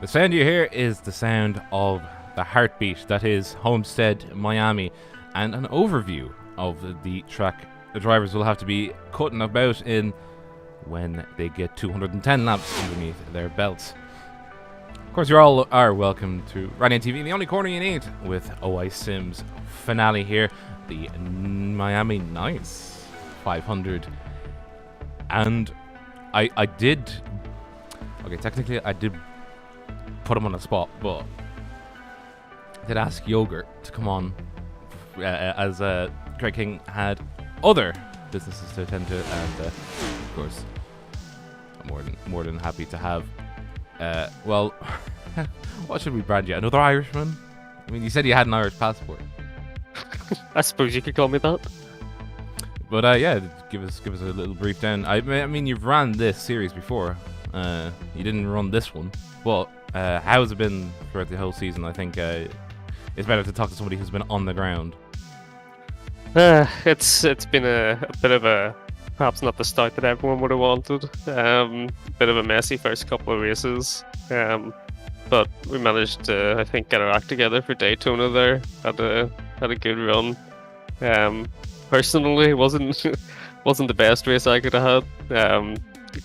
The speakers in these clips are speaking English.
The sound you hear is the sound of the heartbeat that is Homestead, Miami, and an overview of the track the drivers will have to be cutting about in when they get 210 laps underneath their belts. Of course, you all are welcome to Raidillon TV, the only corner you need, with OI Sims finale here, the Miami Nice 500. And I did... Okay, technically I did put him on the spot, but I did ask Yogurt to come on as Greg King had other businesses to attend to, and of course I'm more than happy to have well, what should we brand you? Another Irishman? I mean, you said you had an Irish passport. I suppose you could call me that. But yeah, give us a little brief down. I mean, you've ran this series before. You didn't run this one, but how has it been throughout the whole season? I think it's better to talk to somebody who's been on the ground. It's been a bit of a, perhaps not the start that everyone would have wanted. Bit of a messy first couple of races, but we managed to, I think, get our act together for Daytona there. Had a good run. Personally, wasn't the best race I could have had.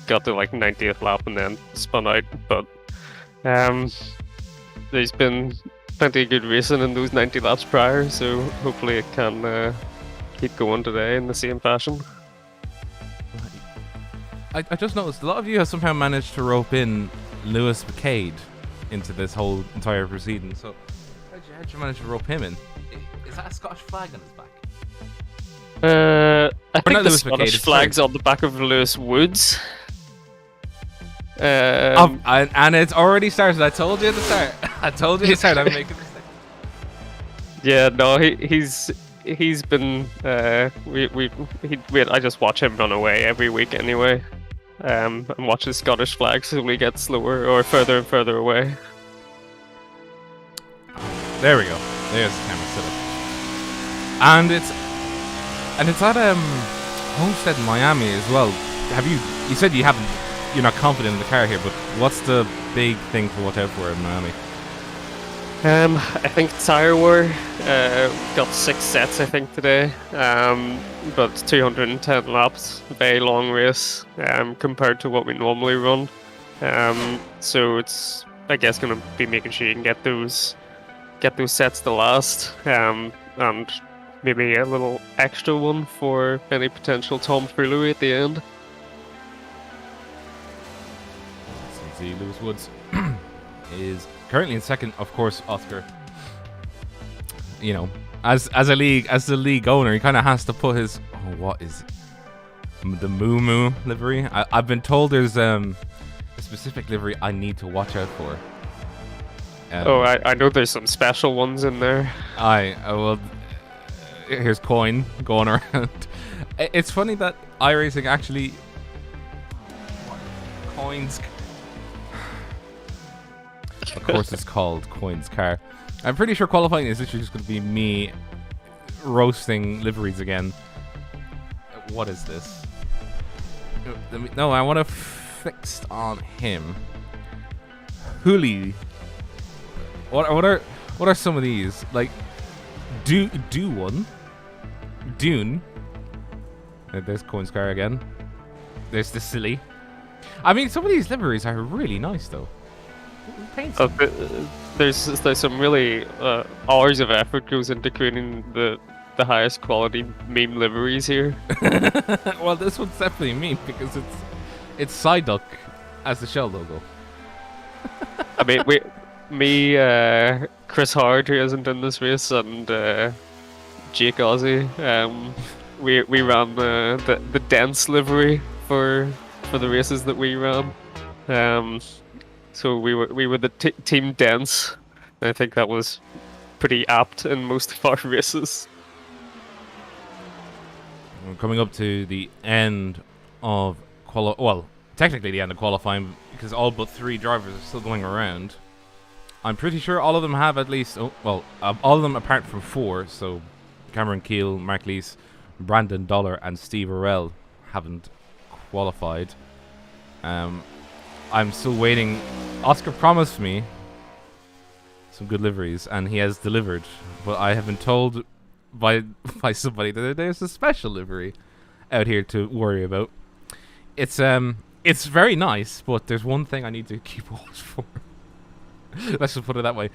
Got to like 90th lap and then spun out, but there's been plenty of good racing in those 90 laps prior, so hopefully it can keep going today in the same fashion. I just noticed a lot of you have somehow managed to rope in Lewis McCade into this whole entire proceeding. So how'd you manage to rope him in? Is that a Scottish flag on his back? I think the Scottish flag's on the back of Lewis Woods. And it's already started. I told you at the start. I told you at the start. I'm making a mistake. Yeah, no, he's been I just watch him run away every week anyway. And watch his Scottish flag slowly get slower or further and further away. There we go. There's the camera set up. And it's at Homestead in Miami as well. You said you're not confident in the car here, but what's the big thing to watch out for in Miami? I think tire wear got 6 sets I think today, but 210 laps, very long race compared to what we normally run. So it's I guess gonna be making sure you can get those sets to last, and maybe a little extra one for any potential tomfoolery at the end. See, Lewis Woods is currently in second, of course. Oscar, you know, as the league owner, he kind of has to put his what is the Moo Moo livery. I've been told there's a specific livery I need to watch out for. I know there's some special ones in there. Well, here's Coin going around. It's funny that iRacing actually Coin's. Of course, it's called Coin's car. I'm pretty sure qualifying is literally just going to be me roasting liveries again. What is this? No, I want to fix on him. Hooli. What are some of these? Like Dune. There's Coin's car again. There's the silly. I mean, some of these liveries are really nice though. There's some really hours of effort goes into creating the highest quality meme liveries here. Well, this one's definitely meme because it's Psyduck as the shell logo. I mean, Chris Hard, who isn't in this race, and Jake Ozzy, we ran the dense livery for the races that we ran. So we were the team dense. I think that was pretty apt in most of our races. We're coming up to the end of technically the end of qualifying because all but 3 drivers are still going around. I'm pretty sure all of them have at least all of them apart from 4. So Cameron Keel, Mark Lees, Brandon Dollar, and Steve Orell haven't qualified. I'm still waiting. Oscar promised me some good liveries, and he has delivered. But I have been told by somebody that there's a special livery out here to worry about. It's very nice, but there's one thing I need to keep watch for. Let's just put it that way.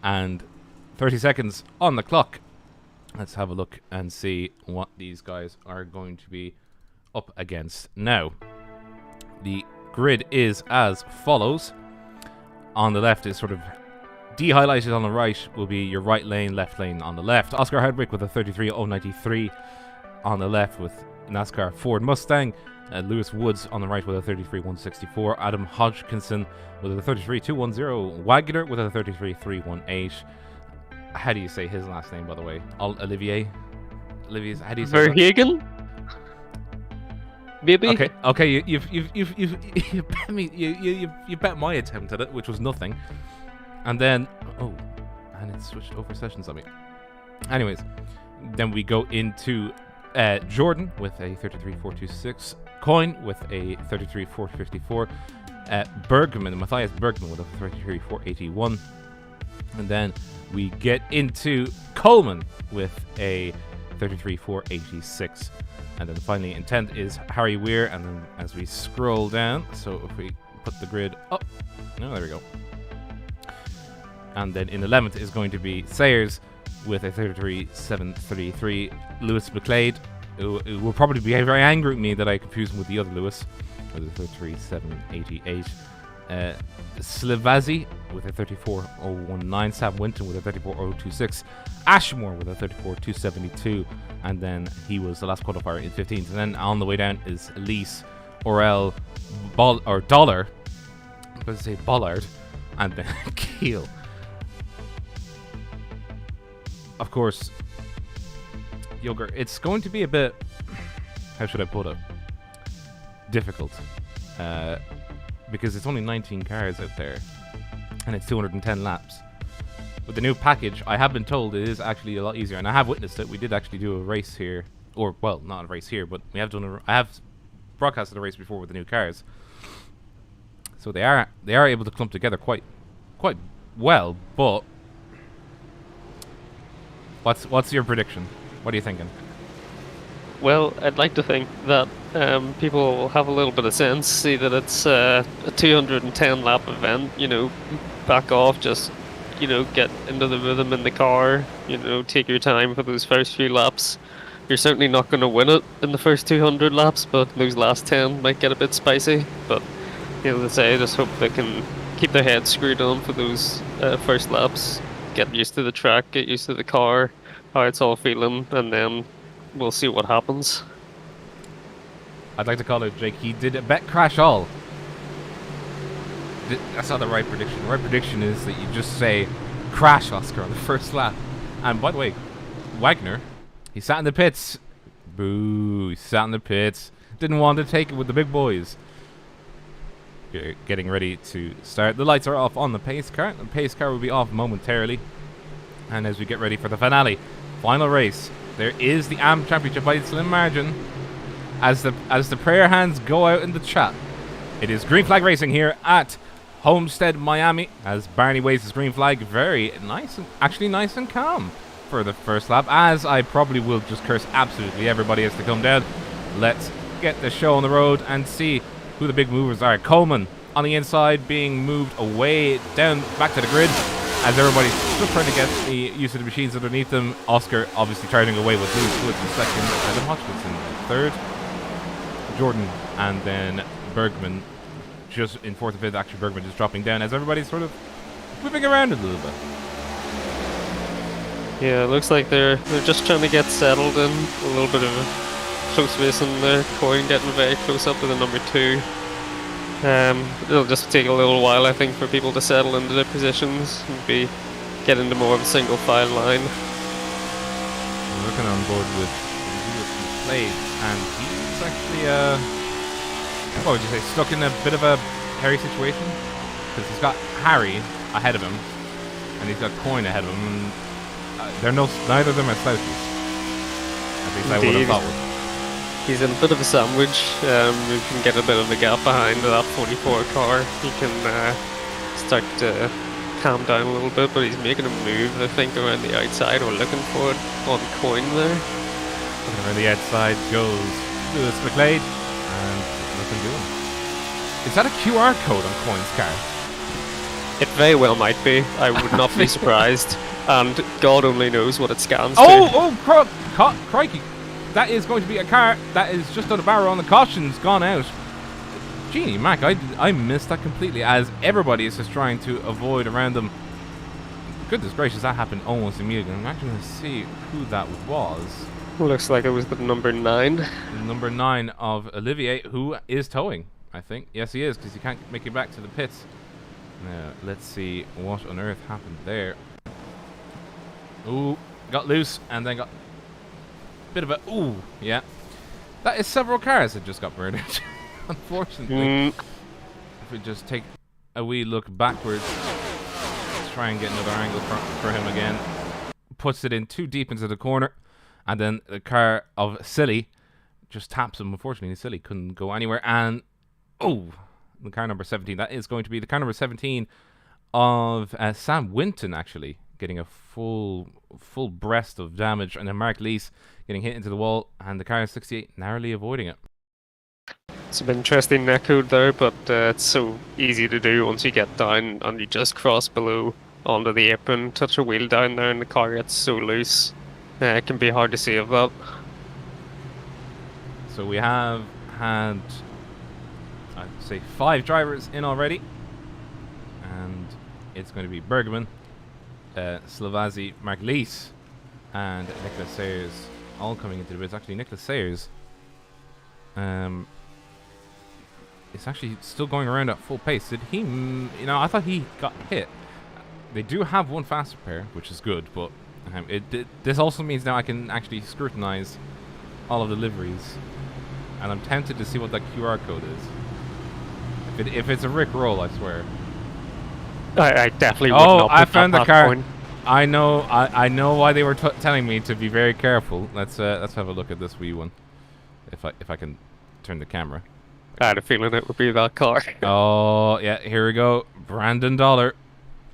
And 30 seconds on the clock. Let's have a look and see what these guys are going to be up against now. The grid is as follows. On the left is sort of de-highlighted. On the right will be your right lane, left lane on the left. Oscar Hardwick with a 33.093 on the left with NASCAR Ford Mustang. Lewis Woods on the right with a 33.164. Adam Hodgkinson with a 33.210. Wagner with a 33.318. How do you say his last name, by the way? Olivier? Olivier's, how do you say Verhagen? Maybe. Okay. You bet me. You bet my attempt at it, which was nothing. And then and it switched over sessions on me. Anyways, then we go into Jordan with a 33.426. Coin with a 33.454. Matthias Bergman with a 33.481. And then we get into Coleman with a 33.486. And then finally in 10th is Harry Weir. And then as we scroll down, so if we put the grid up, there we go. And then in 11th is going to be Sayers with a 33.733. Lewis McLeod, who will probably be very angry at me that I confused him with the other Lewis, with a 33.788. Slavazi with a 34.019. Sam Winton with a 34.026. Ashmore with a 34.272. And then he was the last qualifier in 15th. And then on the way down is Elise, Orel, Dollar, was going to say bollard, and then keel. Of course, Yogur, it's going to be a bit, how should I put it, difficult. Because it's only 19 cars out there, and it's 210 laps. With the new package, I have been told it is actually a lot easier, and I have witnessed it. We did actually do a race here, or, well, not a race here, but we have done I have broadcasted a race before with the new cars. So they are able to clump together quite well, but what's your prediction? What are you thinking? Well, I'd like to think that people will have a little bit of sense, see that it's a 210 lap event, back off, just, get into the rhythm in the car, take your time for those first few laps. You're certainly not going to win it in the first 200 laps, but those last 10 might get a bit spicy. But, as I say, I just hope they can keep their heads screwed on for those first laps, get used to the track, get used to the car, how it's all feeling, and then we'll see what happens. I'd like to call it, Jake. He did a bet crash all. That's not the right prediction. The right prediction is that you just say crash Oscar on the first lap. And by the way, Wagner, he sat in the pits. Boo, he sat in the pits. Didn't want to take it with the big boys. Getting ready to start. The lights are off on the pace car. The pace car will be off momentarily. And as we get ready for the finale, final race, there is the AMP Championship by a slim margin. As the prayer hands go out in the chat, it is green flag racing here at Homestead, Miami. As Barney waves his green flag, very nice and actually nice and calm for the first lap. As I probably will just curse absolutely everybody as to come down. Let's get the show on the road and see who the big movers are. Coleman on the inside being moved away down back to the grid. As everybody's still trying to get the use of the machines underneath them. Oscar obviously charging away with Lewis Woods in second, and then Hodgkinson in third. Jordan and then Bergman just in fourth and fifth. Actually, Bergman just dropping down as everybody's sort of moving around a little bit. Yeah, it looks like they're just trying to get settled in. A little bit of a close race in there. Coyne getting very close up to the number 2. It'll just take a little while, I think, for people to settle into their positions and get into more of a single file line. We're looking on board with Slade, and he's actually, what would you say, stuck in a bit of a hairy situation? Because he's got Harry ahead of him, and he's got Coyne ahead of him, and neither of them are slouches. At least I would have thought. He's in a bit of a sandwich. You can get a bit of a gap behind that 44 car. He can start to calm down a little bit, but he's making a move, I think, around the outside, or looking for it on Coyne there. Looking around the outside goes Lewis McLeod, and nothing doing. Is that a QR code on Coyne's car? It very well might be. I would not be surprised. And God only knows what it scans to. Oh, crikey. That is going to be a car that is just on the barrel and the caution's gone out. Genie Mac, I missed that completely as everybody is just trying to avoid around them. Goodness gracious, that happened almost immediately. I'm actually going to see who that was. Looks like it was the number 9. The number 9 of Olivier, who is towing, I think. Yes, he is, because he can't make it back to the pits. Now, let's see what on earth happened there. Ooh, got loose and then got bit of a yeah. That is several cars that just got murdered. Unfortunately. If we just take a wee look backwards, let's try and get another angle for him again. Puts it in too deep into the corner, and then the car of Silly just taps him. Unfortunately, Silly couldn't go anywhere, and the car number 17. That is going to be the car number 17 of Sam Winton, actually getting a full breast of damage, and then Mark Lees getting hit into the wall, and the car 68 narrowly avoiding it. It's an interesting netcode there, but it's so easy to do once you get down and you just cross below onto the apron, touch a wheel down there, and the car gets so loose. It can be hard to save that. So we have had, I'd say, 5 drivers in already, and it's going to be Bergman, Slovazi, Mark Lees, and Nicholas Sayers all coming into the bits. Actually, Nicholas Sayers is actually still going around at full pace. Did he? I thought he got hit. They do have one faster pair, which is good, but this also means now I can actually scrutinize all of the liveries, and I'm tempted to see what that QR code is. If it's a Rick roll, I swear. I definitely would Oh, not I put found that the car. point. I know why they were telling me to be very careful. Let's have a look at this wee one. If I can turn the camera. I had a feeling it would be that car. Oh yeah, here we go. Brandon Dollar.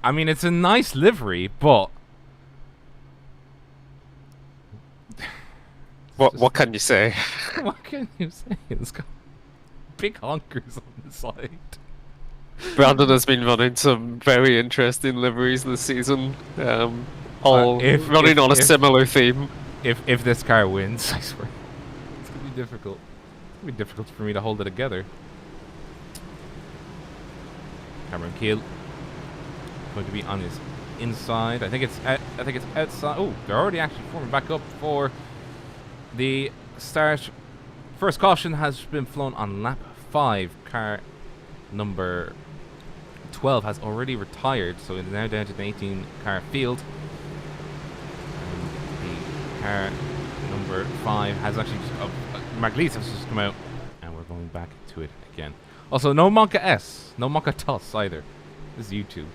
I mean, it's a nice livery, but What can you say? what can you say? It's got big honkers on the side. Brandon has been running some very interesting liveries this season. All running on a similar theme. If this car wins, I swear, it's gonna be difficult. It's gonna be difficult for me to hold it together. Cameron Keel going to be on his inside. I think it's outside. Oh, they're already actually forming back up for the start. First caution has been flown on lap 5. Car number 12 has already retired, so it's now down to the 18 car field. And the car number 5 has actually Maglies has just come out, and we're going back to it again. Also, no Monka S, no Monka Toss either. This is YouTube.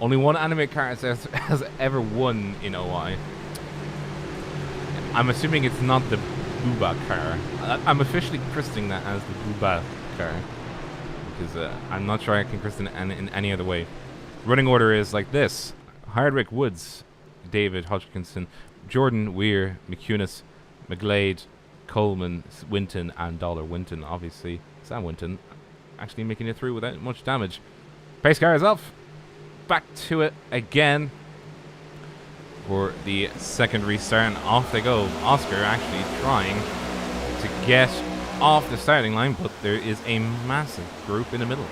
Only one anime car has ever won in OI. I'm assuming it's not the Booba car. I'm officially christening that as the Booba car, because I'm not sure I can christen it in any other way. Running order is like this: Hardwick, Woods, David, Hodgkinson, Jordan, Weir, McCunis, McGlade, Coleman, Winton, and Dollar. Winton, obviously. Sam Winton actually making it through without much damage. Pace car is off. Back to it again for the second restart, and off they go. Oscar actually trying to get off the starting line, but there is a massive group in the middle.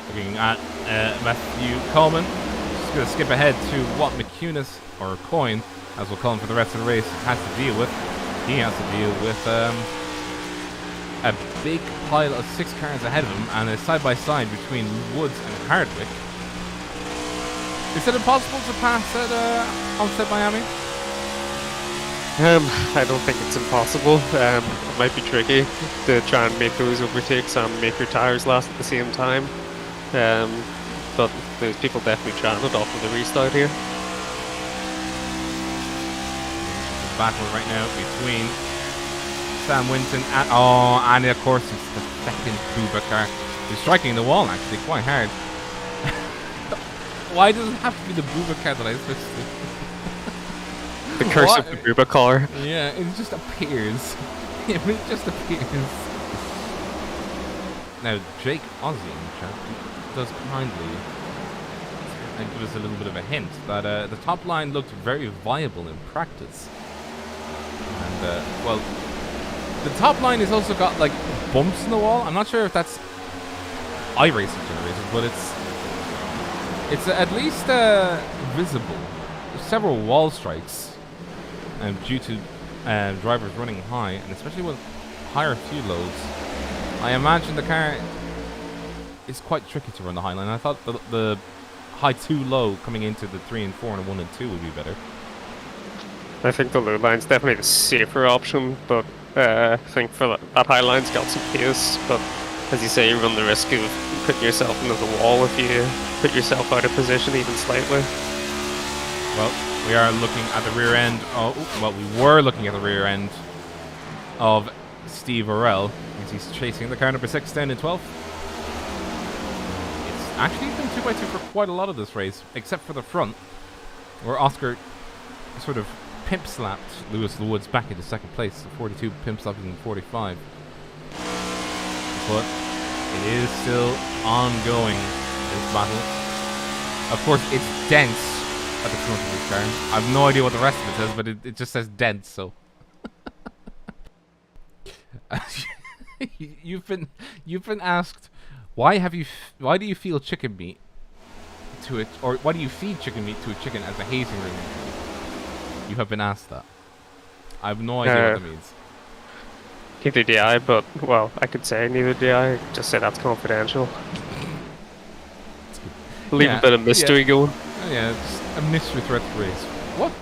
Looking at Matthew Coleman. Just going to skip ahead to what McCunis, or Coyne, as we'll call him for the rest of the race, has to deal with. He has to deal with a big pile of 6 cars ahead of him, and a side-by-side between Woods and Hardwick. Is it impossible to pass at Homestead Miami? I don't think it's impossible. It might be tricky to try and make those overtakes and make your tires last at the same time. But there's people definitely trying it off of the restart here. Battle right now between Sam Winton and of course it's the second Booba car. He's striking the wall actually quite hard. Why does it have to be the Booba car that I switched to? The curse of the Booba car. Yeah, it just appears. It just appears. Now Jake Ozzy in the chat does kindly give us a little bit of a hint that the top line looked very viable in practice. And, well, the top line has also got, like, bumps in the wall. I'm not sure if that's iRacing generated, but it's at least visible. There's several wall strikes due to drivers running high, and especially with higher fuel loads. I imagine the car is quite tricky to run the high line. I thought the high 2 low coming into the 3 and 4 and 1 and 2 would be better. I think the low line's definitely the safer option, but I think for that high line's got some pace, but as you say, you run the risk of putting yourself into the wall if you put yourself out of position even slightly. Well, we are looking at the rear end. We were looking at the rear end of Steve Orell as he's chasing the car number 6 down in 12th. It's actually been 2x2 for quite a lot of this race, except for the front, where Oscar sort of pimp slapped Lewis Woods back into second place. 42 pimp slapping in 45. But it is still ongoing, this battle. Of course, it's dense at the front of this car. I have no idea what the rest of it says, but it just says dense, so. You've been asked, why do you feel chicken meat to it, or why do you feed chicken meat to a chicken as a hazing room? You have been asked that. I have no idea what that means. Neither do I, but, well, I could say neither do I. Just say that's confidential. Leave a bit of mystery going. Yeah, just a mystery threat race. What,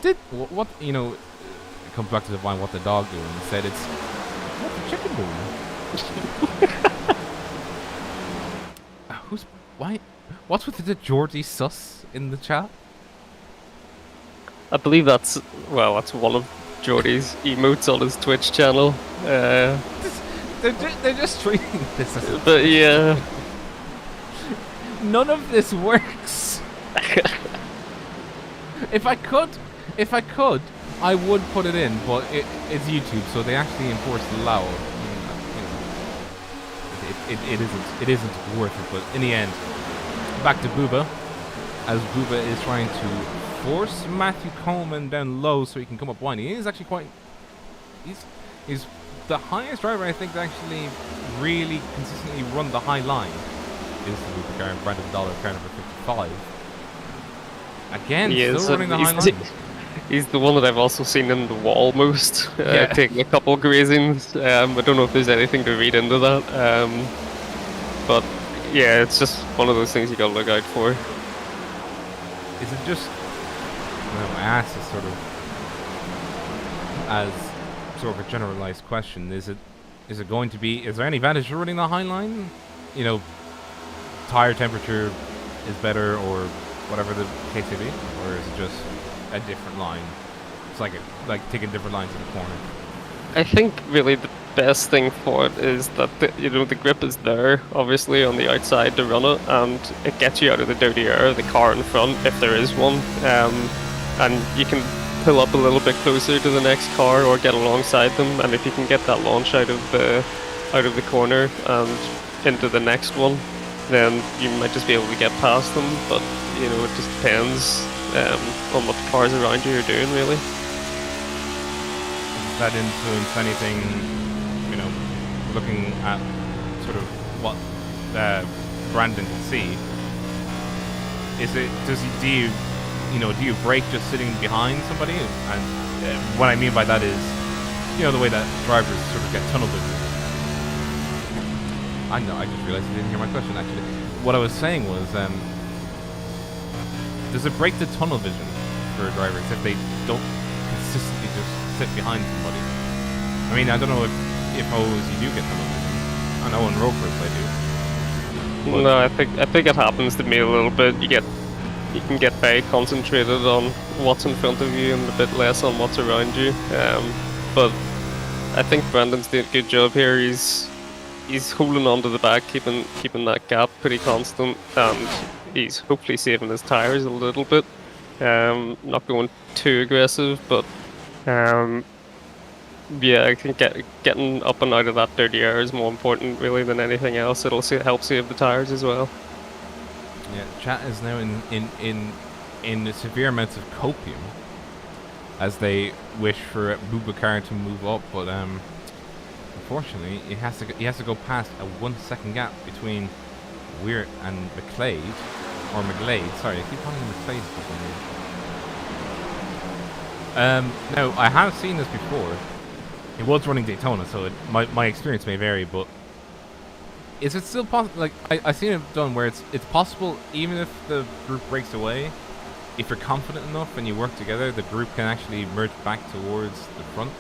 you know, it comes back to the vine, what the dog doing. He said it's, what the chicken doing? What's with the Geordie sus in the chat? I believe that's one of Jordy's emotes on his Twitch channel. They're just treating this as but yeah. None of this works. If I could, I would put it in, but it's YouTube, so they actually enforce the law. It isn't worth it. But in the end, back to Booba, as Booba is trying to force Matthew Coleman down low so he can come up wide. He is actually quite. He's the highest driver I think to actually really consistently run the high line. Is the Booba car, Brandon Dollar, car number 55. Again, still running the high line. He's the one that I've also seen in the wall most, taking a couple grazings. I don't know if there's anything to read into that, but yeah, it's just one of those things you gotta look out for. Is it just? I asked this sort of as sort of a generalized question. Is it going to be? Is there any advantage to running the high line? You know, tire temperature is better, or whatever the case may be, or is it just a different line? It's like taking different lines in the corner. I think really the best thing for it is that the grip is there, obviously on the outside to run it, and it gets you out of the dirty air, the car in front if there is one, and you can pull up a little bit closer to the next car or get alongside them, and if you can get that launch out of the corner and into the next one, then you might just be able to get past them. But it just depends on what the cars around you are doing, really. Does that influence anything, looking at sort of what Brandon can see? Do you brake just sitting behind somebody? And what I mean by that is, the way that drivers sort of get tunnel vision. I know, I just realized you didn't hear my question, actually. What I was saying was, does it break the tunnel vision for drivers if they don't consistently just sit behind somebody? I mean, I don't know if O's you do get tunnel vision. I know in road course I do. No, I think it happens to me a little bit. You can get very concentrated on what's in front of you and a bit less on what's around you. But I think Brandon's doing a good job here. He's holding on to the back, keeping that gap pretty constant, and he's hopefully saving his tires a little bit. Not going too aggressive, but yeah, I think getting up and out of that dirty air is more important really than anything else. It'll help save the tires as well. Yeah, chat is now in severe amounts of copium as they wish for Boubacar to move up, but unfortunately he has to go past a 1 second gap between Weir and McLeod, or McGlade. Sorry, I keep calling him McLeod for some reason. Now I have seen this before. It was running Daytona, so my experience may vary, but is it still possible? Like I've seen it done where it's possible, even if the group breaks away, if you're confident enough and you work together, the group can actually merge back towards the front.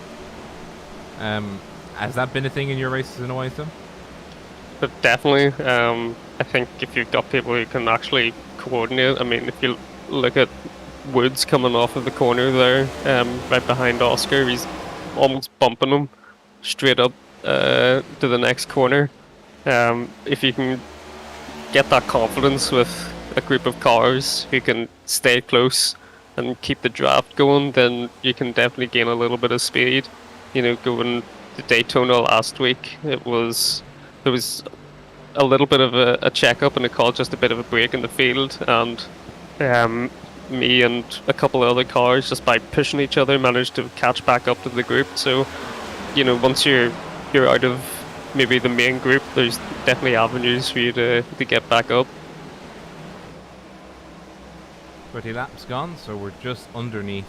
Has that been a thing in your races in a way, Tim? But definitely. I think if you've got people who can actually coordinate, I mean, if you look at Woods coming off of the corner there, right behind Oscar, he's almost bumping him straight up to the next corner. If you can get that confidence with a group of cars who can stay close and keep the draft going, then you can definitely gain a little bit of speed. Going to Daytona last week, there was a little bit of a checkup and it caused just a bit of a break in the field, and me and a couple of other cars, just by pushing each other, managed to catch back up to the group. So once you're out of maybe the main group, there's definitely avenues for you to get back up. 30 laps gone, so we're just underneath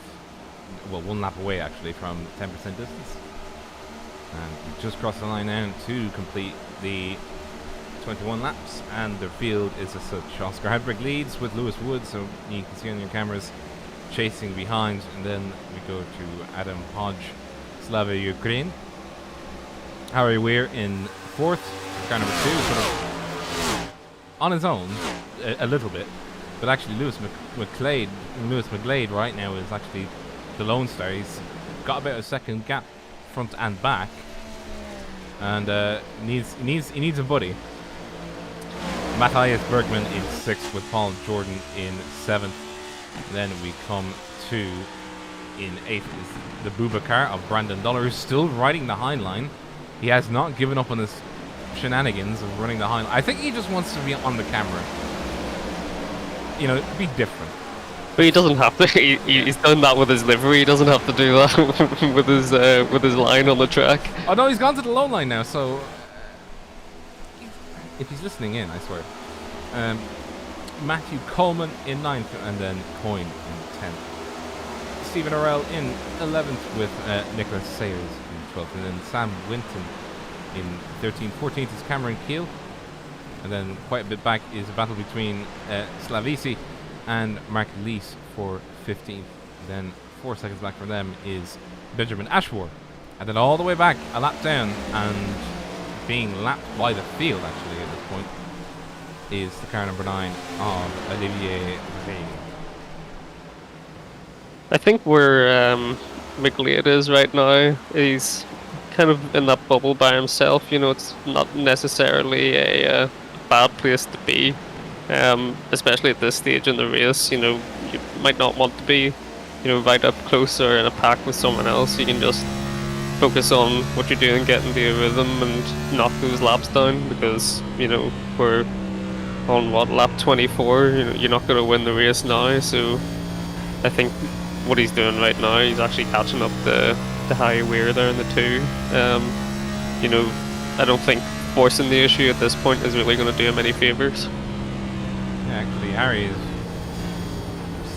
well, 1 lap away actually from 10% distance. And we just crossed the line now to complete the 21 laps, and the field is as such. Oscar Hedberg leads with Lewis Wood, so you can see on your cameras, chasing behind, and then we go to Adam Hodge, Slava Ukraine. Harry Weir in 4th, car number 2, sort of on his own, a little bit, but actually Lewis McGlade right now is actually the lone star. He's got about a second gap front and back, and he needs a buddy. Matthias Bergman in 6th with Paul Jordan in 7th. Then we come to in 8th is the Boubacar of Brandon Dollar, who's still riding the Heinlein. He has not given up on his shenanigans of running the Heinlein. I think he just wants to be on the camera. You know, be different. But he doesn't have to. He's done that with his livery. He doesn't have to do that with his line on the track. Oh no, he's gone to the low line now. So if he's listening in, I swear. Matthew Coleman in 9th, and then Coyne in 10th. Stephen Orell in 11th with Nicholas Sayers in 12th, and then Sam Winton in 13th. 14th is Cameron Keel, and then quite a bit back is a battle between Slavisi and Mark Lees for 15th. Then 4 seconds back from them is Benjamin Ashworth, and then all the way back a lap down and being lapped by the field actually at this point is the car number 9 of Olivier Rey. I think where McLeod is right now, he's kind of in that bubble by himself. You know, it's not necessarily a bad place to be, especially at this stage in the race. You know, you might not want to be, you know, right up close or in a pack with someone else. You can just focus on what you're doing, get into your rhythm, and knock those laps down, because, you know, we're on lap 24. You know, you're not going to win the race now. So I think what he's doing right now, he's actually catching up the high wear there in the 2. You know, I don't think forcing the issue at this point is really going to do him any favours. Yeah, actually Harry is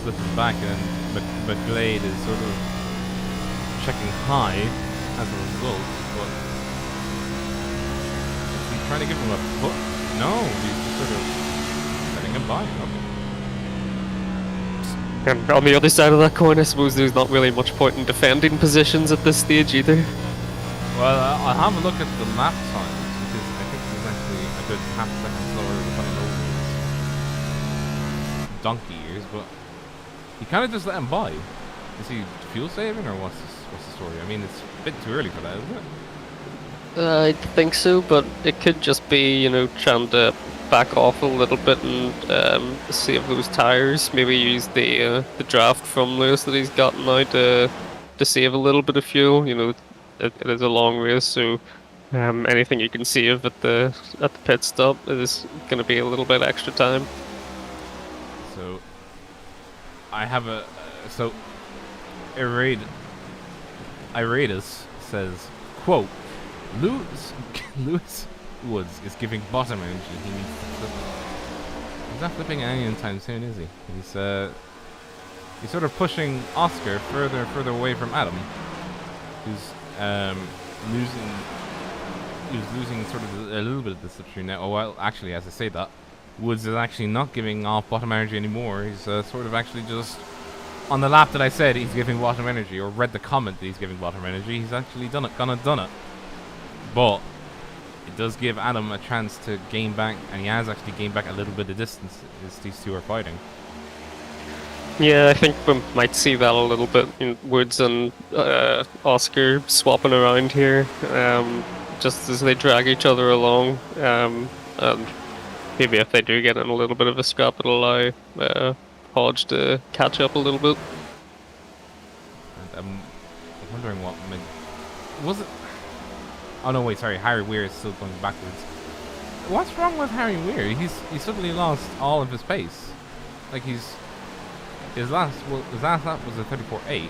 slipping back, and McGlade is sort of checking high as a result, but is he trying to give him a foot? No, he's just sort of letting him by. Okay. And on the other side of that coin, I suppose there's not really much point in defending positions at this stage either. Well, I'll have a look at the lap times, because I think he's actually a good half second slower than his donkey years, but he kind of just let him by. Is he fuel saving, or what's the story? I mean, it's a bit too early for that, isn't it? I think so, but it could just be, you know, trying to back off a little bit and save those tires. Maybe use the draft from Lewis that he's got now to save a little bit of fuel. You know, it is a long race, so anything you can save at the pit stop is going to be a little bit extra time. So I have so Iratus says, quote, Lewis Woods is giving bottom energy. He needs to flip. He's not flipping anytime soon, is he? He's sort of pushing Oscar further and further away from Adam, who's losing sort of a little bit of the slipstream now. Oh well, actually, as I say that, Woods is actually not giving off bottom energy anymore. He's sort of actually just on the lap that I said he's giving bottom energy, or read the comment that he's giving bottom energy. He's actually done it. But it does give Adam a chance to gain back, and he has actually gained back a little bit of distance as these two are fighting. Yeah, I think we might see that a little bit in Woods and Oscar swapping around here, just as they drag each other along. And maybe if they do get in a little bit of a scrap, it'll allow Hodge to catch up a little bit. And I'm wondering what was it? Oh no, wait, sorry. Harry Weir is still going backwards. What's wrong with Harry Weir? He's suddenly lost all of his pace. Like his last lap was a 34.8.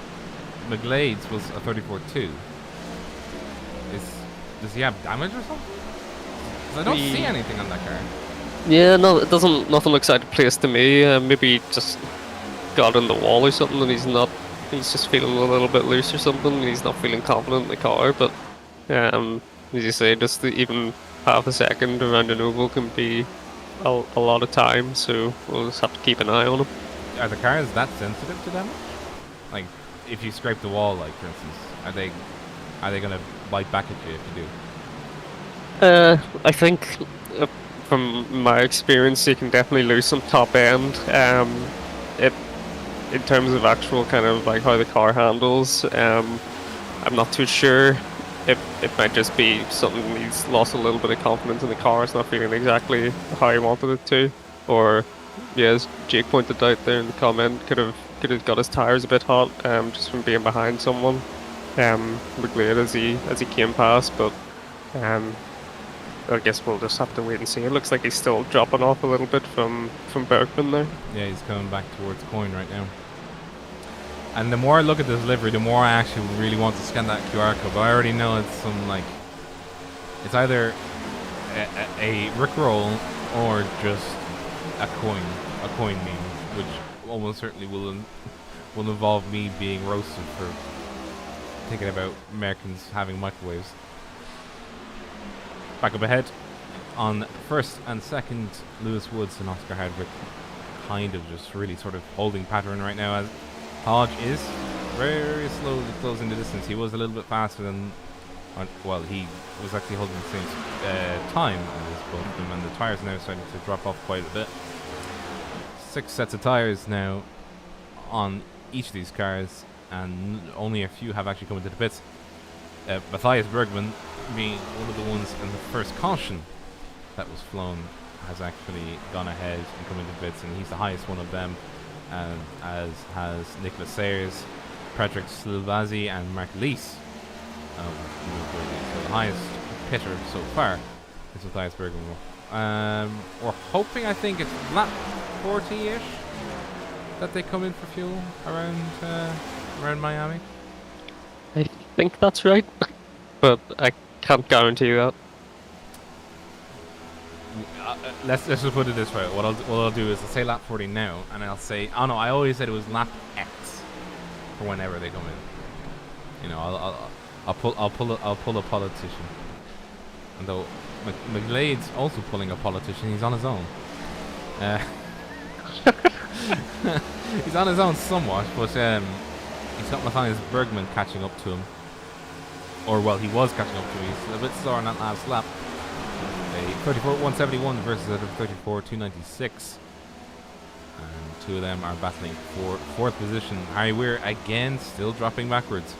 McGlade's was a 34.2. Does he have damage or something? 'Cause I don't see anything on that car. Yeah, no, it doesn't. Nothing looks out of place to me. Maybe he just got in the wall or something, and he's not he's just feeling a little bit loose or something. He's not feeling confident in the car, but as you say, just even half a second around an oval can be a lot of time. So we'll just have to keep an eye on him. Are the cars that sensitive to damage? Like, if you scrape the wall, like for instance, are they gonna bite back at you if you do? I think from my experience, you can definitely lose some top end. It in terms of actual kind of like how the car handles, I'm not too sure. It might just be something he's lost a little bit of confidence in the car. It's not feeling exactly how he wanted it to, or yeah, as Jake pointed out there in the comment, could have got his tires a bit hot, just from being behind someone, late as he came past. But um, I guess we'll just have to wait and see. It looks like he's still dropping off a little bit from Bergman there. Yeah, he's coming back towards Coin right now. And the more I look at this livery, the more I actually really want to scan that QR code. But I already know it's some like, it's either a Rickroll or just a coin meme, which almost certainly will involve me being roasted for thinking about Americans having microwaves. Back up ahead on first and second, Lewis Woods and Oscar Hardwick kind of just really sort of holding pattern right now, as Hodge is very slowly closing the distance. He was a little bit faster than, well, he was actually holding the same time as both of them, and the tires now starting to drop off quite a bit. 6 sets of tires now on each of these cars, and only a few have actually come into the pits. Matthias Bergman, being one of the ones in the first caution that was flown, has actually gone ahead and come into bits, and he's the highest one of them, as has Nicholas Sayers, Patrick Silvazzi, and Mark Lees. So the highest pitter so far is Matthias Bergman. We're hoping, I think it's lap 40-ish that they come in for fuel around Miami. I think that's right, but I can't guarantee that. Let's just put it this way. What I'll do is I'll say lap 40 now, and I'll say, oh no, I always said it was lap X for whenever they come in. You know, I'll pull a politician. And though McGlade's also pulling a politician, he's on his own. He's on his own somewhat, but he's got Matthias Bergman catching up to him. Or, well, he was catching up to him. He's a bit slower on that last lap. A 34.171 versus a 34.296. And two of them are battling for fourth position. Harry Weir again still dropping backwards.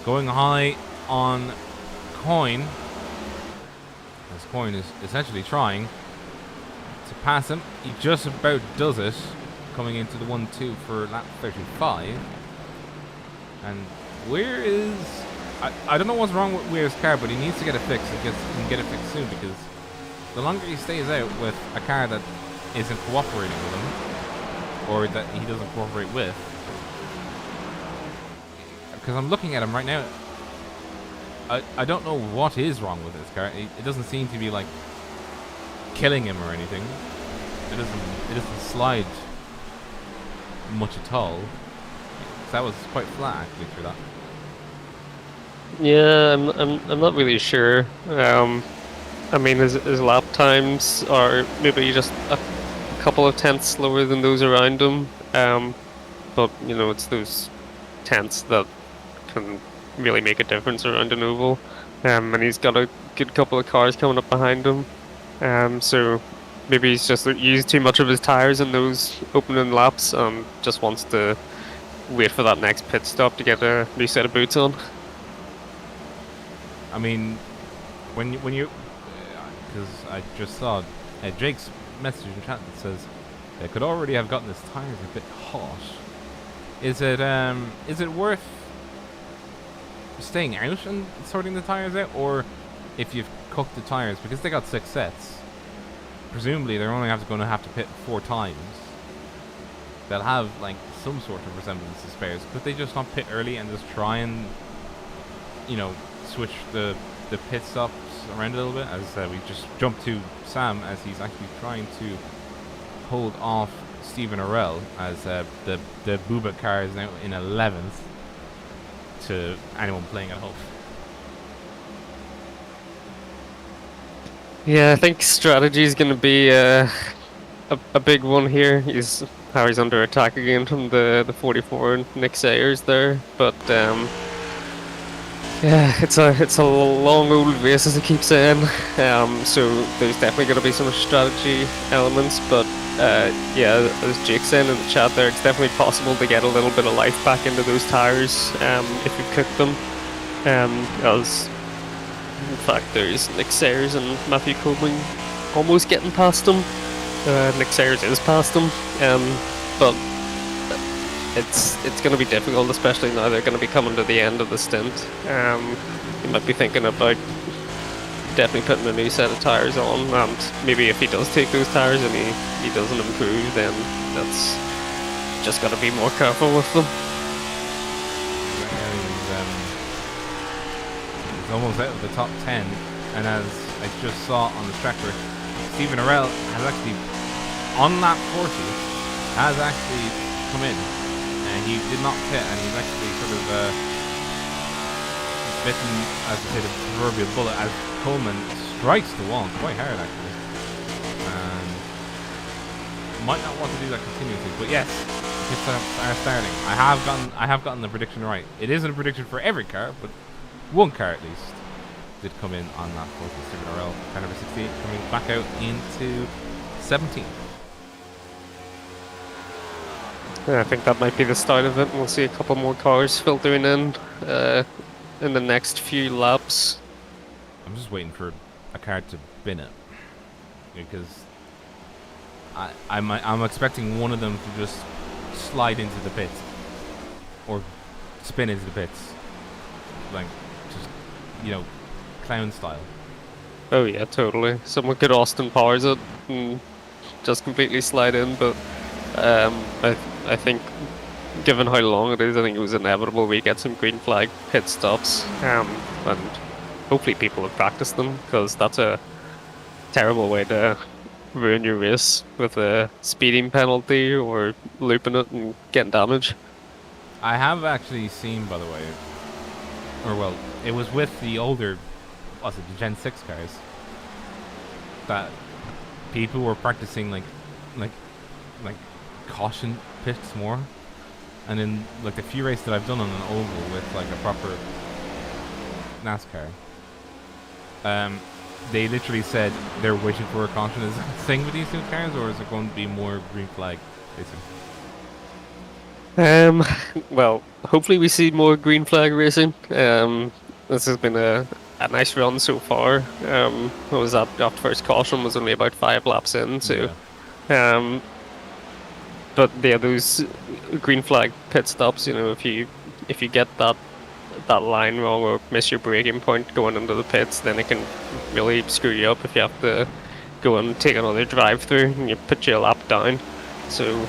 Going high on Coin. As Coin is essentially trying to pass him. He just about does it. Coming into the 1-2 for lap 35. And Weir is... I don't know what's wrong with Weir's car, but he needs to get it fixed. He can get it fixed soon, because the longer he stays out with a car that isn't cooperating with him, or that he doesn't cooperate with, because I'm looking at him right now, I don't know what is wrong with this car. It doesn't seem to be like killing him or anything. It doesn't slide much at all. So that was quite flat actually through that. Yeah, I'm not really sure. I mean, his lap times are maybe just a couple of tenths slower than those around him. But you know, it's those tenths that can really make a difference around an oval. And he's got a good couple of cars coming up behind him. So maybe he's just used too much of his tires in those opening laps and just wants to wait for that next pit stop to get a new set of boots on. I mean, when you, because I just saw Jake's message in chat that says they could already have gotten his tires a bit hot. Is it worth staying out and sorting the tires out, or if you've cooked the tires, because they got 6 sets, presumably they're only going to have to pit 4 times. They'll have like some sort of resemblance to spares. Could they just not pit early and just try and, you know, switch the pit stops around a little bit? As we just jump to Sam, as he's actually trying to hold off Stephen Orell, as the Bubba car is now in 11th to anyone playing at home. Yeah, I think strategy is going to be a big one here. Harry's under attack again from the 44 and Nick Sayers there, but yeah, it's a long old race, as I keep saying. So there's definitely going to be some strategy elements, but yeah, as Jake's saying in the chat there, it's definitely possible to get a little bit of life back into those tires if you cook them. As in fact, there's Nick Sayers and Matthew Coleman almost getting past him. Nick Sayers is past him, but it's going to be difficult, especially now they're going to be coming to the end of the stint. You might be thinking about definitely putting a new set of tyres on, and maybe if he does take those tyres and he doesn't improve, then that's just got to be more careful with them. He's almost out of the top 10, and as I just saw on the tracker, Stephen Orell has actually, on lap 40, has actually come in. And he did not pit, and he's actually sort of bitten, as I say, the proverbial bullet as Coleman strikes the wall quite hard, actually. Might not want to do that continuously, but yes, pits are starting. I have gotten the prediction right. It isn't a prediction for every car, but one car at least did come in on that 40. Stephen Orell, car number 68, coming back out into 17th. Yeah, I think that might be the start of it. We'll see a couple more cars filtering in the next few laps. I'm just waiting for a car to bin it, because I'm expecting one of them to just slide into the pits or spin into the pits, like just, you know, clown style. Oh yeah, totally. Someone could Austin Powers it and just completely slide in, but I think, given how long it is, I think it was inevitable we get some green flag pit stops, and hopefully people have practiced them, because that's a terrible way to ruin your race with a speeding penalty or looping it and getting damage. I have actually seen, by the way, or well, it was with the older, what's it, the Gen 6 cars, that people were practicing like caution pits more, and in like the few races that I've done on an oval with like a proper NASCAR, they literally said they're waiting for a caution. Is that a thing with these new cars, or is it going to be more green flag racing? Well, hopefully we see more green flag racing. This has been a nice run so far. What was that? After first caution was only about 5 laps in, so yeah. But yeah, those green flag pit stops, you know, if you get that line wrong or miss your braking point going into the pits, then it can really screw you up if you have to go and take another drive through and you put your lap down. So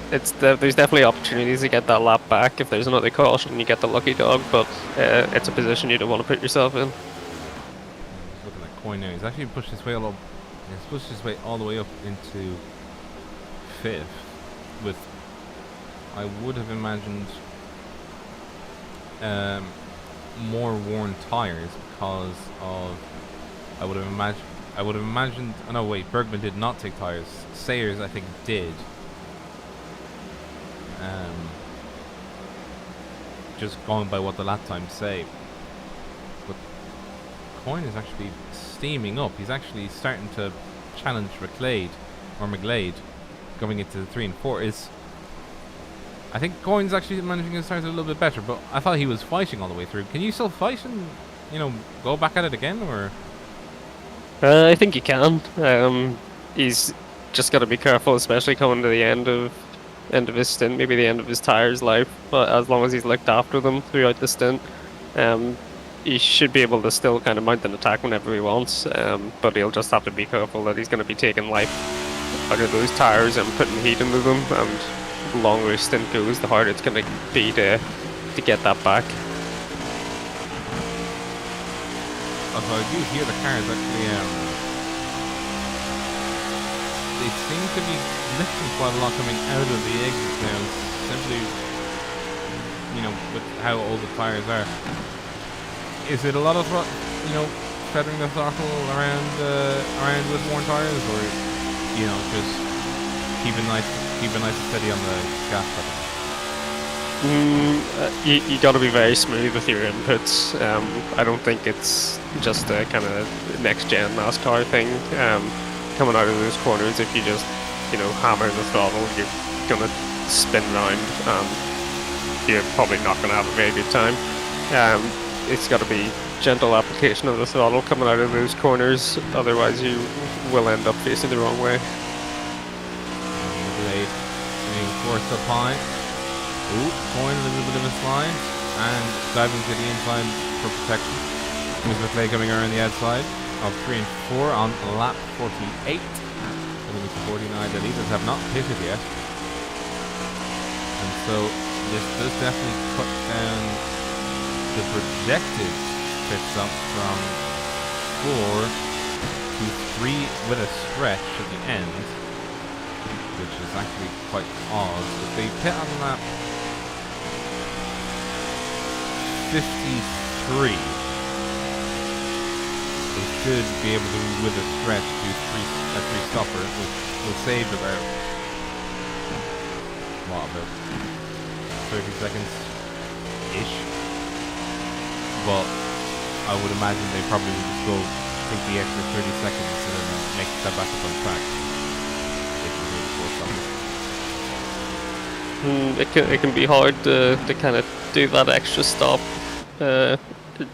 there's definitely opportunities to get that lap back if there's another caution, you get the lucky dog, but it's a position you don't want to put yourself in. Just looking at Coyne now, he's actually pushed his way all the way up into 5th with, I would have imagined, more worn tires, because of I would have imagined. Oh no, wait, Bergman did not take tires. Sayers, I think, did. Just going by what the lap times say, but Coyne is actually steaming up. He's actually starting to challenge McGlade going into the 3 and 4. I think Coyne's actually managing his tires a little bit better, but I thought he was fighting all the way through. Can you still fight and, you know, go back at it again, or? I think he can. He's just got to be careful, especially coming to the end of his stint, maybe the end of his tires life. But as long as he's looked after them throughout the stint, he should be able to still kind of mount an attack whenever he wants. But he'll just have to be careful that he's going to be taking life out of those tires and putting heat into them. And the longer his stint goes, the harder it's going to be to get that back. Although I do hear the cars actually, they seem to be lifting quite a lot coming out of the exits now, simply, with how old the tires are. Is it a lot of, feathering the throttle around with worn tires, or, just keeping nice and steady on the gas pedal? You got to be very smooth with your inputs. I don't think it's just a kind of next-gen NASCAR thing. Coming out of those corners, if you just, hammer the throttle, you're gonna spin around, and you're probably not gonna have a very good time. It's got to be gentle application of the throttle coming out of those corners, otherwise you will end up facing the wrong way. Blade being forced up high. Ooh, Coin a little bit of a slide, and diving to the inside for protection. Here's McLeod coming around the outside of 3 and 4 on lap 48. Looking to 49. The leaders have not pitted yet, and so this does definitely cut down the projected pit stop from 4 to 3 with a stretch at the end, which is actually quite odd. If they pit on lap 53, they should be able to, with a stretch, do a 3-stopper, which will save about 30 seconds ish. But I would imagine they probably would just go take the extra 30 seconds and then make that back up on track. It can be hard to kind of do that extra stop.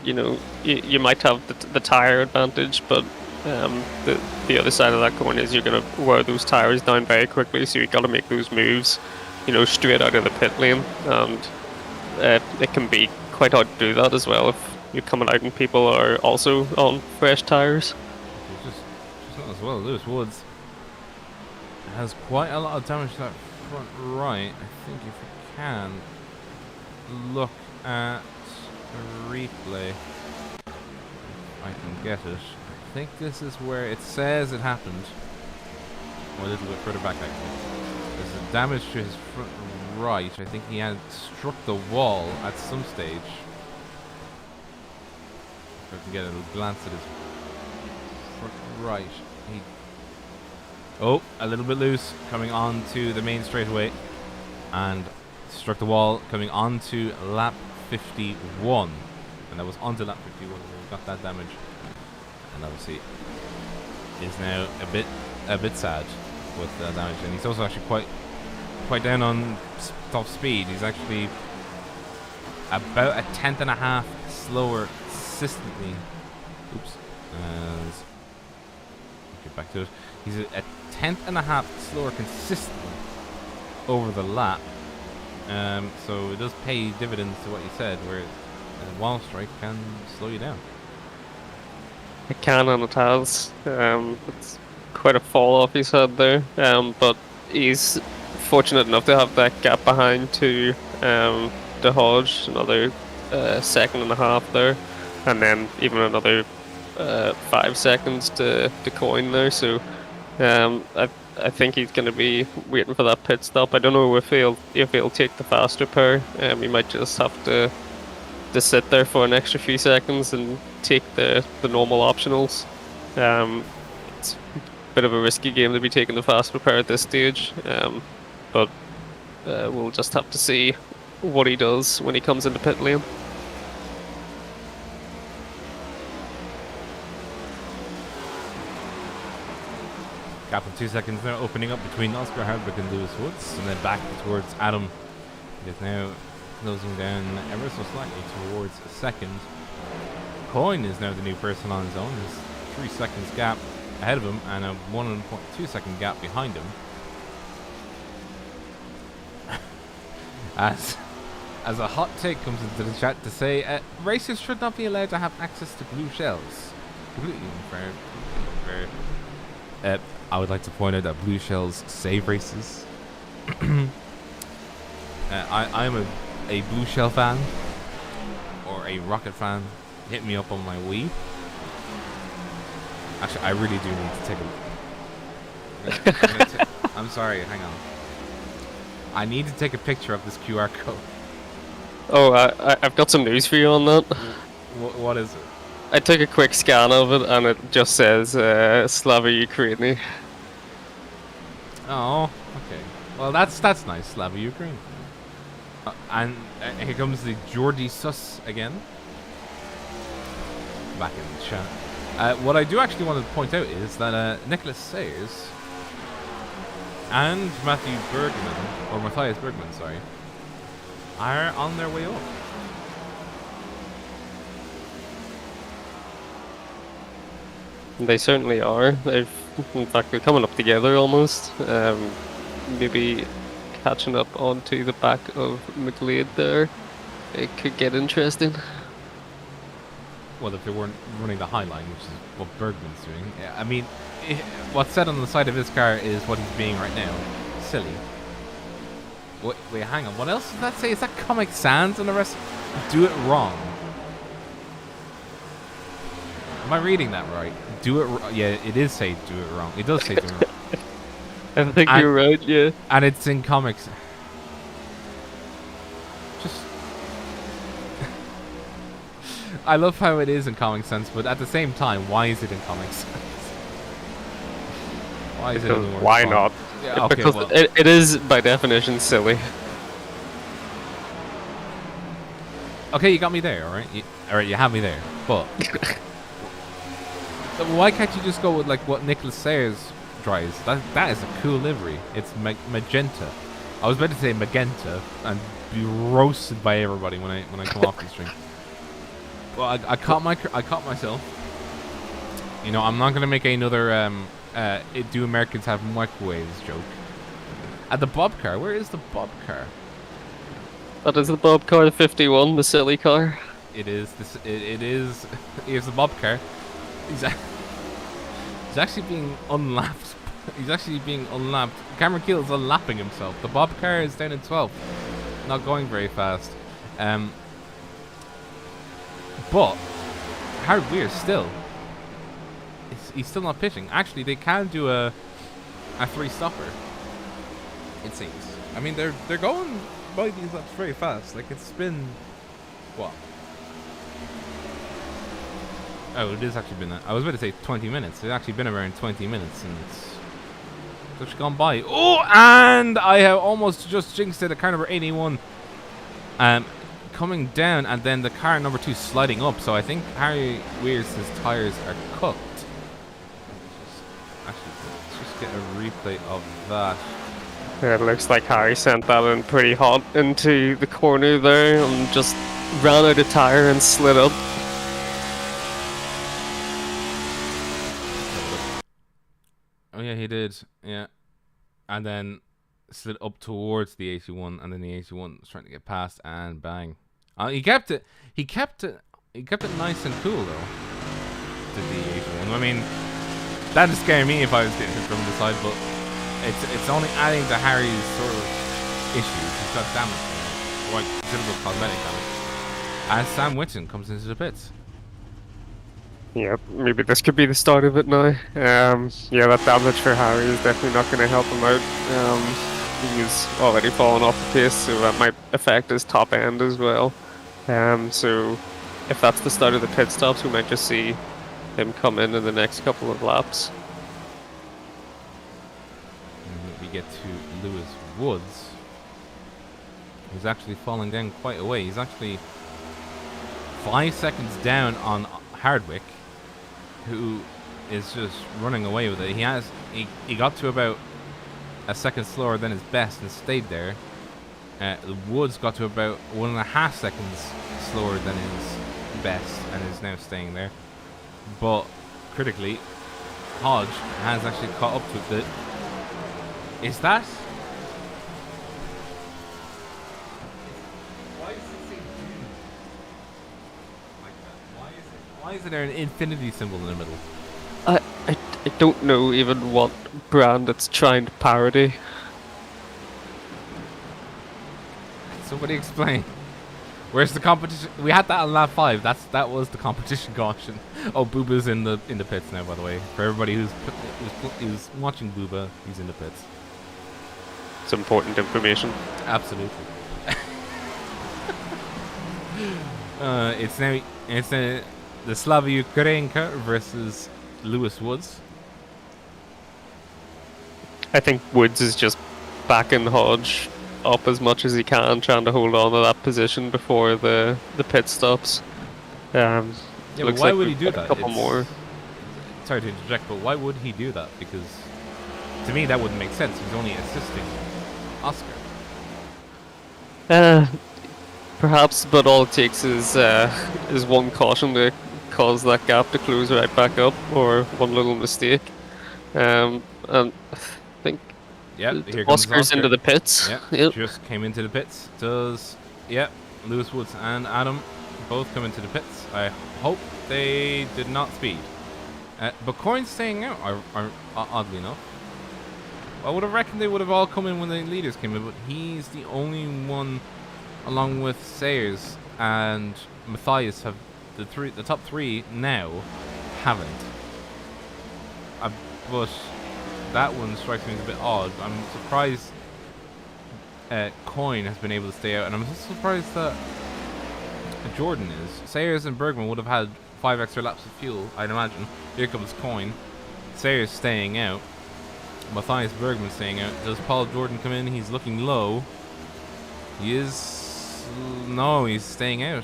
You might have the tire advantage, but the other side of that coin is you're going to wear those tires down very quickly, so you've got to make those moves, straight out of the pit lane, and it can be quite hard to do that as well if you're coming out and people are also on fresh tires. Just not as well. Lewis Woods has quite a lot of damage to that front right. I think if we can look at the replay, if I can get it. I think this is where it says it happened, or a little bit further back actually. There's a damage to his front right. I think he had struck the wall at some stage. If I can get a glance at his front right. A little bit loose coming on to the main straightaway, and struck the wall coming onto lap 51, and that was onto lap 51 where we got that damage, and obviously is now a bit sad with the damage, and he's also actually quite down on top speed. He's actually about a 10th slower consistently. Get back to it. He's a 10th slower consistently over the lap. So it does pay dividends to what you said, where a wall strike can slow you down. It can, and it has. It's quite a fall off he's had there, but he's fortunate enough to have that gap behind to the Hodge, another 1.5 seconds there, and then even another 5 seconds to Coin there. So I think he's going to be waiting for that pit stop. I don't know if he'll take the faster pair. He might just have to sit there for an extra few seconds and take the normal optionals. It's a bit of a risky game to be taking the faster pair at this stage, but we'll just have to see what he does when he comes into pit lane. Gap of 2 seconds now opening up between Oscar Hardwick and Lewis Woods, and then back towards Adam. It is now closing down ever so slightly towards second. Coin is now the new person on his own. There's 3 seconds gap ahead of him and a 1.2 second gap behind him. As a hot take comes into the chat to say racers should not be allowed to have access to blue shells. Completely unfair. I would like to point out that blue shells save races. I'm a blue shell fan, or a rocket fan. Hit me up on my Wii. Actually, I really do need to take I'm sorry, hang on. I need to take a picture of this QR code. Oh, I've got some news for you on that. What is it? I took a quick scan of it, and it just says Slava Ukraini. Oh, okay. Well, that's nice, Slava Ukraine. And here comes the Geordie Sus again. Back in the chat. What I do actually want to point out is that Nicholas Sayers and Matthias Bergman, sorry, are on their way up. They certainly are. In fact, they're coming up together almost. Maybe catching up onto the back of McLeod there. It could get interesting. Well, if they weren't running the High Line, which is what Bergman's doing. I mean, what's said on the side of his car is what he's being right now. Silly. Wait, hang on. What else does that say? Is that Comic Sans and the rest? Do it wrong. Am I reading that right? Do it wrong. Yeah, it is say do it wrong. It does say do it wrong. I think you're right, yeah. And it's in comics. Just... I love how it is in Comic Sans, but at the same time, why is it in Comic Sans? Why is it in the word why font? not? Yeah, okay, because well. it is, by definition, silly. Okay, you got me there, alright? Alright, you have me there. But... so why can't you just go with, like, what Nicholas Sayers drives? That is a cool livery. It's magenta. I was about to say magenta and be roasted by everybody when I come off the stream. Well, I caught myself. You know, I'm not gonna make another do Americans have microwaves joke. At the Bob car, where is the Bob car? That is the Bob car, the 51, the silly car. It is this. It is. Here's the Bob car. He's actually being unlapped. He's actually being unlapped. Cameron Keel is unlapping himself. The Bob car is down in 12th. Not going very fast. But Howard Weir still. He's still not pitching. Actually, they can do a 3-stopper. It seems. I mean, they're going by these laps very fast. Like, it's been what? Oh, it has actually been. I was about to say 20 minutes. It's actually been around 20 minutes, and it's just gone by. Oh, and I have almost just jinxed it. A car number 81, coming down, and then the car number 2 sliding up. So I think Harry Weir's tires are cooked. Let's just get a replay of that. Yeah, it looks like Harry sent that in pretty hot into the corner there and just ran out of tire and slid up. Oh yeah, he did. Yeah, and then slid up towards the 81, and then the 81 was trying to get past, and bang. He kept it. He kept it nice and cool though. Did the 81? I mean, that'd scare me if I was getting hit from the side, but it's only adding to Harry's sort of issues. He's got damage, like considerable cosmetic damage. As Sam Whitten comes into the pits. Yeah, maybe this could be the start of it now. Yeah, that damage for Harry is definitely not going to help him out. He's already fallen off the pace, so that might affect his top end as well. So if that's the start of the pit stops, we might just see him come in the next couple of laps. And we get to Lewis Woods. He's actually falling down quite a way. He's actually 5 seconds down on Hardwick, who is just running away with it. He got to about a second slower than his best and stayed there. Woods got to about 1.5 seconds slower than his best and is now staying there. But critically, Hodge has actually caught up to it. Is that? Why is it saying like that? Why is there an infinity symbol in the middle? I don't know even what brand it's trying to parody. Somebody explain. Where's the competition? We had that on lap 5. That was the competition caution. Oh, Booba's in the pits now. By the way, for everybody who's watching Booba, he's in the pits. It's important information. Absolutely. It's the Slavia Ukrainka versus Lewis Woods. I think Woods is just backing Hodge up as much as he can, trying to hold on to that position before the pit stops. Yeah, but why like would he do that? A couple more. Sorry to interject, but why would he do that? Because to me that wouldn't make sense. He's only assisting Oscar. Perhaps, but all it takes is one caution to cause that gap to close right back up, or one little mistake. And I think here comes Oscar's Oscar. into the pits. Yep, just came into the pits. Lewis Woods and Adam both come into the pits. I hope they did not speed. But Coin's staying out, are oddly enough. I would have reckoned they would have all come in when the leaders came in, but he's the only one, along with Sayers and Matthias, have the top 3 now haven't. But that one strikes me as a bit odd. I'm surprised Coin has been able to stay out, and I'm also surprised that Jordan is. Sayers and Bergman would have had 5 extra laps of fuel, I'd imagine. Here comes Coin. Sayers staying out. Matthias Bergman staying out. Does Paul Jordan come in? He's looking low. He is... No, he's staying out.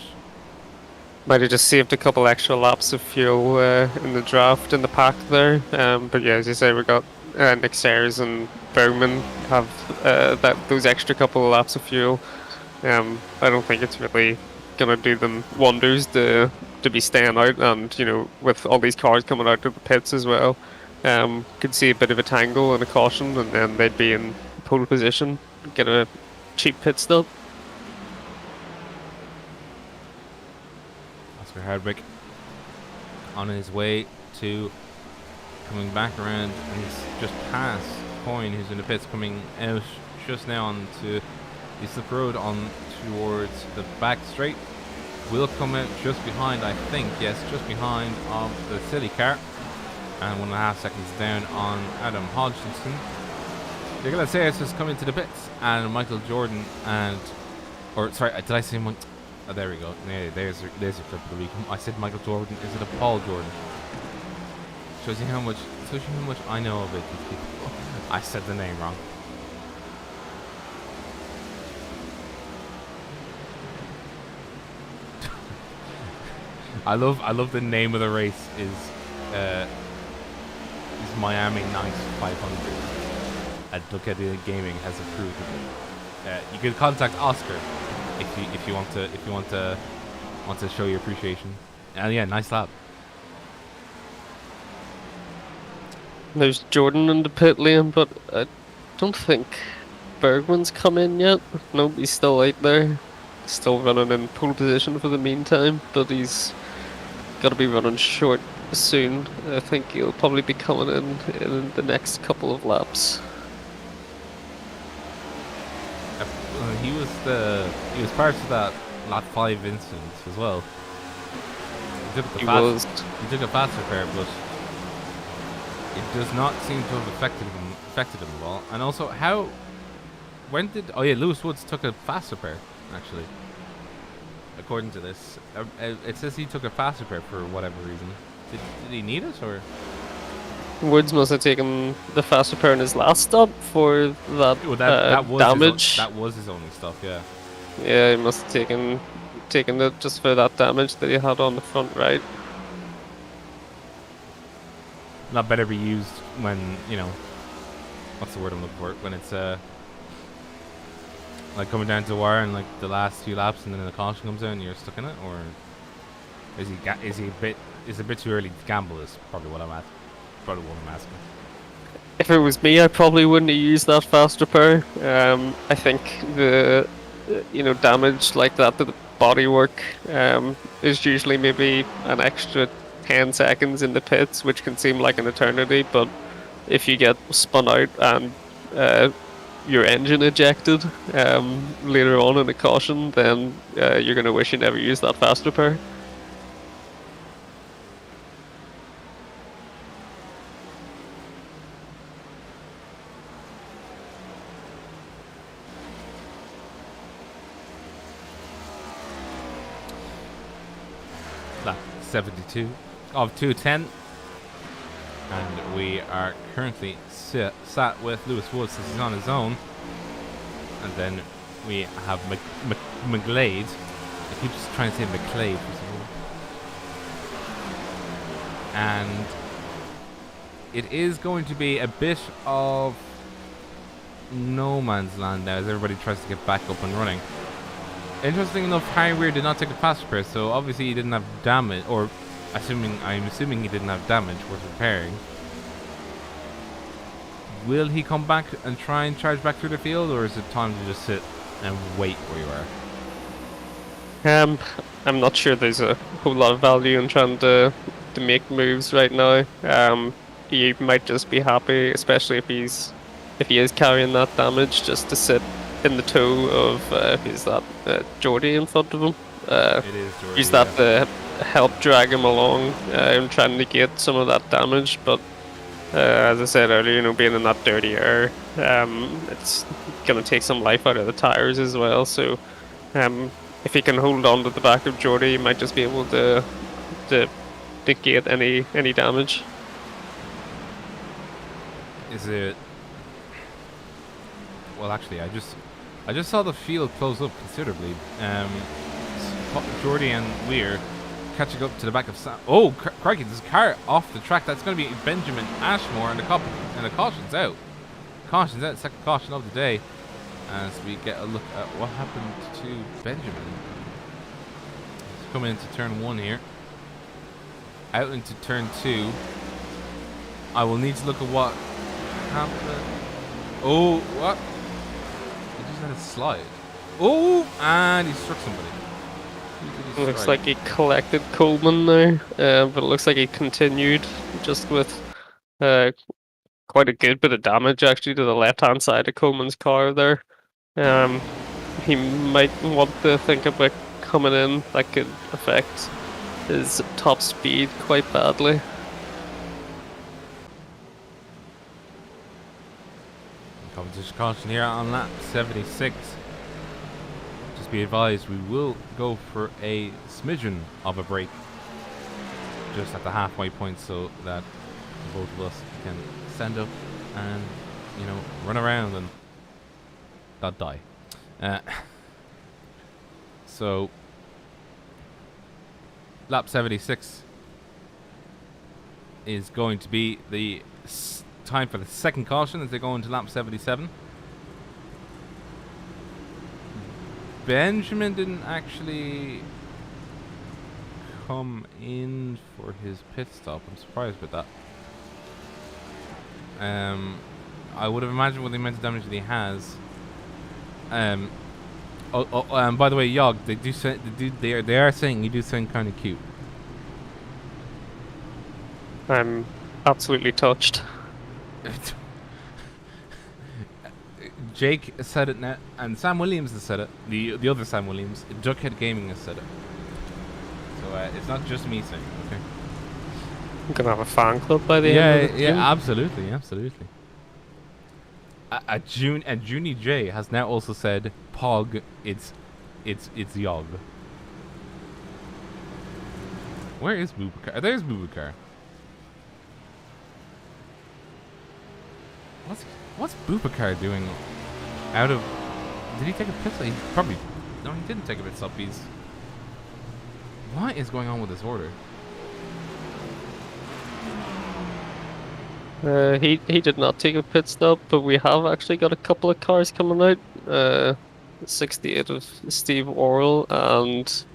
Might have just saved a couple extra laps of fuel in the draft in the pack there. But yeah, as you say, we got Nick Sayers and Bergman have those extra couple of laps of fuel. I don't think it's really gonna do them wonders to be staying out, and you know, with all these cars coming out of the pits as well, could see a bit of a tangle and a caution, and then they'd be in pole position, get a cheap pit stop. Oscar Hardwick on his way to coming back around, and he's just past Coin, who's in the pits, coming out just now onto the slip road on towards the back straight. Will come out just behind, I think, yes, just behind the silly car, and 1.5 seconds down on Adam Hodgkinson. Nicolas Sayers has come into the pits, and Michael Jordan did I say Mike? Oh, there we go. Yeah, there's your clip of the week. I said Michael Jordan. Is it a Paul Jordan? Shows you how much I know of it. I said the name wrong. I love the name of the race is Miami Nice 500. And Ducati Gaming has approved of it. You can contact Oscar if you want to show your appreciation. And yeah, nice lap. There's Jordan in the pit lane, but I don't think Bergman's come in yet. Nope, he's still out there. Still running in pole position for the meantime, but he's got to be running short soon. I think he'll probably be coming in the next couple of laps. He was part of that lap 5 incident as well. He took a fast repair, but it does not seem to have affected him at all. And also, Lewis Woods took a fast repair, actually. According to this, it says he took a fast repair for whatever reason. Did he need it, or? Woods must have taken the fast repair in his last stop for that, damage. That was his only stuff, yeah. Yeah, he must have taken it just for that damage that he had on the front right. Not better be used when, you know, what's the word I'm looking for? When it's like coming down to the wire and like the last few laps, and then the caution comes in and you're stuck in it, or is it a bit too early to gamble? Is probably what I'm asking. If it was me, I probably wouldn't have used that fast repair. I think the damage like that to the bodywork is usually maybe an extra 10 seconds in the pits, which can seem like an eternity, but if you get spun out and your engine ejected later on in a caution, then you're going to wish you never used that fast repair. Lap 72 of 210. And we are currently sat with Lewis Woods as he's on his own. And then we have McGlade. I keep just trying to say McGlade for some reason. And it is going to be a bit of no man's land now as everybody tries to get back up and running. Interesting enough, Harry Weir did not take a fast repair, so obviously he didn't have damage, or I'm assuming he didn't have damage worth repairing. Will he come back and try and charge back through the field, or is it time to just sit and wait where you are? I'm not sure there's a whole lot of value in trying to make moves right now. He might just be happy, especially if he is carrying that damage, just to sit in the toe of who's that? Geordie in front of him. It is Geordie. Use that to help drag him along and try and negate some of that damage. But as I said earlier, being in that dirty air, it's gonna take some life out of the tires as well. So if he can hold on to the back of Geordie, he might just be able to negate any damage. Is it? Well, actually, I just saw the field close up considerably. Geordie and Weir catching up to the back of Sam. Oh, crikey, there's a car off the track. That's going to be Benjamin Ashmore, and the caution's out. Caution's out, second caution of the day. As we get a look at what happened to Benjamin. He's coming into turn 1 here. Out into turn 2. I will need to look at what happened. Oh, what? He just let it slide. Oh, and he struck somebody. Looks like he collected Coleman there, but it looks like he continued just with quite a good bit of damage actually to the left-hand side of Coleman's car there. He might want to think about coming in. That could affect his top speed quite badly. Competition caution here on lap 76. Just be advised, we will go for a smidgen of a break just at the halfway point so that both of us can stand up and, run around and not die. So, lap 76 is going to be the time for the second caution as they go into lap 77. Benjamin didn't actually come in for his pit stop. I'm surprised with that. I would have imagined with the amount of damage that he has. By the way, Yog, they are saying you do sound kind of cute. I'm absolutely touched. Jake said it now, and Sam Williams has said it. The other Sam Williams, Duckhead Gaming has said it. So it's not just me saying it, okay? I'm gonna have a fan club by the end of the Yeah, absolutely. And Junie J has now also said, Pog, it's Yog. Where is Bubakar? There's Bubakar. What's Bubakar doing out of... Did he take a pit stop? He probably... No, he didn't take a pit stop. What is going on with this order? He did not take a pit stop, but we have actually got a couple of cars coming out. 68 of Steve Orrell and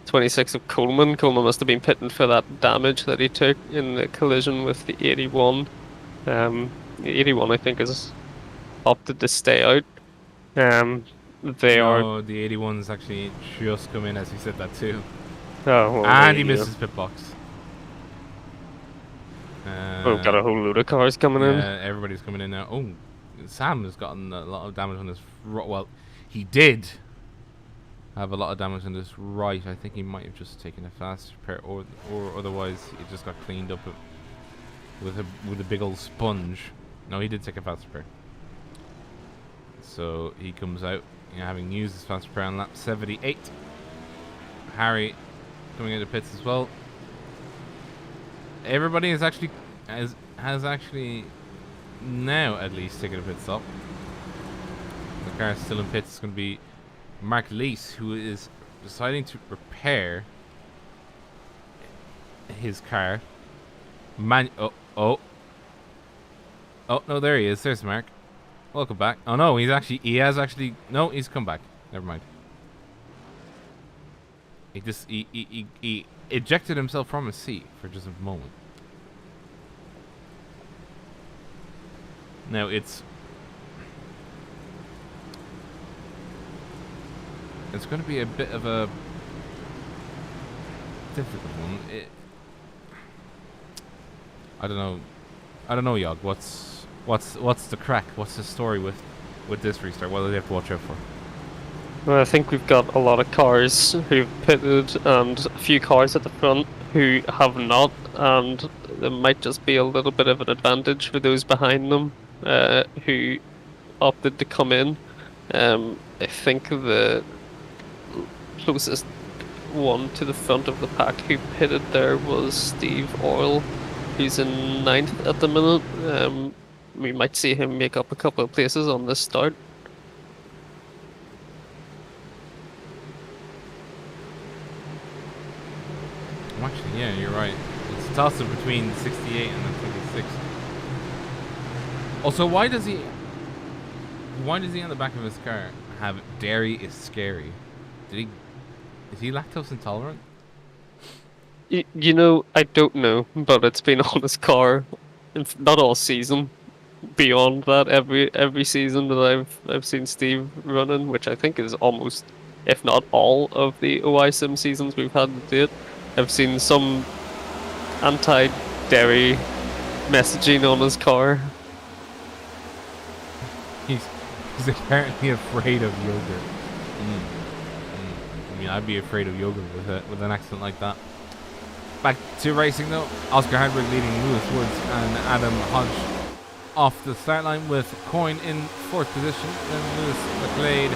26 of Coleman. Coleman must have been pitting for that damage that he took in the collision with the 81. The 81, I think, is opted to stay out. The 81's actually just come in as he said that too. Oh, well, and he missed his pit box. We've got a whole load of cars coming in. Everybody's coming in now. Oh, Sam has gotten a lot of damage on this. Well, he did have a lot of damage on this right. I think he might have just taken a fast repair, or otherwise it just got cleaned up with a big old sponge. No, he did take a fast repair. So he comes out, having used his fast repair on lap 78. Harry coming into pits as well. Everybody has actually now at least taken a pit stop. The car is still in pits. It's going to be Mark Leese, who is deciding to repair his car. Oh no, there he is. There's Mark. Welcome back. Oh no, he's come back. Never mind. He ejected himself from his seat for just a moment. Now it's going to be a bit of a difficult one. I don't know, Yog. What's the crack? What's the story with this restart? What do they have to watch out for? Well, I think we've got a lot of cars who've pitted and a few cars at the front who have not, and there might just be a little bit of an advantage for those behind them who opted to come in. I think the closest one to the front of the pack who pitted there was Steve Orle, who's in 9th at the minute. We might see him make up a couple of places on this start. Actually, yeah, you're right. It's a toss-up between 68 and the 26. Also, why does he on the back of his car have "dairy is scary"? Is he lactose intolerant? You know, I don't know, but it's been on his car, not all season. Beyond that, every season that I've seen Steve running, which I think is almost, if not all, of the OI Sim seasons we've had to date, I've seen some anti-dairy messaging on his car. He's apparently afraid of yogurt. I mean, I'd be afraid of yogurt with an accent like that. Back to racing though. Oscar Hardwick leading Lewis Woods and Adam Hodge off the start line, with Coyne in 4th position. Then Lewis McLeod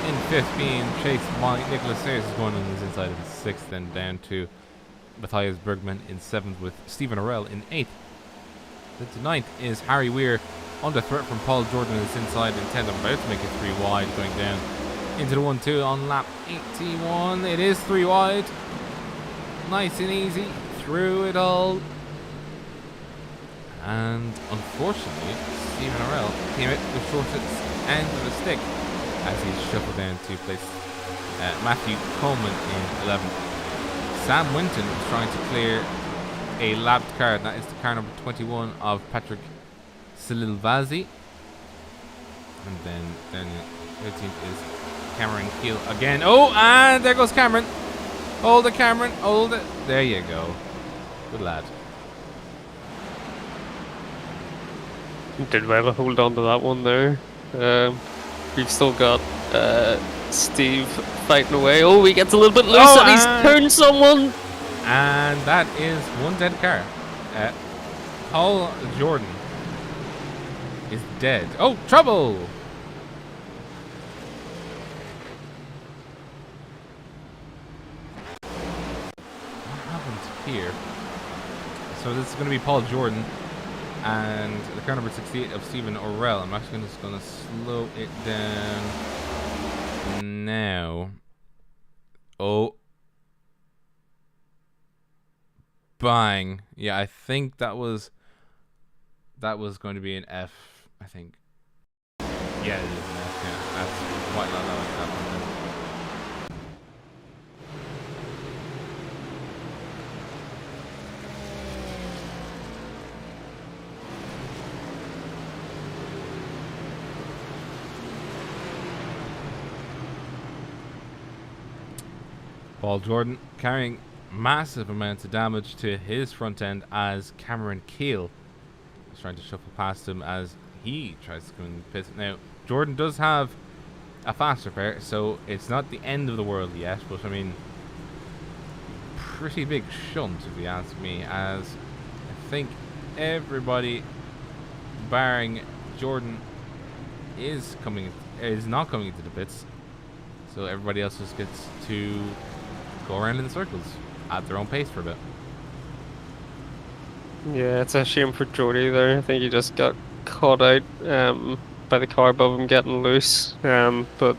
in 5th, being chased by Nicholas Sayers, is going on his inside of his 6th, then down to Matthias Bergman in 7th, with Stephen Orell in 8th. Then to 9th is Harry Weir, under threat from Paul Jordan is inside in 10th, about to make it 3 wide, going down into the 1-2 on lap 81. It is 3 wide. Nice and easy through it all. And unfortunately, Stephen Orell came out the shortest end of the stick as he shuffled down to place Matthew Coleman in 11th. Sam Winton was trying to clear a lapped car. That is the car number 21 of Patrick Sililvazi. And then 13th is Cameron Keel again. Oh, and there goes Cameron. Hold it, Cameron. Hold it. There you go. Good lad. Did well hold on to that one there. We've still got Steve fighting away. Oh, he gets a little bit loose and he's turned someone. And that is one dead car. Paul Jordan is dead. Oh, trouble! What happened here? So this is going to be Paul Jordan and the car number 68 of Stephen Orell. I'm actually just going to slow it down now. Oh. Bang. Yeah, I think that was going to be an F, I think. Yeah, it is an F, yeah. That's quite a lot of that one. Paul Jordan carrying massive amounts of damage to his front end as Cameron Keel is trying to shuffle past him as he tries to come in the pit. Now, Jordan does have a faster pair, so it's not the end of the world yet, but I mean, pretty big shunt if you ask me, as I think everybody barring Jordan is not coming into the pits, so everybody else just gets to go around in circles at their own pace for a bit. Yeah, it's a shame for Jody there. I think he just got caught out by the car above him getting loose. But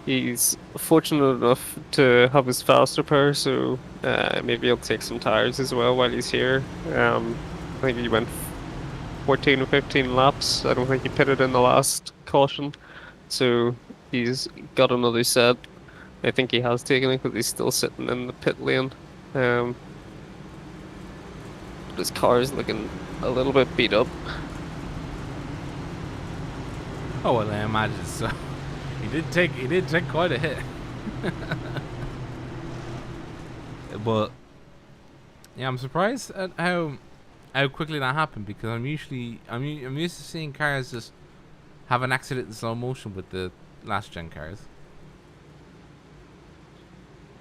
he's fortunate enough to have his faster pair, so maybe he'll take some tires as well while he's here. I think he went 14 or 15 laps. I don't think he pitted in the last caution, so he's got another set. I think he has taken it because he's still sitting in the pit lane. His car is looking a little bit beat up. Oh well, I imagine so. He did take quite a hit. But yeah, I'm surprised at how quickly that happened, because I'm used to seeing cars just have an accident in slow motion with the last gen cars.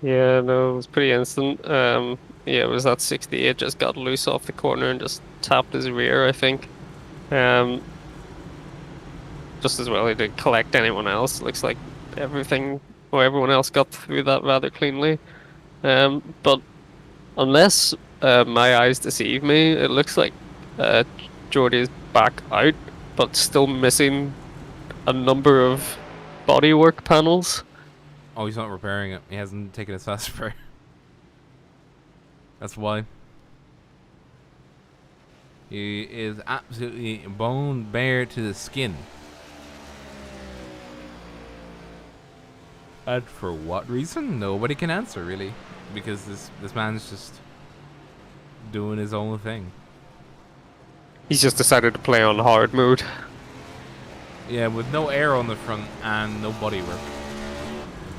Yeah, no, it was pretty instant. Yeah, it was that 68 just got loose off the corner and just tapped his rear, I think. Just as well he didn't collect anyone else. Looks like everyone else got through that rather cleanly. But unless my eyes deceive me, it looks like Jordy is back out, but still missing a number of bodywork panels. Oh, he's not repairing it. He hasn't taken his fast spray. That's why. He is absolutely bone bare to the skin. And for what reason? Nobody can answer, really. Because this man's just doing his own thing. He's just decided to play on hard mode. Yeah, with no air on the front and no bodywork.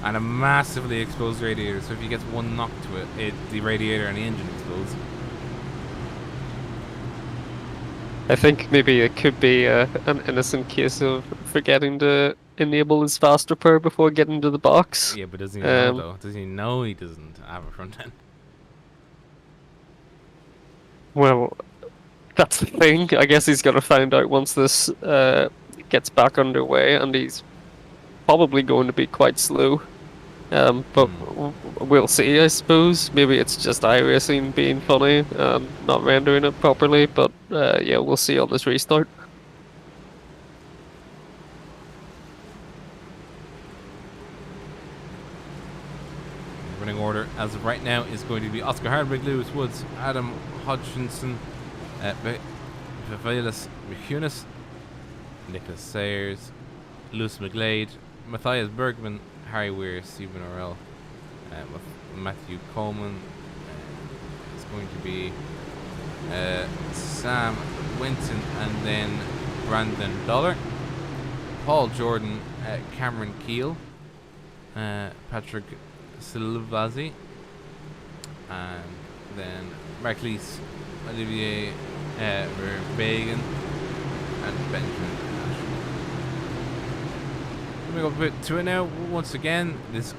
And a massively exposed radiator, so if he gets one knock to it, the radiator and the engine explodes. I think maybe it could be an innocent case of forgetting to enable his faster pair before getting to the box. Yeah, but does he know though? Does he know he doesn't have a front end? Well, that's the thing. I guess he's gonna find out once this gets back underway, and he's probably going to be quite slow. But we'll see, I suppose. Maybe it's just iRacing being funny and not rendering it properly, but yeah, we'll see on this restart. Running order as of right now is going to be Oscar Hardwick, Lewis Woods, Adam Hodgkinson, Vivalis McHunis, Nicholas Sayers, Lewis McGlade, Matthias Bergman, Harry Weir, Stephen Orell, Matthew Coleman. It's going to be Sam Winton, and then Brandon Dollar, Paul Jordan, Cameron Keel, Patrick Silvazzi, and then Marclise Olivier Verbagen, and Benjamin. Let me go a bit to it now. Once again, this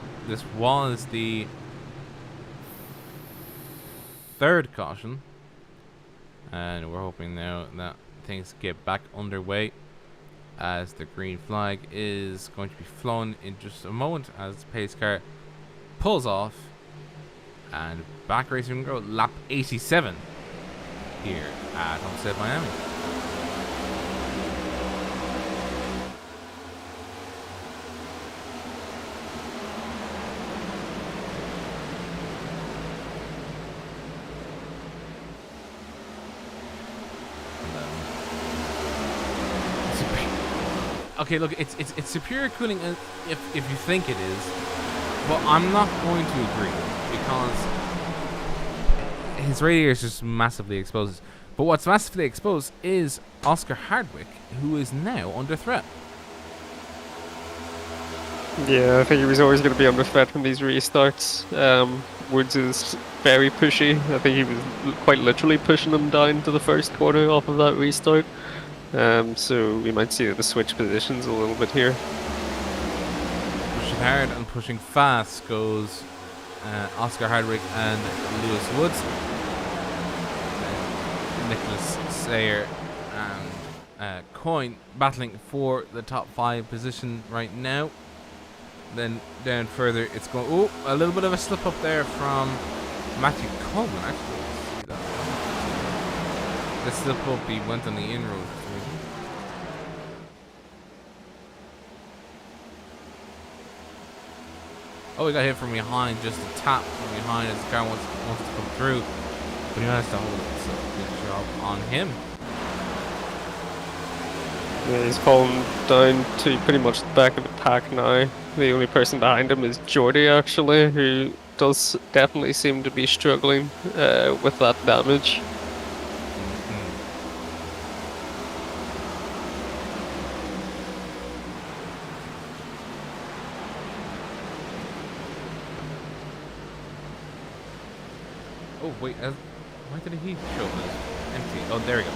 was the third caution, and we're hoping now that things get back underway, as the green flag is going to be flown in just a moment as the pace car pulls off, and back racing go lap 87 here at Homestead Miami. Okay, look, it's superior cooling if you think it is, but I'm not going to agree, because his radiator is just massively exposed. But what's massively exposed is Oscar Hardwick, who is now under threat. Yeah, I think he was always going to be under threat from these restarts. Woods is very pushy. I think he was quite literally pushing him down to the first corner off of that restart. So we might see the switch positions a little bit here. Pushing hard and pushing fast goes Oscar Hardwick and Lewis Woods. Nicholas Sayer and Coyne battling for the top 5 position right now. Then down further, it's going. Oh, a little bit of a slip up there from Matthew Coleman. Actually, see that. The slip up, he went on the inroad. Oh, he got hit from behind, just a tap from behind as the car wants to come through. But he has to hold it, so good job on him. Yeah, he's fallen down to pretty much the back of the pack now. The only person behind him is Jordy, actually, who does definitely seem to be struggling with that damage. Oh, wait, why did he show up as empty? Oh, there we go.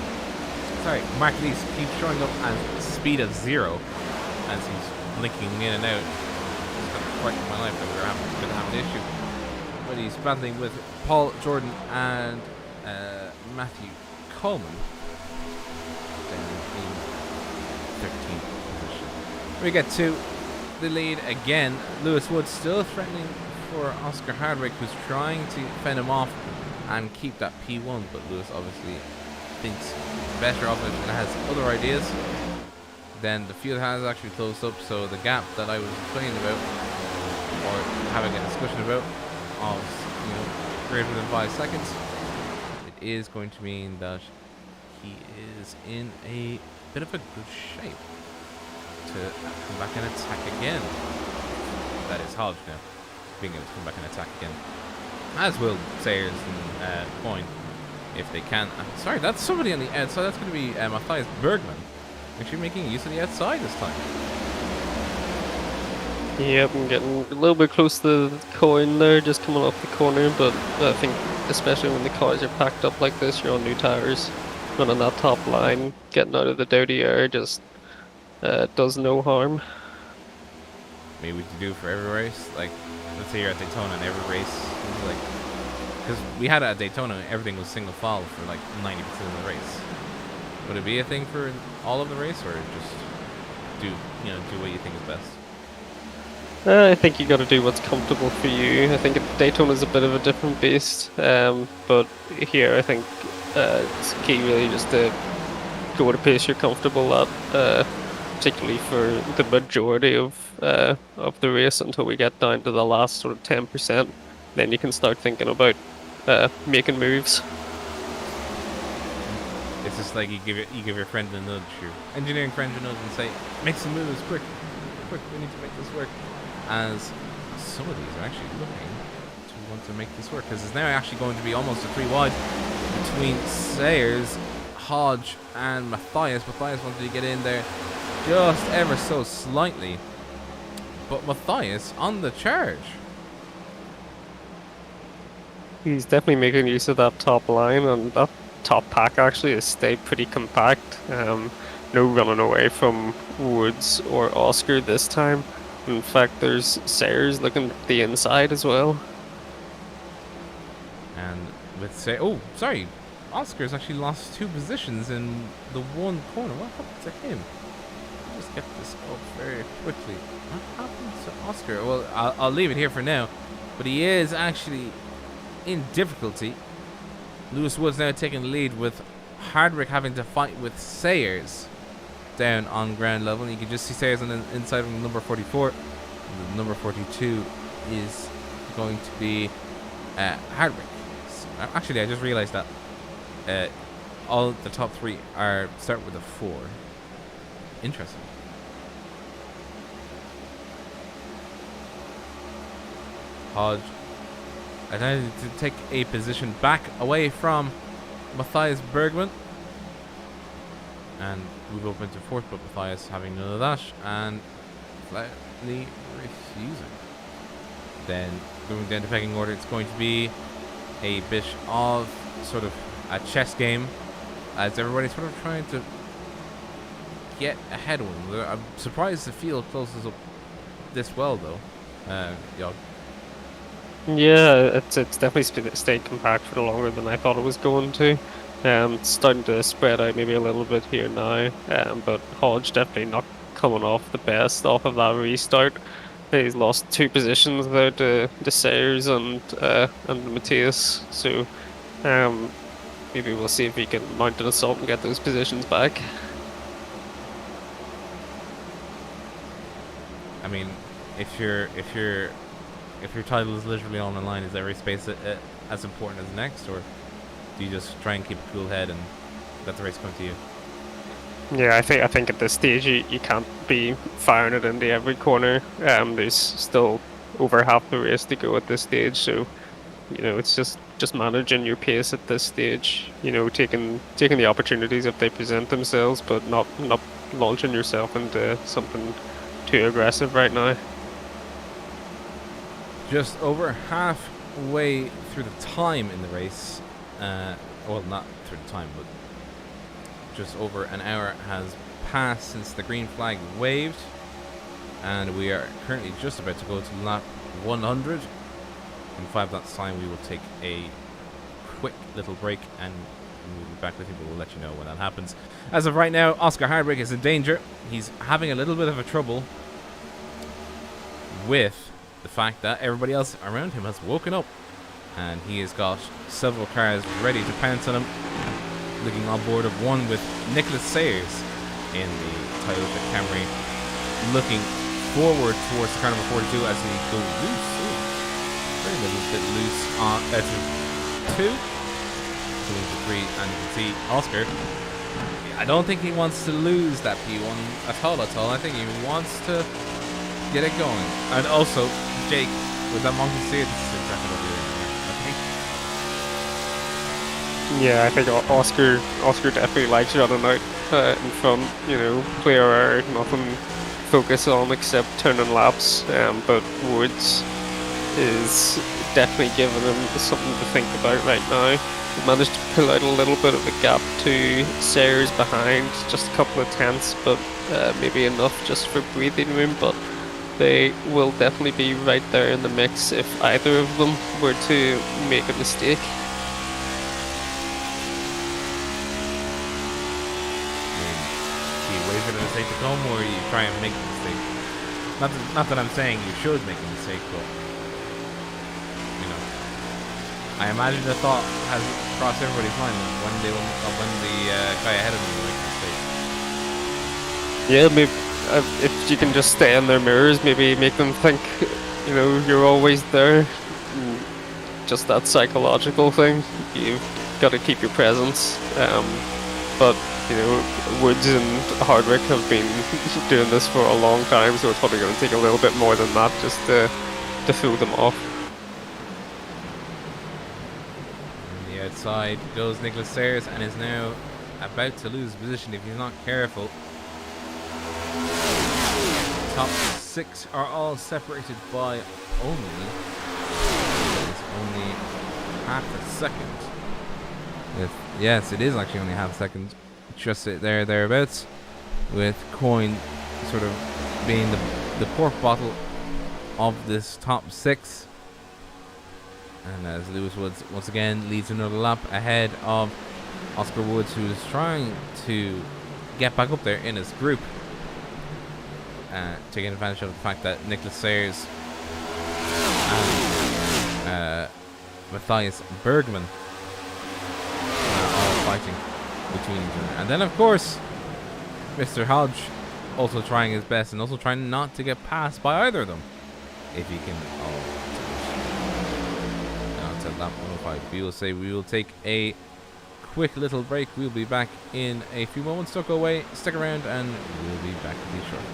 Sorry, Mark Lees keeps showing up as speed of 0 as he's blinking in and out. It's got quite my life that we're having an issue. But he's battling with Paul Jordan and Matthew Coleman down in 13th position. We get to the lead again. Lewis Wood still threatening for Oscar Hardwick, who's trying to fend him off and keep that P1, but Lewis obviously thinks better of it and has other ideas. Then the field has actually closed up, so the gap that I was explaining about, or having a discussion about, of greater than 5 seconds, it is going to mean that he is in a bit of a good shape to come back and attack again. That is Hodge now, being able to come back and attack again, as will Sayers and Coyne if they can. Sorry, that's somebody on the outside. That's going to be Matthias Bergman, actually making use of the outside this time. Yep, I'm getting a little bit close to the Coyne there, just coming off the corner, but I think especially when the cars are packed up like this, you're on new tires, running that top line, getting out of the dirty air just does no harm. Maybe we could do for every race, like let's say you're at Daytona and every race, like, because we had it at Daytona, everything was single file for like 90% of the race. Would it be a thing for all of the race, or just do what you think is best? I think you got to do what's comfortable for you. I think Daytona is a bit of a different beast, but here I think it's key really just to go at a pace you're comfortable at, particularly for the majority of the race until we get down to the last sort of 10%. Then you can start thinking about making moves. It's just like you give your friend a nudge, your engineering friend a nudge, and say, make some moves, quick, we need to make this work. As some of these are actually looking to want to make this work, because it's now actually going to be almost a 3 wide between Sayers, Hodge, and Matthias. Matthias wanted to get in there just ever so slightly, but Matthias on the charge. He's definitely making use of that top line, and that top pack actually has stayed pretty compact. No running away from Woods or Oscar this time. In fact, there's Sayers looking at the inside as well. And with sorry, Oscar's actually lost 2 positions in the one corner. What happened to him? Let's just get this up very quickly. What happened to Oscar? Well, I'll leave it here for now, but he is actually in difficulty. Lewis Woods now taking the lead, with Hardwick having to fight with Sayers down on ground level. You can just see Sayers on the inside of number 44. And the number 42 is going to be Hardwick. So, actually, I just realized that all the top 3 are start with a 4. Interesting. Hodge attempted to take a position back away from Matthias Bergman and move up into 4th, but Matthias having none of that and flatly refusing. Then moving down to pecking order, it's going to be a bit of sort of a chess game, as everybody's sort of trying to get ahead of him. I'm surprised the field closes up this well, though. Yeah. Yeah, it's definitely stayed compact for longer than I thought it was going to. It's starting to spread out maybe a little bit here now, but Hodge definitely not coming off the best off of that restart. He's lost 2 positions there to Sayers and Matthias, so maybe we'll see if he can mount an assault and get those positions back. I mean, if your title is literally on the line, is every space as important as the next, or do you just try and keep a cool head and let the race come to you? Yeah, I think at this stage you can't be firing it into every corner. There's still over half the race to go at this stage, so it's just managing your pace at this stage. Taking the opportunities if they present themselves, but not launching yourself into something too aggressive right now. Just over halfway through the time in the race, well, not through the time, but just over an hour has passed since the green flag waved, and we are currently just about to go to lap 100. In 5 laps time, we will take a quick little break, and we'll be back with you, but we'll let you know when that happens. As of right now, Oscar Hardwick is in danger. He's having a little bit of a trouble with the fact that everybody else around him has woken up, and he has got several cars ready to pounce on him, looking on board of one with Nicholas Sayers in the Toyota Camry, looking forward towards the car number 42 as he goes loose. Very little bit loose on to 2, going to 3, and you can see Oscar. I don't think he wants to lose that P1 at all. I think he wants to get it going. And also, Jake, with that monkey steer, this is exactly what we're doing. Yeah, I think Oscar definitely likes running out in front. Play around, nothing focus on except turning laps. But Woods is definitely giving him something to think about right now. He managed to pull out a little bit of a gap to Sayers behind, just a couple of tenths, but maybe enough just for breathing room. But they will definitely be right there in the mix if either of them were to make a mistake. Do you wait for the mistake to come, or you try and make the mistake? Not that I'm saying you should make a mistake, but I imagine the thought has crossed everybody's mind when the guy ahead of them will make a mistake. Yeah, maybe if you can just stay in their mirrors, maybe make them think, you're always there. Just that psychological thing. You've got to keep your presence. But Woods and Hardwick have been doing this for a long time, so it's probably going to take a little bit more than that just to fool them off. On the outside goes Nicholas Sayers, and is now about to lose position if he's not careful. Top 6 are all separated by only half a second. Yes, it is actually only half a second. Just thereabouts, with Coyne sort of being the pork bottle of this top 6. And as Lewis Woods once again leads another lap ahead of Oscar Woods, who is trying to get back up there in his group, taking advantage of the fact that Nicholas Sayers and Matthias Bergman are fighting between each other. And then, of course, Mr. Hodge also trying his best and also trying not to get passed by either of them, if he can. To lap 105. We will take a quick little break. We'll be back in a few moments. Don't go away. Stick around, and we'll be back with you shortly.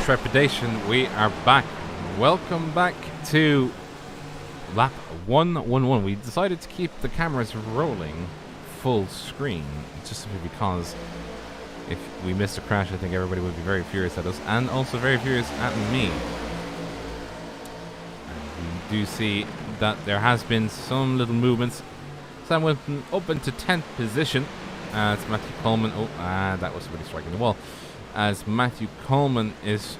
trepidation, we are back. Welcome back to lap 111. We decided to keep the cameras rolling full screen just simply because if we missed a crash, I think everybody would be very furious at us and also very furious at me. And we do see that there has been some little movements. Sam went up into 10th position as Matthew Coleman. That was somebody striking the wall. As Matthew Coleman is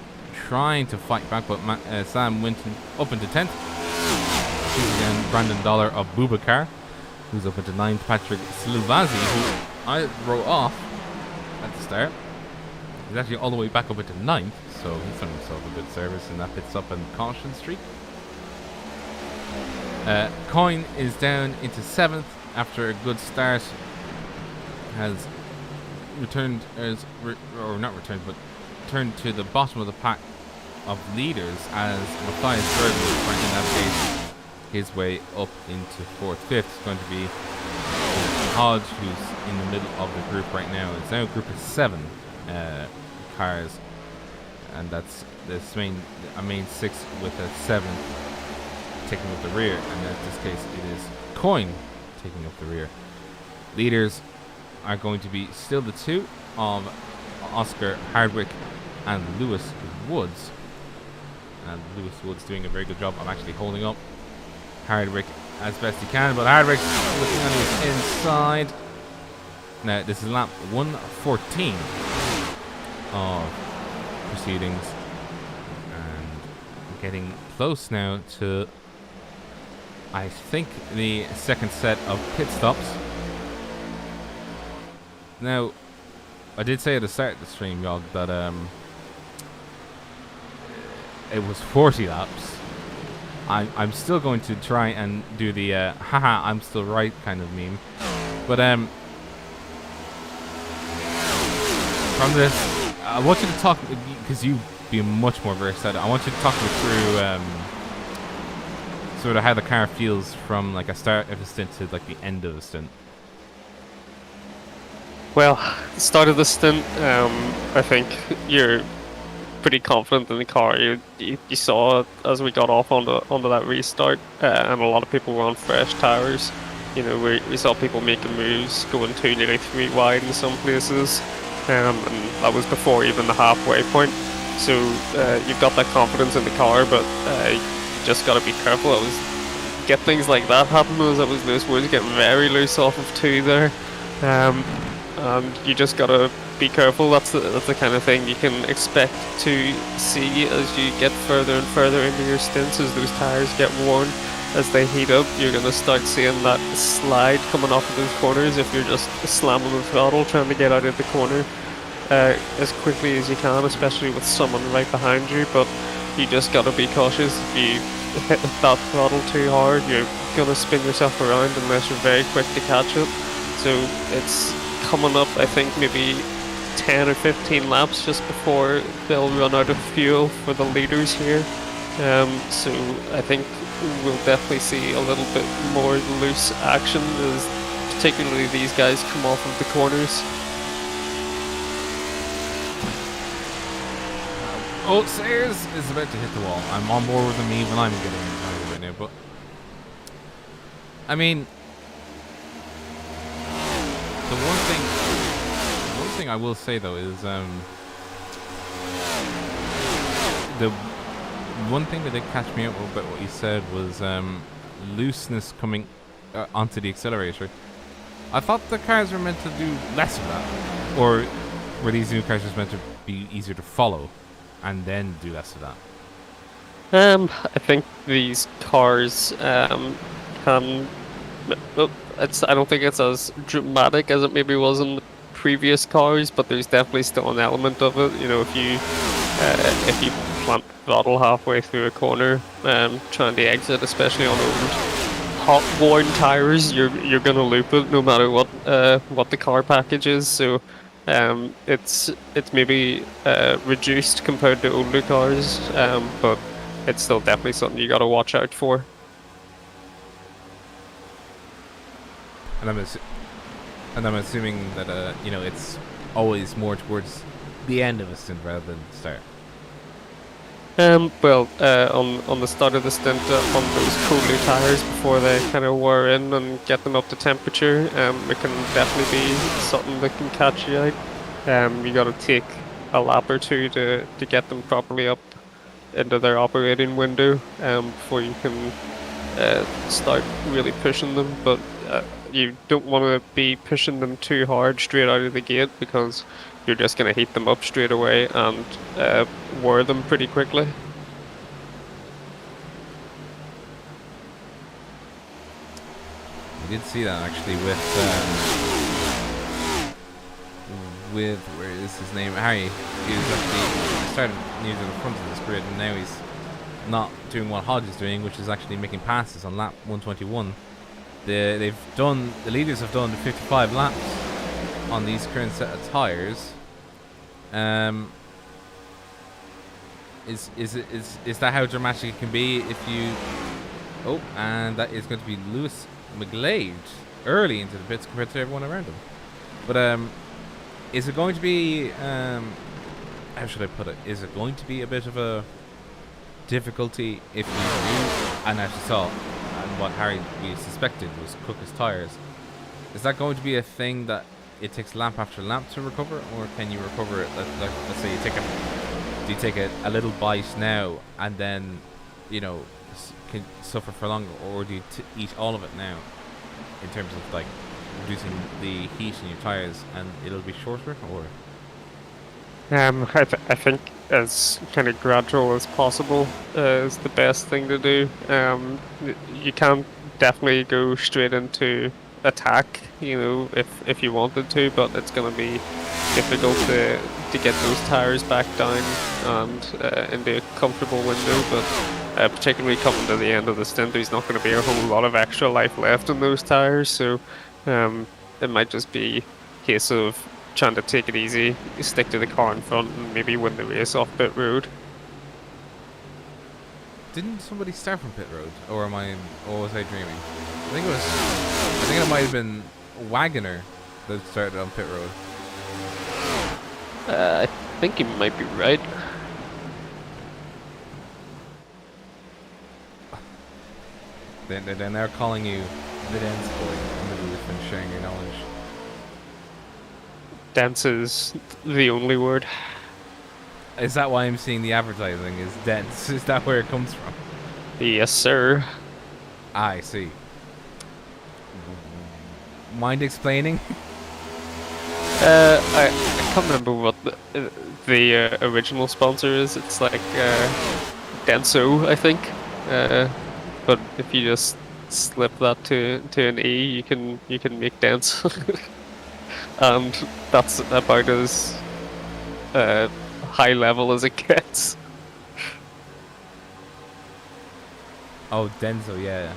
trying to fight back, but Sam went up into 10th. Again, Brandon Dollar of Boubacar, who's up into 9th. Patrick Silvazzi, who I wrote off at the start. He's actually all the way back up into 9th, so he's done himself a good service in that pit stop and caution streak. Coyne is down into 7th after a good start. Has returned, turned to the bottom of the pack of leaders as Matthias Berger is trying to navigate his way up into 4th. 5th is going to be Hodge, who's in the middle of the group right now. It's now a group of 7 cars, and that's a main 6 with a 7 taking up the rear, and in this case it is Coyne taking up the rear. Leaders are going to be still the 2 of Oscar Hardwick and Lewis Woods. And Lewis Woods doing a very good job of actually holding up Hardwick as best he can, but Hardwick looking on his inside. Now this is lap 114 of proceedings, and getting close now to, I think, the second set of pit stops. Now, I did say at the start of the stream, Yog, that it was 40 laps. I'm still going to try and do the haha, I'm still right kind of meme. But from this, I want you to talk, because you've been much more versed at it, I want you to talk me through sort of how the car feels from like a start of a stint to like the end of a stint. Well, the start of the stint, I think you're pretty confident in the car. You saw as we got off onto that restart, and a lot of people were on fresh tires. You know, we saw people making moves, going 2, nearly 3 wide in some places, and that was before even the halfway point. So you've got that confidence in the car, but you just got to be careful. Get things like that happen as it was Lewis Woods getting very loose off of 2 there. And you just gotta be careful. That's the kind of thing you can expect to see as you get further and further into your stints. As those tires get worn, as they heat up, you're gonna start seeing that slide coming off of those corners if you're just slamming the throttle trying to get out of the corner as quickly as you can, especially with someone right behind you. But you just gotta be cautious. If you hit that throttle too hard, you're gonna spin yourself around unless you're very quick to catch it. So it's coming up, I think, maybe 10 or 15 laps just before they'll run out of fuel for the leaders here. So I think we'll definitely see a little bit more loose action as particularly these guys come off of the corners. Oh, Sayers is about to hit the wall. I'm on board with him even I'm getting it right now, but I mean, the one thing I will say though is the one thing that did catch me out about what you said was looseness coming onto the accelerator. I thought the cars were meant to do less of that, or were these new cars just meant to be easier to follow and then do less of that? I think these cars can. I don't think it's as dramatic as it maybe was in the previous cars, but there's definitely still an element of it. You know, if you plant throttle halfway through a corner, trying to exit, especially on old hot worn tires, you're gonna loop it no matter what the car package is. So it's maybe reduced compared to older cars, but it's still definitely something you got to watch out for. And I'm assuming that you know, it's always more towards the end of a stint rather than the start. On the start of the stint on those cooler tires before they kind of wear in and get them up to temperature, it can definitely be something that can catch you out. You got to take a lap or two to get them properly up into their operating window before you can start really pushing them. But you don't want to be pushing them too hard straight out of the gate because you're just going to heat them up straight away and wear them pretty quickly. I did see that actually with where is his name, Harry. He was actually started near the front of this grid, and now he's not doing what Hodge is doing, which is actually making passes on lap 121. The leaders have done 55 laps on these current set of tires. Is that how dramatic it can be if you? Oh, and that is going to be Lewis McGlade early into the pits compared to everyone around him. But is it going to be how should I put it? Is it going to be a bit of a difficulty if you do? And as you saw, and what Harry we suspected was cook his tires. Is that going to be a thing that it takes lap after lap to recover, or can you recover it? Let's say you take a little bite now and then, you know, can suffer for longer, or do you eat all of it now in terms of like reducing the heat in your tires and it'll be shorter, or? I think as kind of gradual as possible is the best thing to do. You can't definitely go straight into attack, you know, if you wanted to, but it's going to be difficult to get those tires back down and into a comfortable window. But particularly coming to the end of the stint, there's not going to be a whole lot of extra life left in those tires, so it might just be a case of trying to take it easy, stick to the car in front, and maybe win the race off pit road. Didn't somebody start from pit road, or was I dreaming? I think it might have been Wagoner that started on pit road. I think you might be right. Then they're calling you the dense boy in the booth and sharing your knowledge. Dense is the only word. Is that why I'm seeing the advertising is dense? Is that where it comes from? Yes, sir. I see. Mind explaining? I can't remember what the original sponsor is. It's like Denso, I think. But if you just slip that to an E, you can make dense, and that's about as high level as it gets. Oh, Denso, yeah.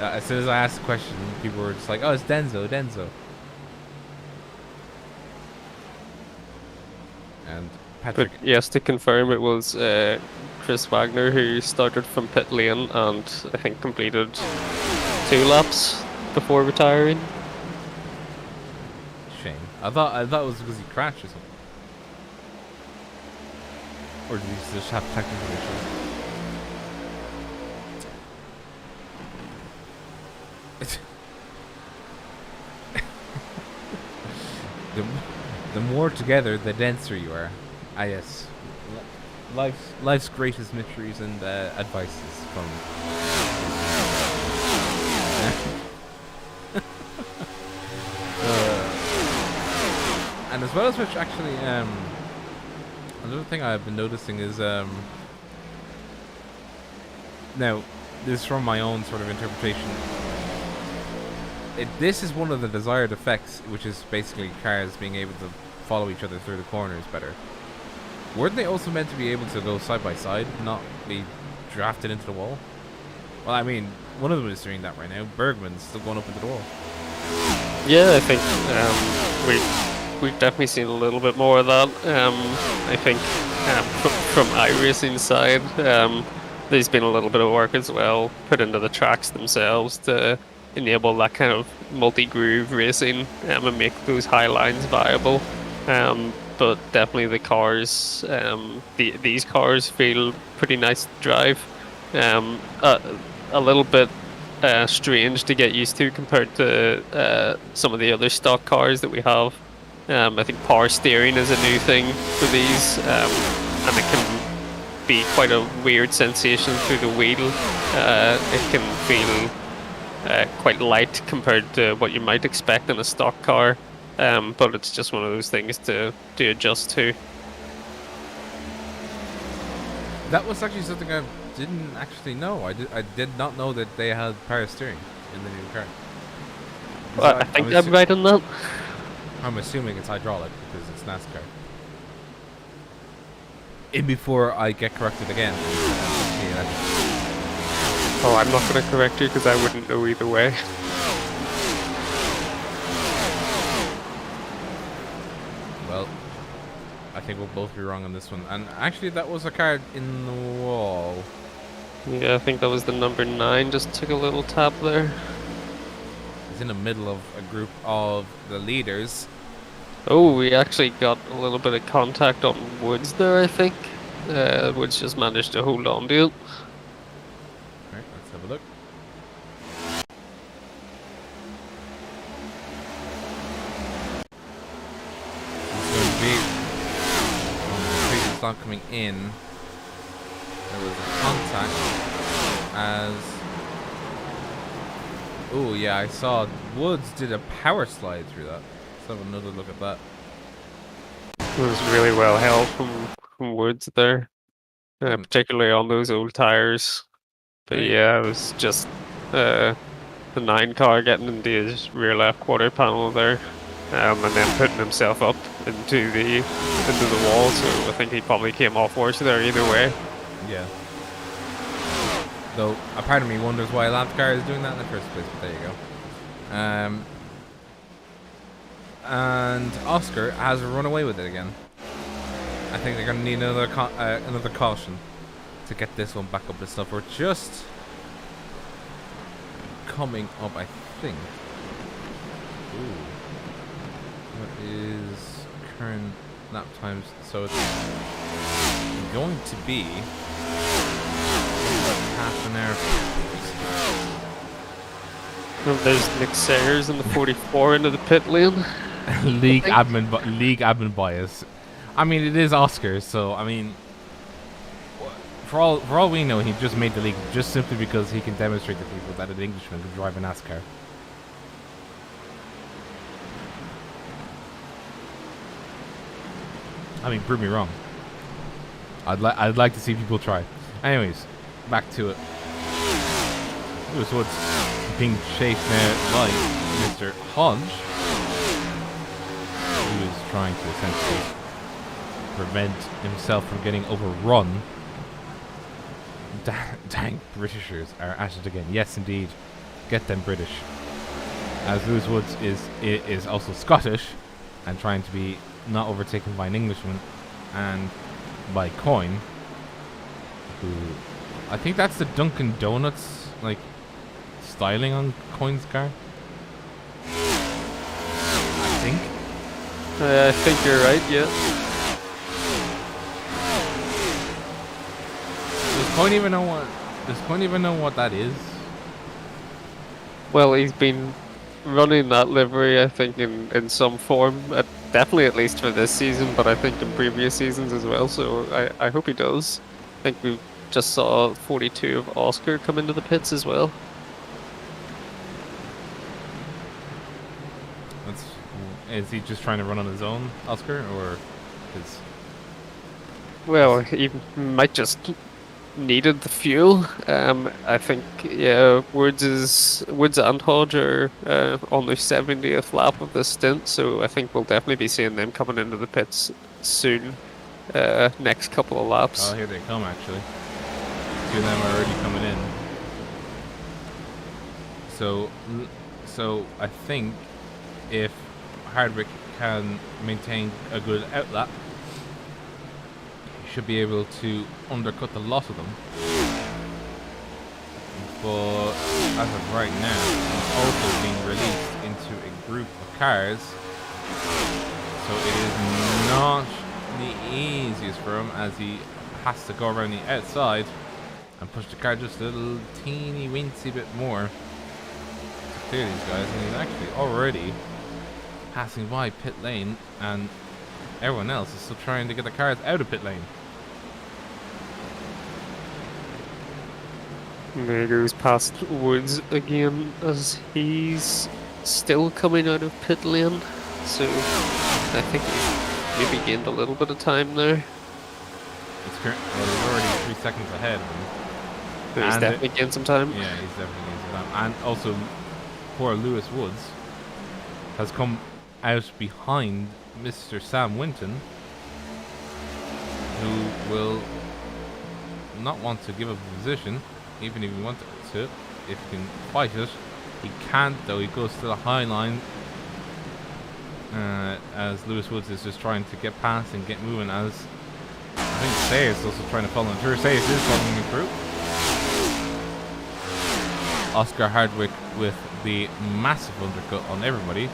As soon as I asked the question, people were just like, "Oh, it's Denso, Denso." And Patrick. But yes, to confirm, it was Chris Wagner who started from pit lane and I think completed 2 laps before retiring. Shame. I thought it was because he crashed or something. Or did he just have technical issues? The more together, the denser you are. Ah, yes. Life's greatest mysteries and advices from. And as well as which, actually, another thing I've been noticing is now this is from my own sort of interpretation. This is one of the desired effects, which is basically cars being able to follow each other through the corners better. Weren't they also meant to be able to go side by side, not be drafted into the wall? Well, I mean, one of them is doing that right now. Bergman's still going up into the wall. Yeah, I think we've definitely seen a little bit more of that. I think from iRacing side, there's been a little bit of work as well put into the tracks themselves to enable that kind of multi-groove racing and make those high lines viable. but definitely the cars, these cars feel pretty nice to drive. A little bit strange to get used to compared to some of the other stock cars that we have. I think power steering is a new thing for these, and it can be quite a weird sensation through the wheel. It can feel quite light compared to what you might expect in a stock car, but it's just one of those things to adjust to. That was actually something I didn't actually know. I did not know that they had power steering in the new car. Well, I think I'm right on that. I'm assuming it's hydraulic because it's NASCAR. In before I get corrected again. Oh, I'm not going to correct you because I wouldn't know either way. Well, I think we'll both be wrong on this one. And actually, that was a card in the wall. Yeah, I think that was the number 9. Just took a little tap there. It's in the middle of a group of the leaders. Oh, we actually got a little bit of contact on Woods there, I think. Woods just managed to hold on to it. Alright, let's have a look. It's going to be when the treatment's not coming in. There was a contact as... Oh yeah, I saw Woods did a power slide through that. Let's have another look at that. It was really well held from Woods there, particularly on those old tires. But yeah, it was just the 9 car getting into his rear left quarter panel there, and then putting himself up into the wall. So I think he probably came off worse there either way. Yeah. Though a part of me wonders why Car is doing that in the first place. But there you go. And Oscar has run away with it again. I think they're gonna need another caution to get this one back up and stuff. We're just coming up, I think. Ooh. What is current lap times? So it's going to be half an hour. Well, there's Nick Sayers in the 44 into the pit lane. league admin bias. I mean, it is Oscar, so I mean, for all we know, he just made the league just simply because he can demonstrate to people that an Englishman can drive a NASCAR. I mean, prove me wrong. I'd like to see people try. Anyways, back to it. Lewis Woods being chased now by Mr. Hodge, who is trying to essentially prevent himself from getting overrun. Dang, Britishers are at it again. Yes, indeed. Get them British. As Lewis Woods is also Scottish and trying to be not overtaken by an Englishman and by Coyne, who I think that's the Dunkin' Donuts like styling on Coyne's car. I think. I think you're right. Yeah. Does Coyne even know what that is? Well, he's been running that livery, I think, in some form. Definitely, at least for this season, but I think in previous seasons as well. So I hope he does. I think we just saw 42 of Oscar come into the pits as well. Is he just trying to run on his own, Oscar, or is? Well, he might just needed the fuel. I think Woods and Hodge are on their 70th lap of this stint, so I think we'll definitely be seeing them coming into the pits soon. Next couple of laps. Oh, here they come actually. Two of them are already coming in. So I think if Hardwick can maintain a good outlap, he should be able to undercut the lot of them. But as of right now, he's also being released into a group of cars. So it is not the easiest for him as he has to go around the outside and push the car just a little teeny weensy bit more to clear these guys. And he's actually already passing by pit lane, and everyone else is still trying to get the cars out of pit lane. There he goes past Woods again as he's still coming out of pit lane. So I think he maybe gained a little bit of time there. He's already 3 seconds ahead of him. But he's definitely gained some time. Yeah, he's definitely gained some time. And also, poor Lewis Woods has come out behind Mr. Sam Winton, who will not want to give up a position, even if he wanted to. If he can fight it, he can't though. He goes to the high line as Lewis Woods is just trying to get past and get moving. As I think Sayers is also trying to follow him through. Sayers is following him through. Oscar Hardwick with the massive undercut on everybody,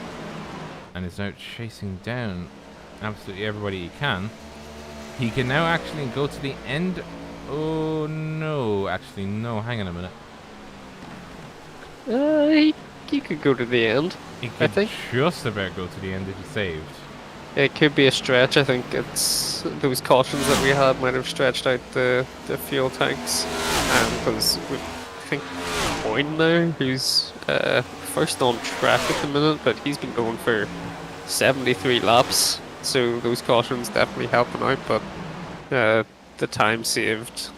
and is now chasing down absolutely everybody he can. He can now actually go to the end. Oh no, actually no, hang on a minute. He could go to the end. He could just about go to the end if he saved. It could be a stretch. I think it's those cautions that we had might have stretched out the fuel tanks. Because I think Boyne there, who's first on track at the minute, but he's been going for 73 laps. So those cautions definitely helping out, but the time saved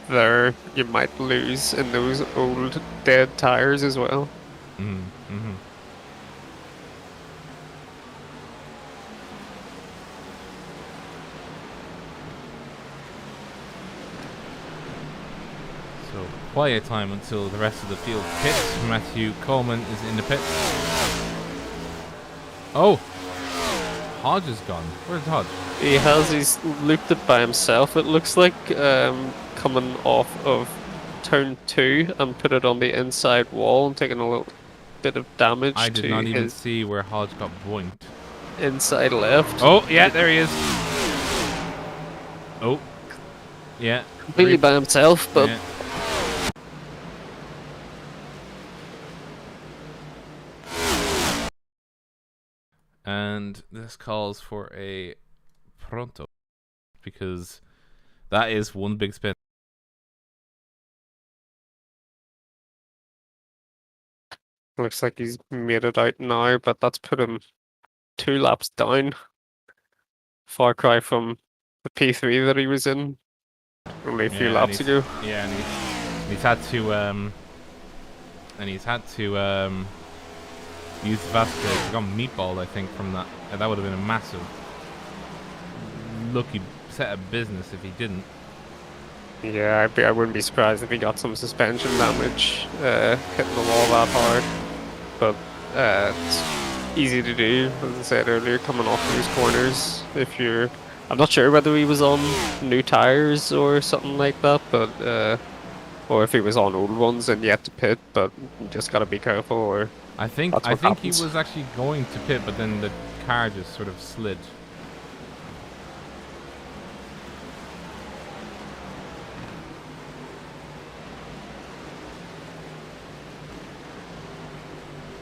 there, you might lose in those old dead tires as well. So quiet time until the rest of the field pits. Matthew Coleman is in the pit. Oh, Hodge is gone. Where's Hodge? He has, he's looped it by himself, it looks like, coming off of turn 2 and put it on the inside wall and taking a little bit of damage. I did to not even his see where Hodge got boinked. inside left. Oh, yeah, there he is. Oh, yeah. Completely by himself, but Yeah. And this calls for a pronto, because that is one big spin. looks like he's made it out now, but that's put him 2 laps down. Far cry from the P3 that he was in only a few laps ago. Yeah, and he's had to use the Vasquez. He got meatballed, I think, from that. That would have been a massive lucky set of business if he didn't. Yeah, I wouldn't be surprised if he got some suspension damage hitting the wall that hard. But it's easy to do, as I said earlier, coming off those corners. If you're, I'm not sure whether he was on new tires or something like that, but or if he was on old ones and yet to pit. But you just gotta be careful. Or I think he was actually going to pit, but then the car just sort of slid.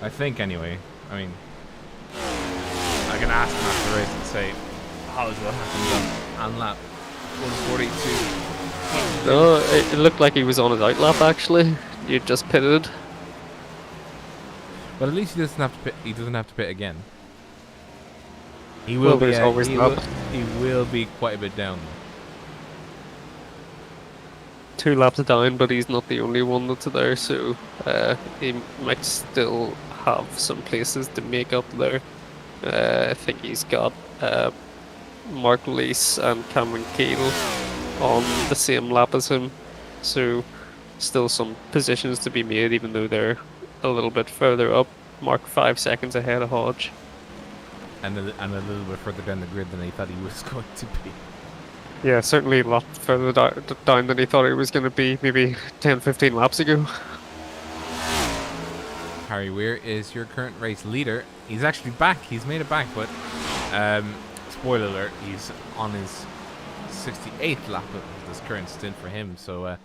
I think anyway. I mean, I can ask him after the race and say, how's what happened on lap 142? no, it looked like he was on his out lap actually. You just pitted. But at least he doesn't have to pit. He doesn't have to pit again. He will Well, there's always he will be quite a bit down. 2 laps down, but he's not the only one that's there, so he might still have some places to make up there. I think he's got Mark Lease and Cameron Keel on the same lap as him, so still some positions to be made, even though they're a little bit further up. Mark 5 seconds ahead of Hodge. And a little bit further down the grid than he thought he was going to be. Yeah, certainly a lot further down than he thought it was going to be, maybe 10-15 laps ago. Harry Weir is your current race leader. He's actually back. He's made it back, but Spoiler alert: he's on his 68th lap of this current stint for him. So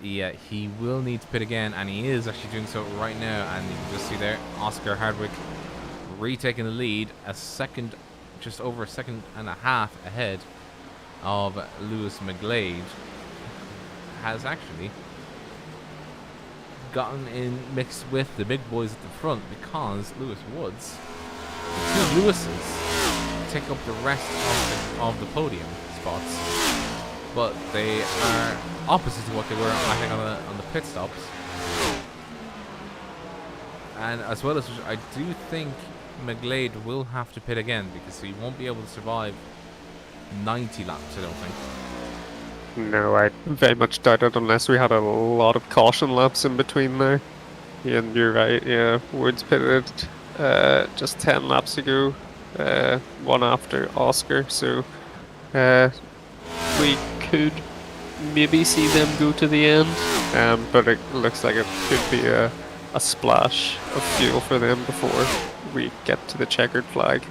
yeah, he will need to pit again, and he is actually doing so right now. And you can just see there, Oscar Hardwick retaking the lead, just over a second and a half ahead of Lewis McGlade. Has actually gotten in mixed with the big boys at the front, because Lewis Woods, the two Lewises, take up the rest of the podium spots, but they are opposite to what they were, I think, on the pit stops. And as well as which, I do think McGlade will have to pit again, because he won't be able to survive 90 laps, I don't think. No, I very much doubt it unless we had a lot of caution laps in between there. Yeah, and you're right, yeah. Woods pitted just 10 laps ago, one after Oscar, so we could maybe see them go to the end, but it looks like it could be a splash of fuel for them before we get to the checkered flag.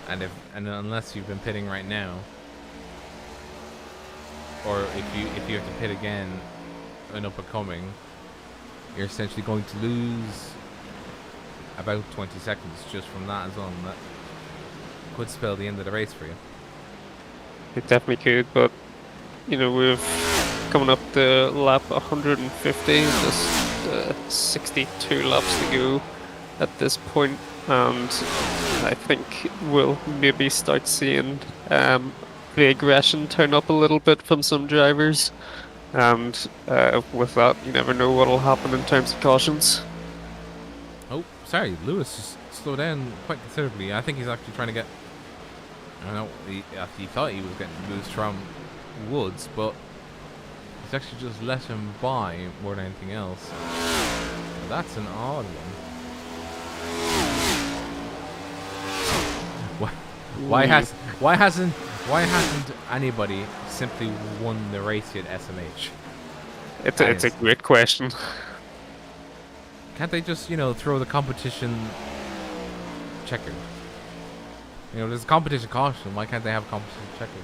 And unless you've been pitting right now, or if you have to pit again in up and coming, you're essentially going to lose about 20 seconds just from that as well, and that could spell the end of the race for you. It definitely could, but you know, we've coming up to lap 150, just 62 laps to go at this point, and I think we'll maybe start seeing the aggression turn up a little bit from some drivers, and with that, you never know what'll happen in terms of cautions. Oh, sorry, Lewis just slowed down quite considerably. I think he's actually trying to get. I don't know. He thought he was getting boost from Woods, but he's actually just let him by more than anything else. Now that's an odd one. Why hasn't anybody simply won the race yet, SMH? It's a great question. Can't they just, throw the competition checker? There's a competition caution. Why can't they have a competition checker?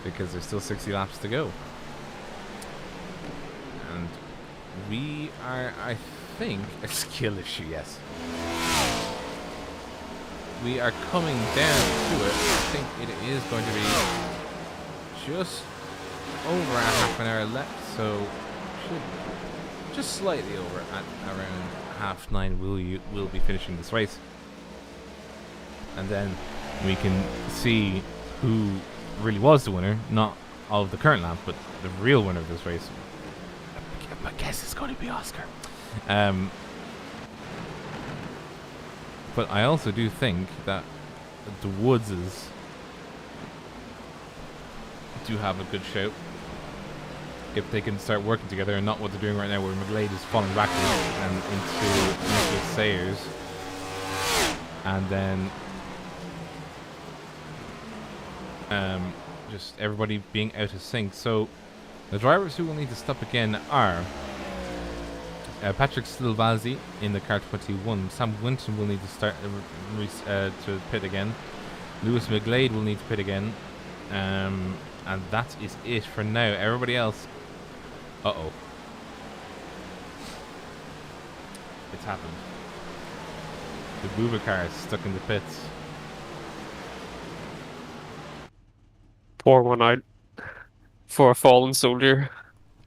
Because there's still 60 laps to go. And we are, I think, a skill issue, yes. We are coming down to it. I think it is going to be just over a half an hour left, so should just slightly over at around 9:30 we'll be finishing this race. And then we can see who really was the winner, not of the current lap, but the real winner of this race. My guess is going to be Oscar. But I also do think that the Woodses do have a good shout if they can start working together, and not what they're doing right now, where McGlade is falling backwards and into Nicholas Sayers, and then just everybody being out of sync. So the drivers who will need to stop again are Patrick Stilvalzi in the car 21. Sam Winton will need to start to pit again. Lewis McGlade will need to pit again, and that is it for now. Everybody else. Uh-oh. It's happened. The Booba car is stuck in the pits. Pour one out for a fallen soldier.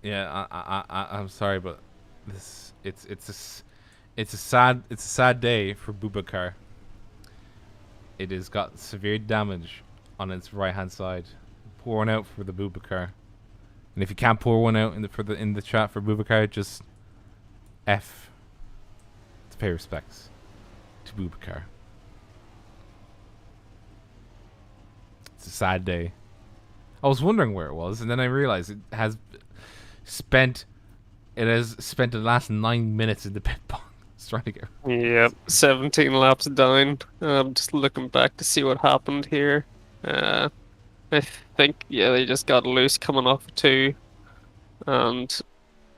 Yeah, I'm sorry, but it's a sad day for Boubacar. It has got severe damage on its right hand side. Pour one out for the Boubacar, and if you can't pour one out in the chat for Boubacar, just F to pay respects to Boubacar. It's a sad day. I was wondering where it was, and then I realized it has spent the last 9 minutes in the pit box trying to get. Yep, 17 laps down. I'm just looking back to see what happened here. I think, yeah, they just got loose coming off 2 and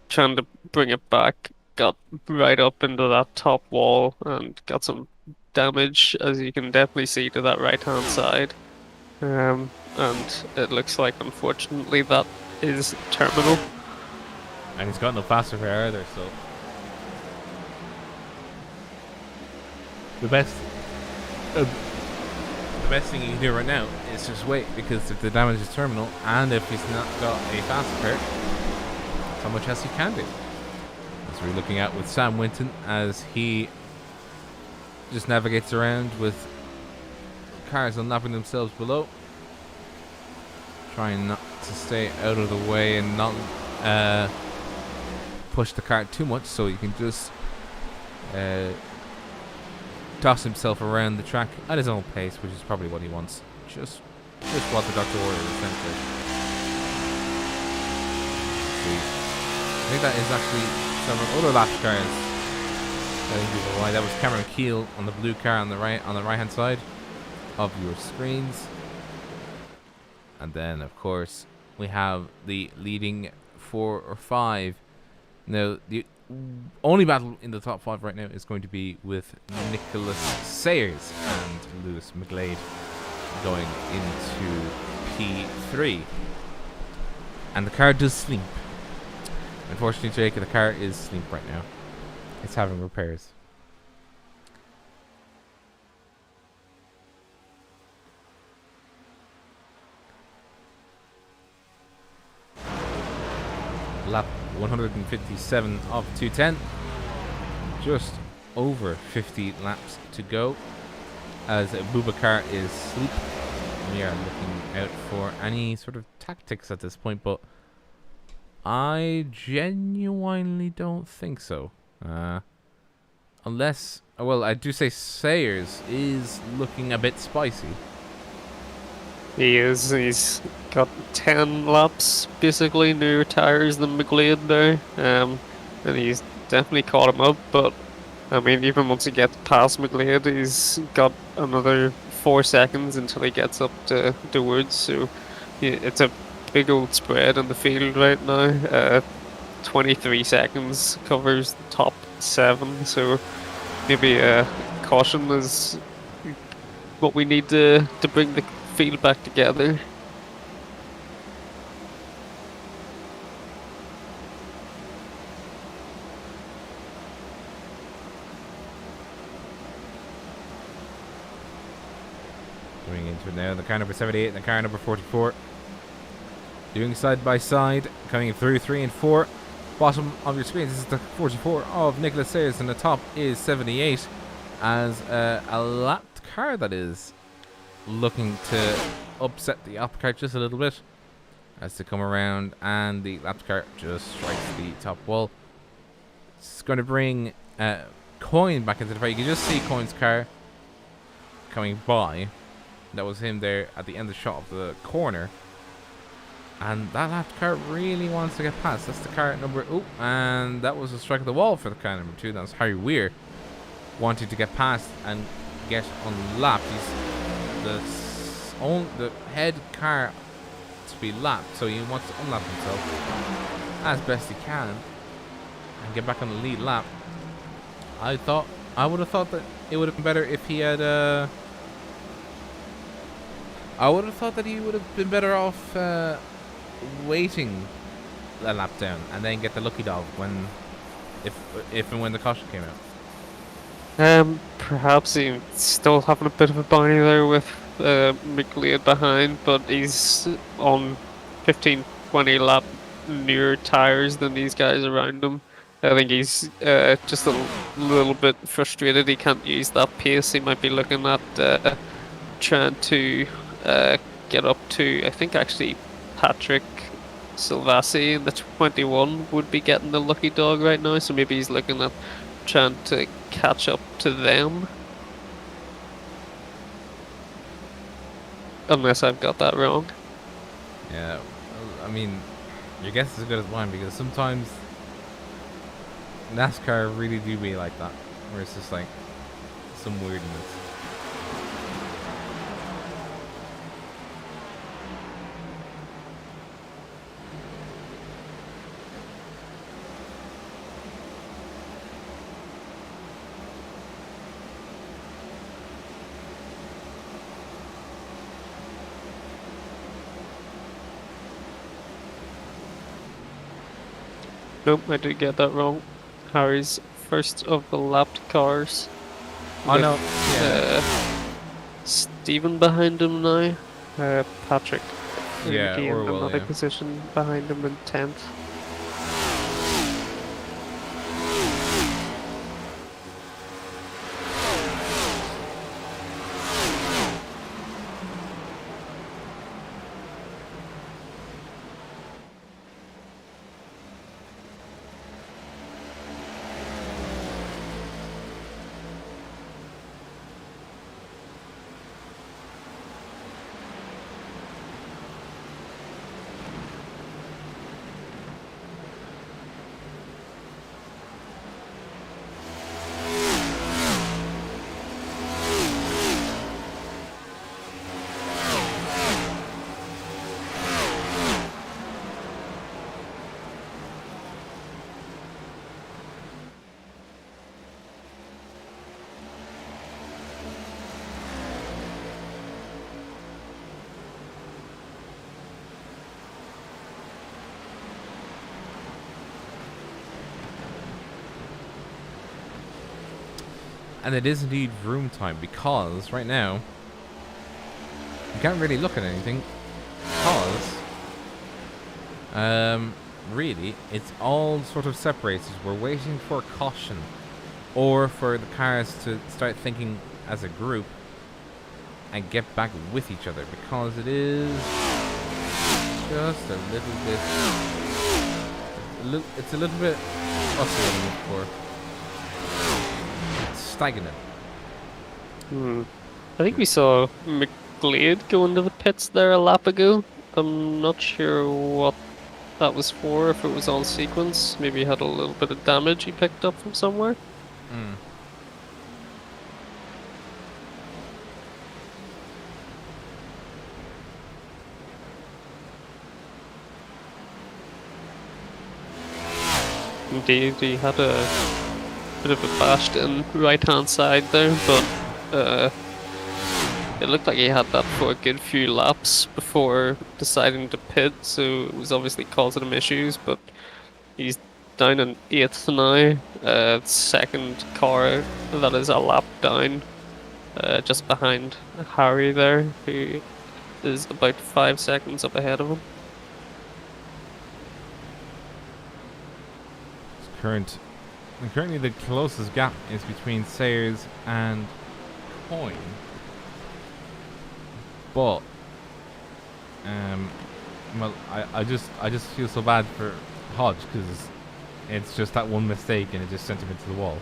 trying to bring it back. got right up into that top wall and got some damage, as you can definitely see to that right hand side. And it looks like, unfortunately, that is terminal. And he's got no faster car either, so the best thing you can do right now is just wait, because if the damage is terminal and if he's not got a faster car, how much else he can do. That's what we're looking at with Sam Winton as he just navigates around with cars unlapping themselves below, trying not to stay out of the way and not push the cart too much, so he can just toss himself around the track at his own pace, which is probably what he wants. Just what the doctor ordered, essentially. I think that is actually several other lap cars telling people why. That was Cameron Keel on the blue car on the right hand side of your screens. And then, of course, we have the leading 4 or 5. Now, the only battle in the top 5 right now is going to be with Nicholas Sayers and Lewis McGlade going into P3. And the car does sleep. Unfortunately, Jake, the car is asleep right now. It's having repairs. Lap 157 of 210. Just over 50 laps to go as Boubacar is asleep. We are looking out for any sort of tactics at this point, but I genuinely don't think so. Unless, well, I do say Sayers is looking a bit spicy. He is. He's got 10 laps, basically, newer tires than McGlade there. And he's definitely caught him up, but I mean, even once he gets past McGlade, he's got another 4 seconds until he gets up to Woods, so yeah, it's a big old spread in the field right now. 23 seconds covers the top 7, so maybe caution is what we need to bring the field back together. Going into it now, the car number 78 and the car number 44. Doing side by side, coming through 3 and 4. Bottom of your screen, this is the 44 of Nicholas Sayers, and the top is 78 as a lapped car that is looking to upset the up car just a little bit as they come around, and the lapped car just strikes the top wall. It's going to bring Coyne back into the fight. You can just see Coyne's car coming by. That was him there at the end of the shot of the corner. And that lapped car really wants to get past. That's the car number... Oh, and that was a strike of the wall for the car number 2. That was Harry Weir wanting to get past and get unlapped. He's the head car to be lapped, so he wants to unlap himself as best he can and get back on the lead lap. I would have thought that it would have been better if he had... I would have thought that he would have been better off waiting a lap down and then get the lucky dog when, if and when the caution came out. Perhaps he's still having a bit of a bounty there with McGlade behind, but he's on 15-20 lap newer tires than these guys around him. I think he's just a little bit frustrated he can't use that pace. He might be looking at trying to get up to, I think actually Patrick Silvassi in the 21 would be getting the lucky dog right now, so maybe he's looking at trying to catch up to them. Unless I've got that wrong. Yeah, I mean, your guess is as good as mine, because sometimes NASCAR really do be like that, where it's just like some weirdness. Nope, I did get that wrong. Harry's first of the lapped cars. Oh with, no, yeah, Stephen behind him now. Patrick yeah, in Orwell, another yeah. position behind him in 10th. And it is indeed room time, because right now you can't really look at anything, because really it's all sort of separated. We're waiting for caution, or for the cars to start thinking as a group and get back with each other, because it is just a little bit it's a little bit what's the word I'm looking for? Stagnant. I think we saw McGlade go into the pits there a lap ago. I'm not sure what that was for, if it was on sequence. Maybe he had a little bit of damage he picked up from somewhere. Indeed, he had a bit of a bashed in right hand side there, but it looked like he had that for a good few laps before deciding to pit, so it was obviously causing him issues, but he's down in 8th now, second car that is a lap down, just behind Harry there, who is about 5 seconds up ahead of him. Currently the closest gap is between Sayers and Coyne, but well, I just feel so bad for Hodge, because it's just that one mistake and it just sent him into the wall.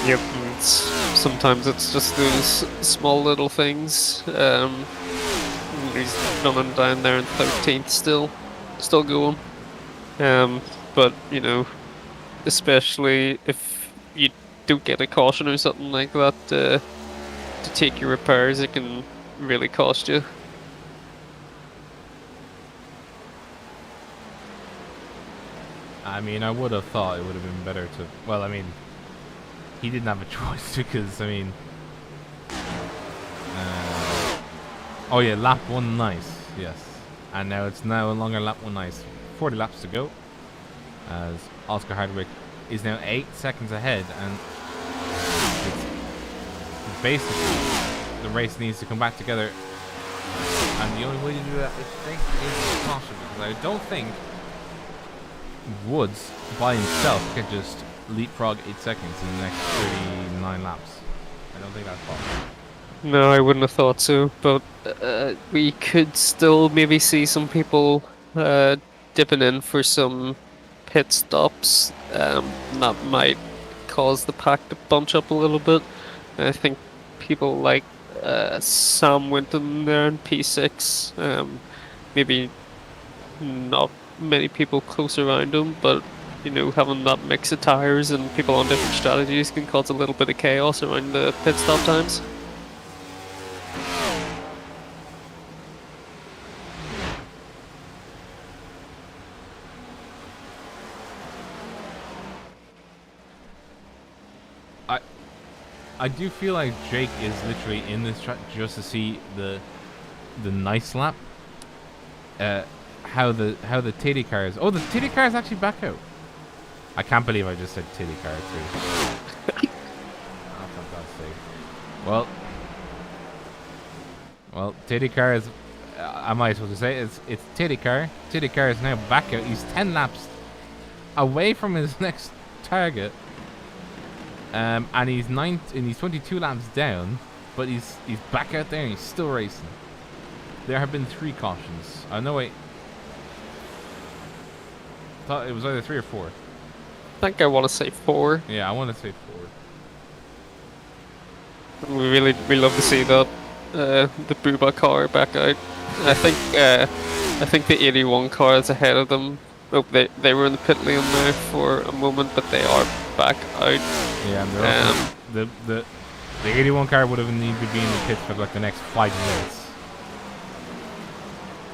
Yep, sometimes it's just those small little things. He's running down there in 13th still going. But you know, especially if you don't get a caution or something like that to take your repairs, it can really cost you. I mean, I would have thought it would have been better to. Well, I mean, he didn't have a choice, because I mean, oh yeah, lap 1 nice, yes, and now it's no longer lap 1 nice. 40 laps to go, as Oscar Hardwick is now 8 seconds ahead, and it's basically the race needs to come back together, and the only way to do that, I think, is caution, because I don't think Woods by himself can just leapfrog 8 seconds in the next 39 laps. I don't think that's possible. No, I wouldn't have thought so, but we could still maybe see some people dipping in for some pit stops. That might cause the pack to bunch up a little bit. I think people like Sam Winton there in P6, maybe not many people close around him, but you know, having that mix of tires and people on different strategies can cause a little bit of chaos around the pit stop times. I do feel like Jake is literally in this track just to see the nice lap. how the titty car is. Oh, the titty car is actually back out. I can't believe I just said titty car too. Oh, for God's sake. Well, titty car is. I might as well just say it's titty car. Titty car is now back out. He's 10 laps away from his next target. And he's 22 laps down, but he's back out there and he's still racing. There have been 3 cautions. No, wait. Thought it was either 3 or 4. I think I want to say 4. Yeah, I want to say 4. We love to see that the Booba car back out. I think the 81 car is ahead of them. Oh, they were in the pit lane there for a moment, but they are back out. Yeah, and they're also, the 81 car would have needed to be in the pit for like the next 5 minutes.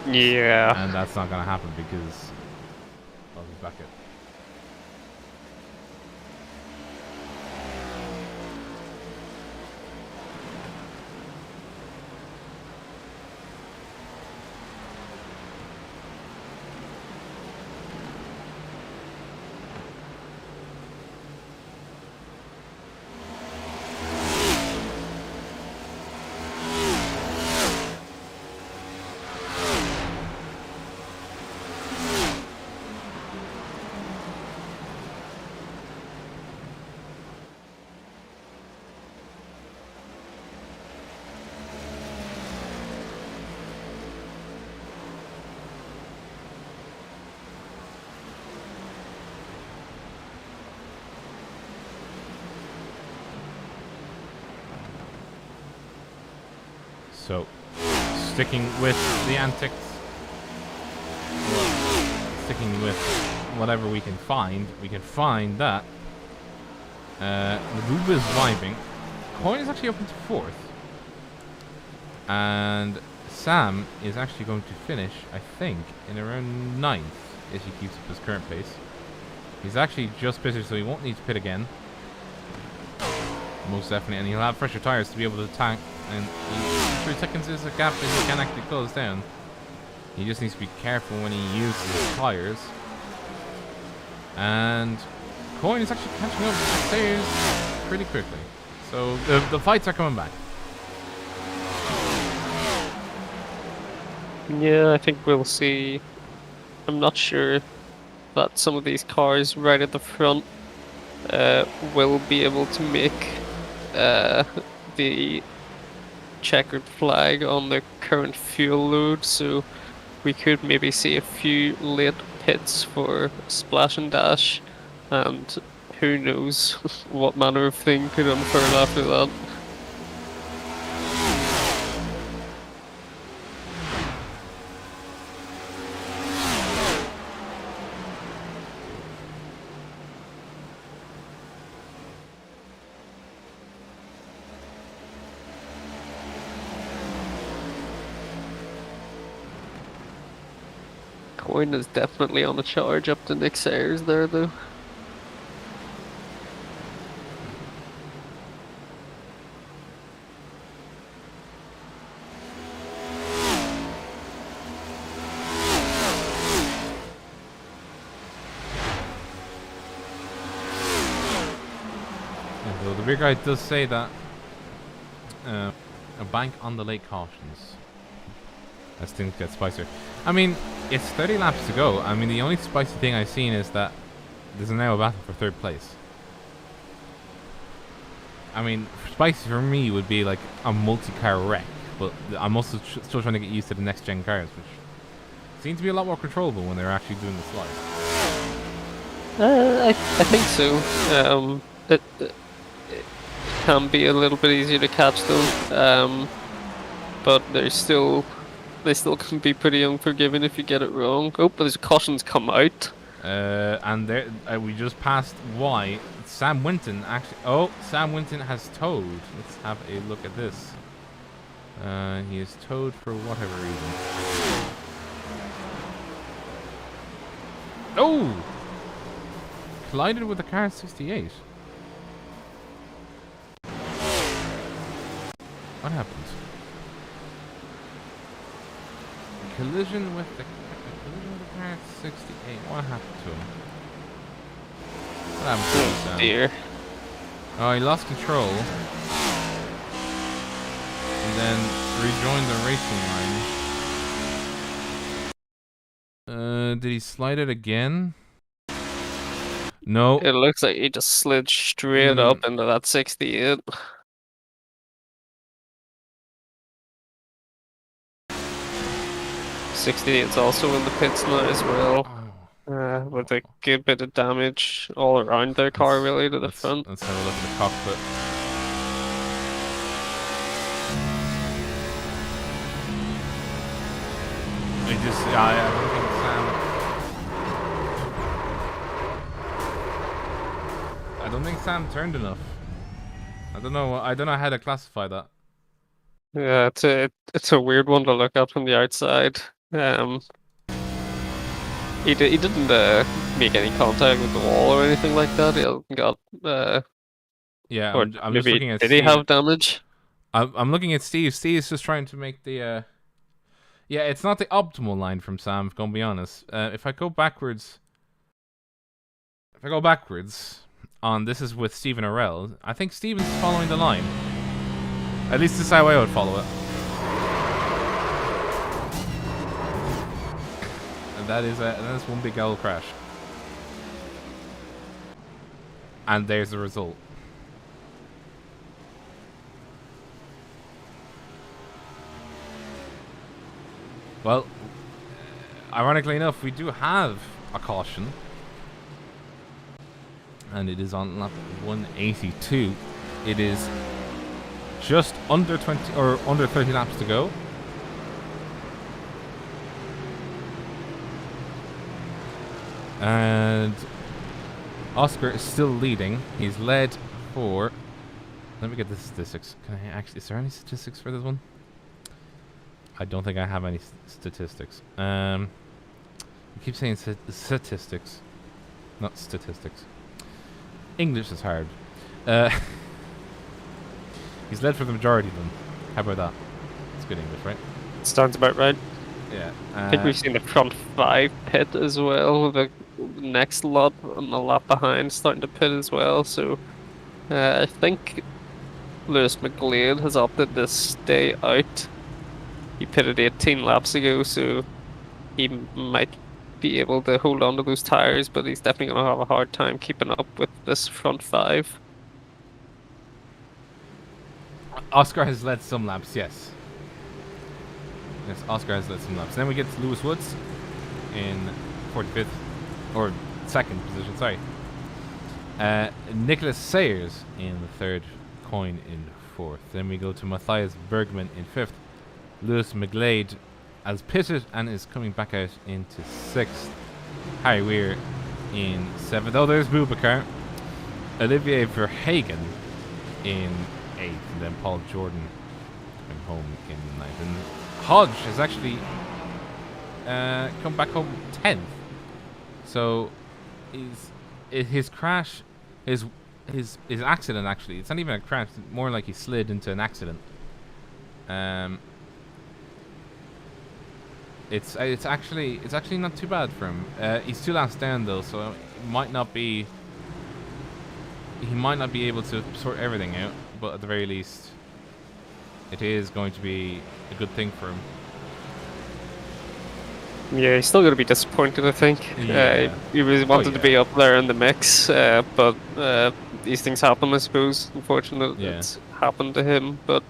Yeah. And that's not going to happen because he's back out. So, sticking with the antics, sticking with whatever we can find that the Booba is vibing. Coin is actually open to 4th, and Sam is actually going to finish, I think, in around 9th if he keeps up his current pace. He's actually just pitted, so he won't need to pit again. Most definitely, and he'll have fresher tires to be able to tank. And 3 seconds is a gap that he can actually close down. He just needs to be careful when he uses his tires. And Coin is actually catching up the stairs pretty quickly. So the fights are coming back. Yeah, I think we'll see. I'm not sure that some of these cars right at the front will be able to make the checkered flag on the current fuel load, so we could maybe see a few late pits for Splash and Dash, and who knows what manner of thing could unfurl after that. Coin is definitely on a charge up to Nick Sayers there, though. So the beer guy does say that a bank on the late cautions as things get spicier. I mean, it's 30 laps to go. I mean, the only spicy thing I've seen is that there's now a battle for 3rd place. I mean, spicy for me would be like a multi-car wreck, but I'm also still trying to get used to the next gen cars, which seem to be a lot more controllable when they're actually doing the slide. I think so. It can be a little bit easier to catch though, but they still can be pretty unforgiving if you get it wrong. Oh, but there's cautions come out. And there we just passed Y. Sam Winton actually. Oh, Sam Winton has towed. Let's have a look at this. He is towed for whatever reason. Oh! Collided with the car 68. What happened? Collision with the Start 68. What happened to him? What happened to him, Oh Sam? dear. Oh, he lost control. And then rejoined the racing line. Did he slide it again? No. It looks like he just slid straight up into that 68. 68's also in the pits now as well. With a good bit of damage all around their car, really, to the front. Let's have a look at the cockpit. I don't think Sam. I don't think Sam turned enough. I don't know. I don't know how to classify that. Yeah, it's a weird one to look at from the outside. He didn't make any contact with the wall or anything like that. He got Yeah, or I'm just maybe looking at did Steve. he have damage? I'm looking at Steve. Steve's just trying to make the. Yeah, it's not the optimal line from Sam. If I'm gonna be honest. If I go backwards. On this is with Stephen Orell. I think Stephen's following the line. At least this is how I would follow it. And that is one big old crash. And there's the result. Well, ironically enough, we do have a caution. And it is on lap 182. It is just under 20 or under 30 laps to go. And Oscar is still leading. He's led for. Let me get the statistics. Can I actually? Is there any statistics for this one? I don't think I have any statistics. I keep saying statistics, not statistics. English is hard. He's led for the majority of them. How about that? It's good English, right? Sounds about right. Yeah. I think we've seen the front 5 pit as well. The next lot and the lap behind starting to pit as well. So I think Lewis McGlade has opted to stay out. He pitted 18 laps ago, so he might be able to hold on to those tires, but he's definitely going to have a hard time keeping up with this front 5. Oscar has led some laps, yes. Yes, Oscar has led some laps. Then we get to Lewis Woods in 45th, or 2nd position, sorry. Nicholas Sayers in the 3rd, Coyne in 4th. Then we go to Matthias Bergman in 5th. Lewis McGlade has pitted and is coming back out into 6th. Harry Weir in 7th. Oh, there's Boubacar. Olivier Verhagen in 8th. And then Paul Jordan coming home in 9th. And Hodge has actually come back home 10th. So his crash, his accident actually, it's not even a crash, it's more like he slid into an accident. It's actually not too bad for him. He's 2 laps down though, so he might not be able to sort everything out, but at the very least it is going to be a good thing for him. Yeah, he's still going to be disappointed, I think. Yeah. He really wanted to be up there in the mix, but these things happen, I suppose. Unfortunately, it's happened to him, but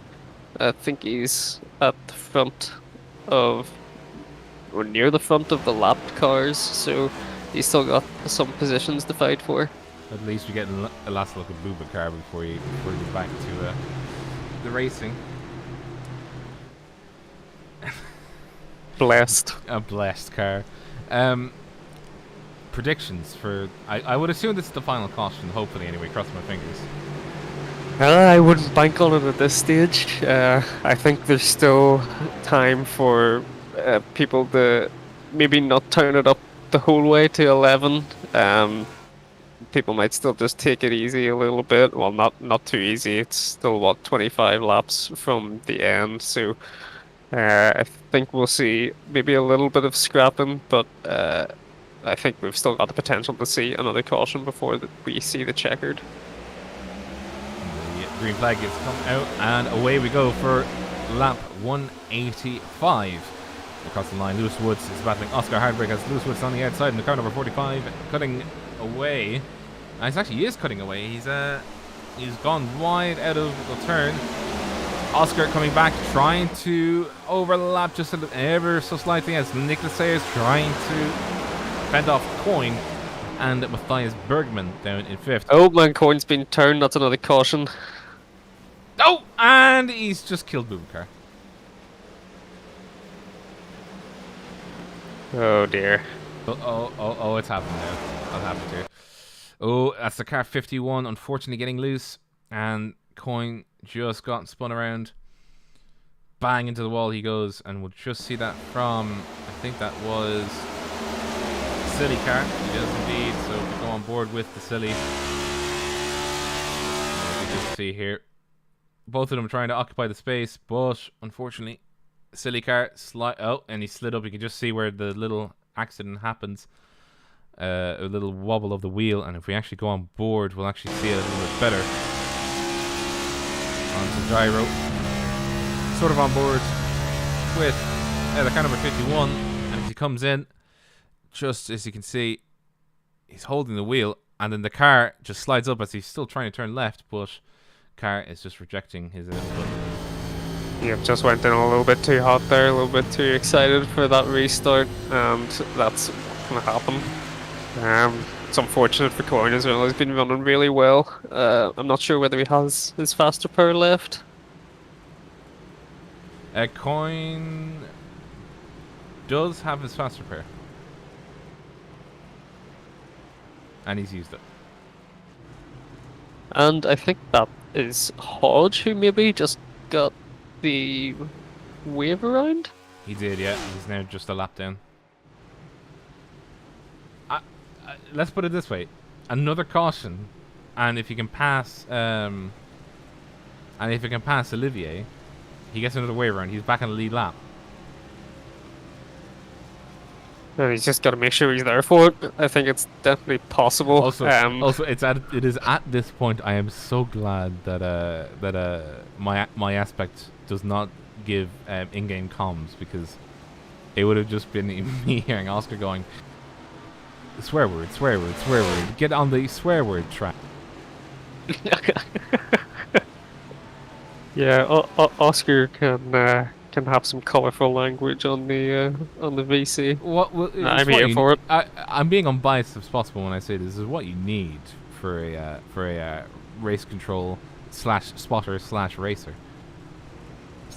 I think he's at the front of, or near the front of the lapped cars, so he's still got some positions to fight for. At least we get a last look at Boubacar before you get back to the racing. Blessed. A blessed car. Predictions for... I would assume this is the final caution, hopefully anyway, cross my fingers. I wouldn't bank on it at this stage. I think there's still time for people to maybe not turn it up the whole way to 11. People might still just take it easy a little bit. Well, not too easy. It's still, 25 laps from the end, so I think we'll see maybe a little bit of scrapping, but I think we've still got the potential to see another caution before we see the checkered. The green flag is come out, and away we go for lap 185. Across the line, Lewis Woods is battling Oscar Hardwick as Lewis Woods on the outside in the car number 45, cutting away. And he is cutting away. He's gone wide out of the turn. Oscar coming back, trying to overlap just ever so slightly as Nicholas Sayers trying to fend off Coyne, and Matthias Bergman down in 5th. Oh man, Coyne's been turned. That's another caution. Oh, and he's just killed Bubakar. Oh dear. Oh, it's happened now. What happened here? Oh, that's the car 51, unfortunately getting loose, and Coyne just got spun around. Bang into the wall he goes, and we'll just see that from, I think that was Silly car. He does indeed, so we go on board with the Silly. As you can see here, both of them trying to occupy the space, but unfortunately, Silly car and he slid up. You can just see where the little accident happens. A little wobble of the wheel, and if we actually go on board, we'll actually see it a little bit better. Onto gyro. Sort of on board with the car number 51, and as he comes in, just as you can see, he's holding the wheel, and then the car just slides up as he's still trying to turn left, but car is just rejecting his input. Yep, just went in a little bit too hot there, a little bit too excited for that restart, and that's what can happen. It's unfortunate for Coyne as well. He's been running really well. I'm not sure whether he has his faster power left. Coyne does have his faster pair, and he's used it. And I think that is Hodge, who maybe just got the wave around. He did, yeah. He's now just a lap down. Let's put it this way: another caution, and if you can pass, Olivier, he gets another wave around. He's back on the lead lap. And he's just got to make sure he's there for it. I think it's definitely possible. Also, it is at this point I am so glad that my aspect does not give in-game comms, because it would have just been me hearing Oscar going, swear word, get on the swear word track. Yeah, Oscar can have some colourful language on the VC. I'm here for it. I'm being unbiased as possible when I say this is what you need for a race control / spotter / racer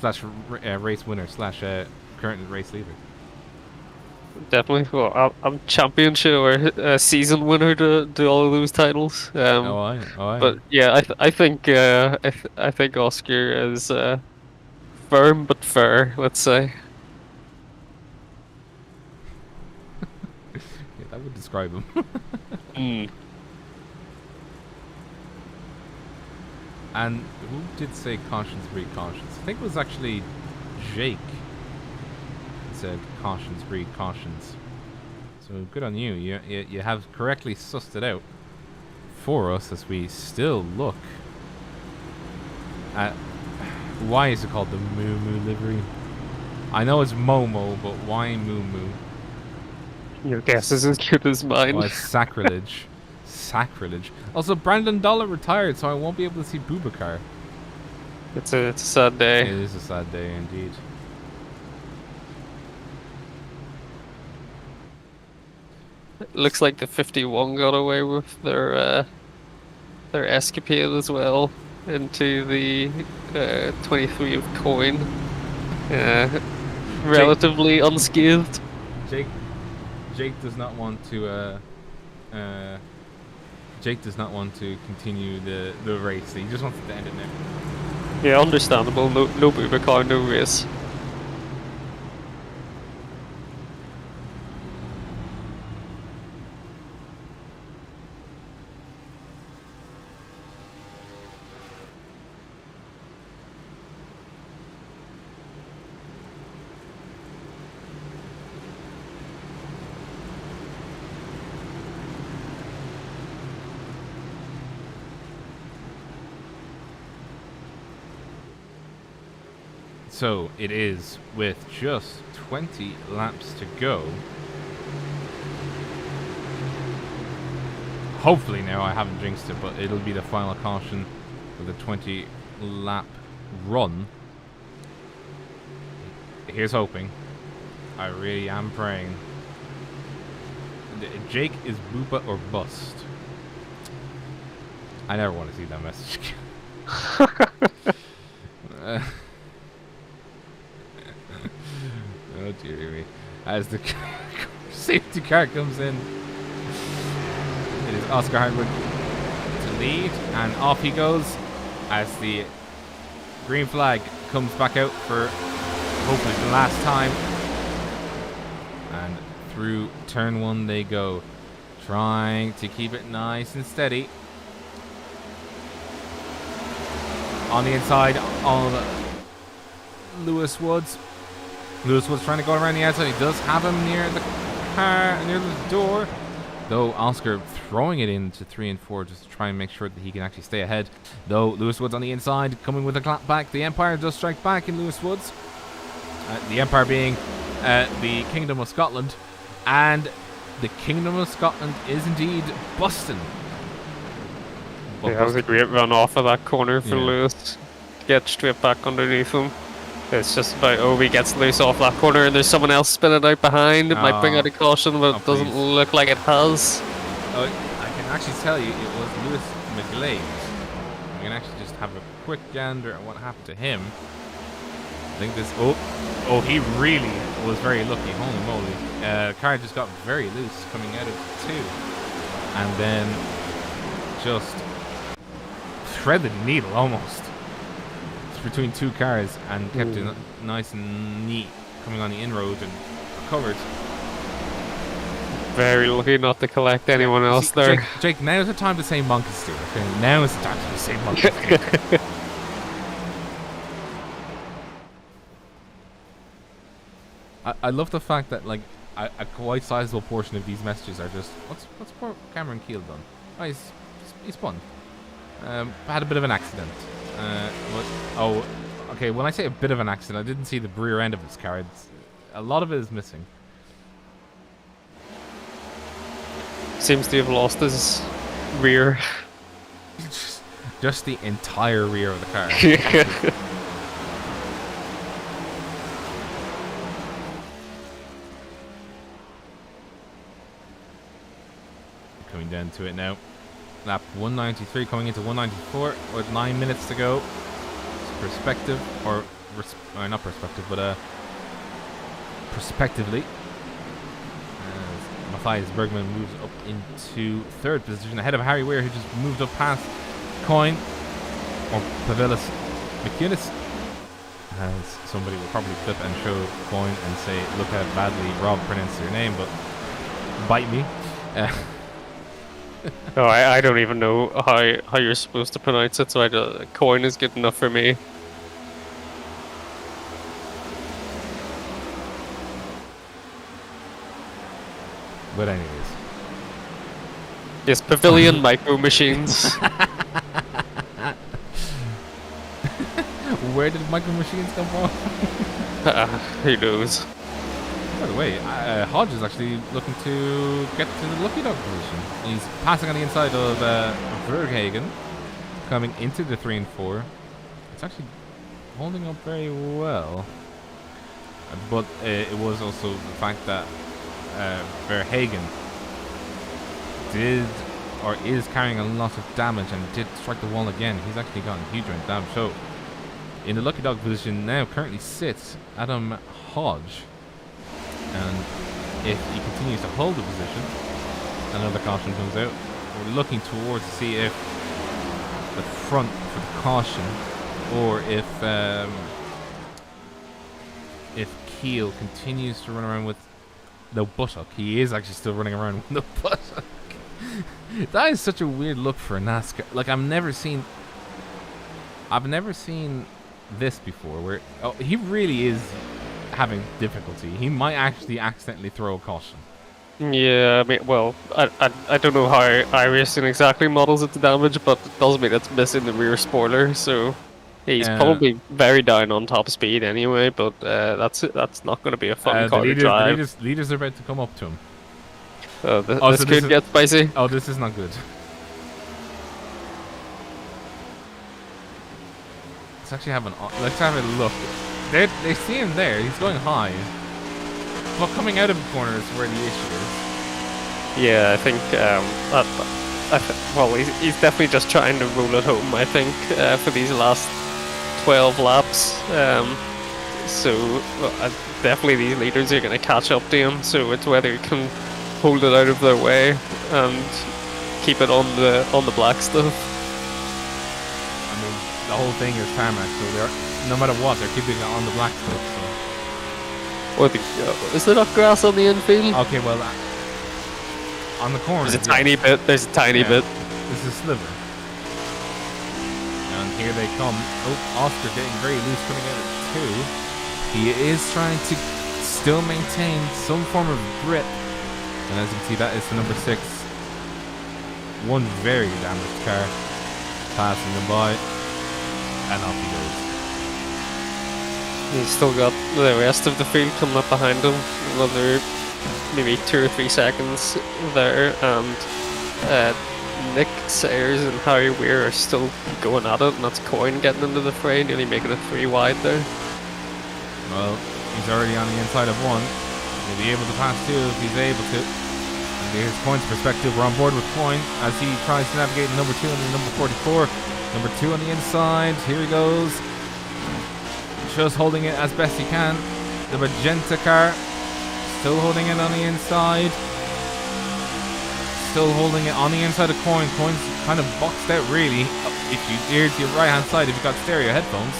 / race winner / current race leader. Definitely. Well, I'm championship or season winner to do all of those titles. But yeah, I think Oscar is firm but fair, let's say. Yeah, that would describe him. And who did say cautions breed cautions? I think it was actually Jake that said cautions breed cautions. So good on you. You have correctly sussed it out for us as we still look at, why is it called the Moo Moo livery? I know it's Momo, but why Moo Moo? Your guess is as good as mine. Well, it's sacrilege. Sacrilege. Also, Brandon Dollar retired, so I won't be able to see Bubakar. It's a sad day. It is a sad day indeed. It looks like the 51 got away with their escapade as well into the 23 of Coyne. Relatively unscathed. Jake does not want to continue the race. He just wants to end it now. Yeah, understandable. No Bubakar, no race. So it is with just 20 laps to go. Hopefully now I haven't jinxed it, but it'll be the final caution for the 20 lap run. Here's hoping. I really am praying. Jake is boopa or bust. I never want to see that message again. Oh dear me. As the safety car comes in, it is Oscar Hardwood to lead, and off he goes as the green flag comes back out for hopefully the last time. And through turn 1 they go, trying to keep it nice and steady. On the inside of Lewis Woods. Lewis Woods trying to go around the outside. He does have him near the car, near the door. Though Oscar throwing it into 3 and 4 just to try and make sure that he can actually stay ahead. Though Lewis Woods on the inside, coming with a clap back. The Empire does strike back in Lewis Woods. The Empire being the Kingdom of Scotland. And the Kingdom of Scotland is indeed busting. Yeah, that was a great run off of that corner for Lewis to get straight back underneath him. It's just about, oh, he gets loose off that corner and there's someone else spinning out behind. It might bring out a caution, but it doesn't look like it has. I can actually tell you it was Lewis McGlade. We can actually just have a quick gander at what happened to him. I think this... Oh, he really was very lucky. Holy moly. The car just got very loose coming out of 2. And then just threaded the needle almost. Between 2 cars and kept it nice and neat coming on the inroad and covered. Very lucky not to collect anyone else there. Jake, now's the time to say monkeys do, okay? Now is the time to say monkeys do. I love the fact that like a quite sizable portion of these messages are just what's poor Cameron Keel done? Oh, he's spun. Had a bit of an accident. Okay, when I say a bit of an accident, I didn't see the rear end of his car. A lot of it is missing. Seems to have lost his rear. Just the entire rear of the car. Coming down to it now. Lap 193 coming into 194 with 9 minutes to go. Perspective, or not perspective, but prospectively. Matthias Bergman moves up into 3rd position ahead of Harry Weir, who just moved up past Coyne, or Pavelis McGuinness, as somebody will probably flip and show Coyne and say, look how badly Rob pronounced your name, but bite me. Oh, I don't even know how you're supposed to pronounce it, so Coyne is good enough for me. But anyways. Yes, Pavilion Micro Machines. Where did Micro Machines come from? Who knows? By the way, Hodge is actually looking to get to the lucky dog position. He's passing on the inside of Verhagen, coming into the 3 and 4. It's actually holding up very well. But it was also the fact that Verhagen did or is carrying a lot of damage and did strike the wall again. He's actually gotten a huge amount of damage. So in the lucky dog position now currently sits Adam Hodge, and if he continues to hold the position, another caution comes out. We're looking towards to see if the front for the caution, or if Keel continues to run around with no buttock. He is actually still running around with no buttock. That is such a weird look for a NASCAR. Like I've never seen this before. Where he really is having difficulty. He might actually accidentally throw a caution. Yeah, I mean, well, I don't know how iRacing exactly models it to damage, but it does mean it's missing the rear spoiler, so He's probably very down on top speed anyway, but that's not going to be a fun car to drive. The leaders are about to come up to him. This could get spicy. Oh, this is not good. Let's have a look. They see him there. He's going high, but coming out of the corner is where the issue is. Yeah, I think well, he's definitely just trying to rule it home. I think for these last 12 laps. Definitely these leaders are going to catch up to him. So it's whether he can hold it out of their way and keep it on the black stuff. I mean, the whole thing is tarmac, so no matter what, they're keeping it on the black stuff. So. Is there not grass on the infield? Okay, well, on the corner. There's a tiny bit. There's a tiny bit. This is a sliver. And here they come. Oh, Oscar getting very loose coming out of 2. He is trying to still maintain some form of grip. And as you can see, that is the number 6. One very damaged car. Passing them by. And off he goes. He's still got the rest of the field coming up behind him. Another maybe 2 or 3 seconds there. And Nick Sayers and Harry Weir are still going at it. And that's Coyne getting into the fray, nearly making it 3 wide there. Well, he's already on the inside of 1. He'll be able to pass 2 if he's able to. And here's Coyne's perspective. We're on board with Coyne as he tries to navigate number 2 and the number 44. Number 2 on the inside. Here he goes. Just holding it as best he can. The magenta car still holding it on the inside. Still holding it on the inside of Coyne. Coyne's kind of boxed out really. If you ear to your right hand side, if you've got stereo headphones,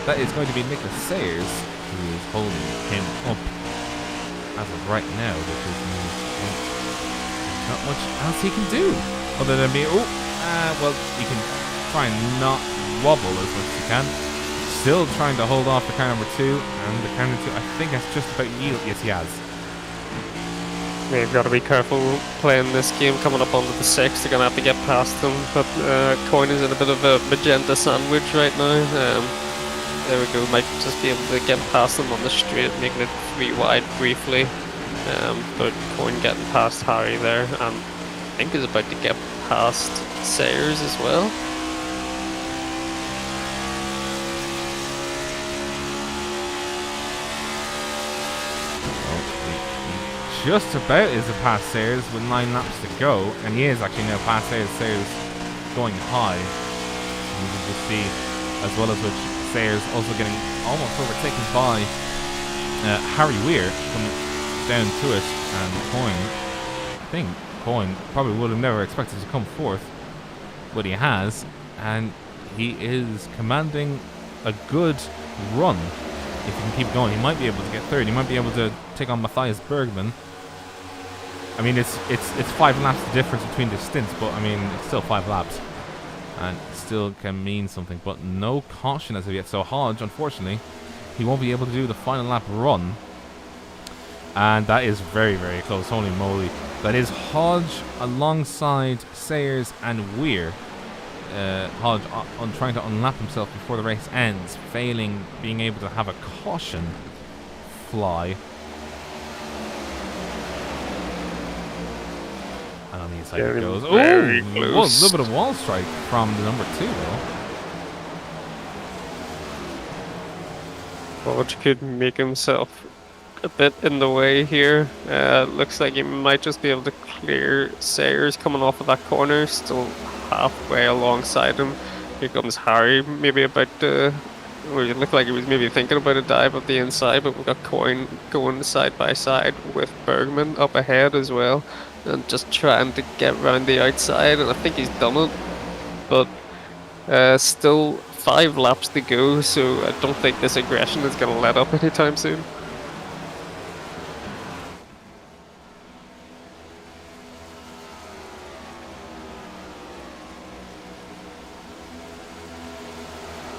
that is going to be Nicholas Sayers who is holding him up as of right now, because there's not much else he can do other than be well, he can try and not wobble as much as he can. Still trying to hold off the car number 2, and the car number 2 I think has just about yield. Yes, he has. They've got to be careful playing this game coming up onto the 6. They're going to have to get past them, but Coyne is in a bit of a magenta sandwich right now. There we go, might just be able to get past them on the straight, making it 3 wide briefly. But Coyne getting past Harry there, and I think is about to get past Sayers as well. Just about is a past Sayers with 9 laps to go, and he is actually now past Sayers. Sayers going high. You can just see, as well as which Sayers also getting almost overtaken by Harry Weir coming down to it, and Coyne. I think Coyne probably would have never expected to come 4th, but he has, and he is commanding a good run. If he can keep going, he might be able to get 3rd. He might be able to take on Matthias Bergman. I mean, it's 5 laps the difference between the stints, but I mean, it's still 5 laps, and it still can mean something. But no caution as of yet. So Hodge, unfortunately, he won't be able to do the final lap run, and that is very, very close. Holy moly! That is Hodge alongside Sayers and Weir. Hodge on trying to unlap himself before the race ends, failing being able to have a caution fly. And on the inside it goes. Oh, a little bit of wall strike from the number 2 though. Hodge could make himself a bit in the way here. Looks like he might just be able to clear Sayers coming off of that corner. Still halfway alongside him. Here comes Harry, maybe about to. Well, it looked like he was maybe thinking about a dive up the inside, but we've got Coyne going side by side with Bergman up ahead as well, and just trying to get round the outside, and I think he's done it. But still 5 laps to go, so I don't think this aggression is going to let up anytime soon.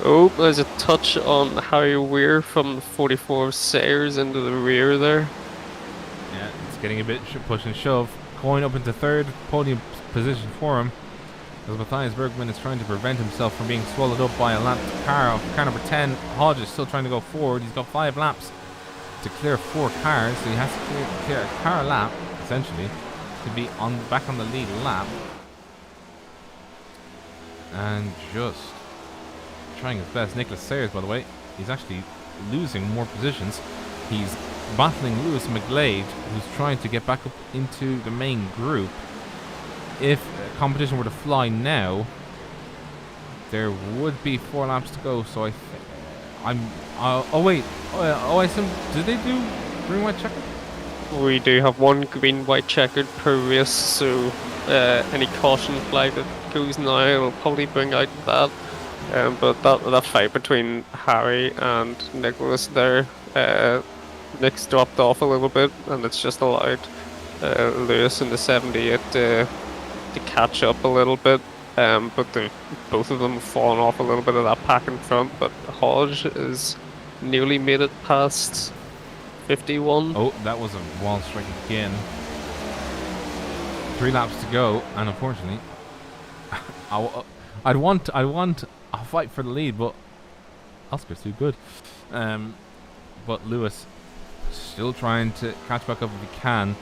Oh, there's a touch on Harry Weir from the 44 of Sayers into the rear there. Yeah, it's getting a bit push and shove. Coyne up into 3rd, podium position for him. as Matthias Bergman is trying to prevent himself from being swallowed up by a lapped car. Car number 10, Hodge, is still trying to go forward. He's got 5 laps to clear 4 cars, so he has to clear a car lap, essentially, to be back on the lead lap. And just trying his best. Nicholas Sayers, by the way, he's actually losing more positions. He's battling Lewis McGlade, who's trying to get back up into the main group. If competition were to fly now, there would be 4 laps to go. So oh wait, I assume, did they do green white checkered? We do have 1 green white checkered per race, so any caution flag that goes now will probably bring out that. But that fight between Harry and Nicholas there, Nick's dropped off a little bit, and it's just allowed Lewis in the 78 to catch up a little bit. But both of them have fallen off a little bit of that pack in front. But Hodge has nearly made it past 51. Oh, that was a wall strike again. 3 laps to go, and unfortunately, I'd want a fight for the lead, but Oscar's too good. But Lewis still trying to catch back up if he can,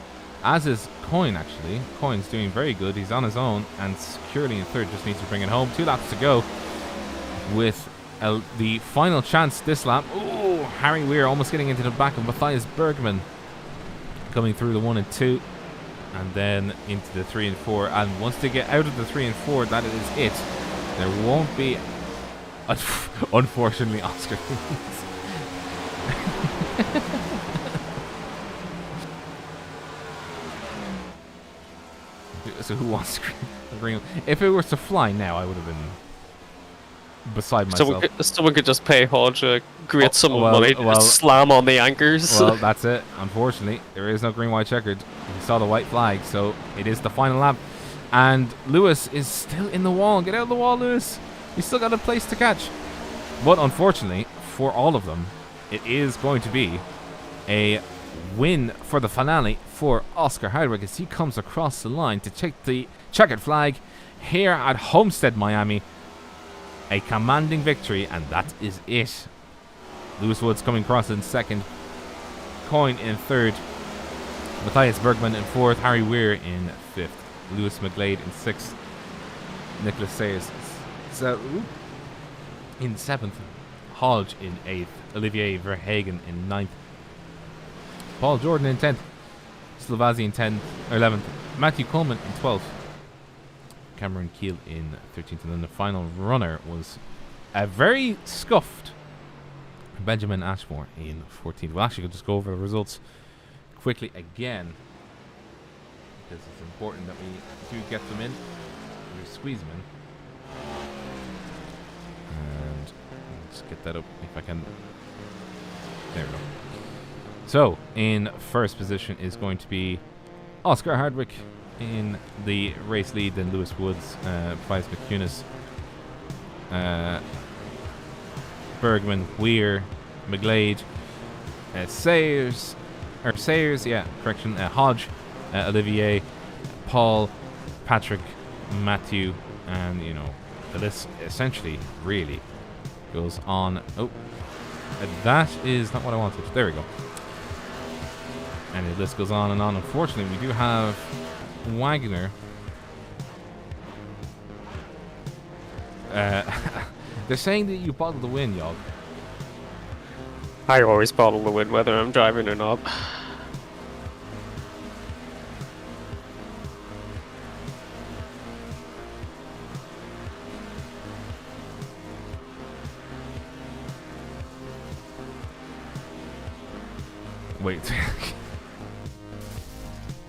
as is Coyne actually. Coyne's doing very good. He's on his own and securely in 3rd, just needs to bring it home. 2 laps to go with the final chance this lap. Oh, Harry Weir almost getting into the back of Matthias Bergman, coming through the 1 and 2, and then into the 3 and 4. And once they get out of the 3 and 4, that is it. There won't be, unfortunately, Oscar. So who wants green? If it was to fly now, I would have been beside myself. Someone could just pay Hodge a great sum of money to slam on the anchors. Well, that's it. Unfortunately, there is no green, white, checkered. You saw the white flag, so it is the final lap. And Lewis is still in the wall. Get out of the wall, Lewis. You still got a place to catch. But unfortunately, for all of them, it is going to be a win for the finale for Oscar Hardwick as he comes across the line to take the checkered flag here at Homestead, Miami. A commanding victory, and that is it. Lewis Woods coming across in 2nd, Coyne in 3rd, Matthias Bergman in 4th, Harry Weir in 5th, Lewis McGlade in 6th, Nicholas Sayers in 7th, Hodge in 8th, Olivier Verhagen in 9th, Paul Jordan in 10th, Slovazzi in 11th, Matthew Coleman in 12th, Cameron Keel in 13th, and then the final runner was a very scuffed Benjamin Ashmore in 14th. We'll actually just go over the results quickly again, because it's important that we do get them in. We squeeze them in. And let's get that up if I can. There we go. So, in 1st position is going to be Oscar Hardwick in the race lead, then Lewis Woods, Price McCunis, Bergman, Weir, McGlade, Sayers, Hodge, Olivier, Paul, Patrick, Matthew, and the list essentially really goes on. Oh, that is not what I wanted. There we go. And the list goes on and on. Unfortunately, we do have Wagner. They're saying that you bottled the win, Yog. I always bottle the win, whether I'm driving or not. Wait.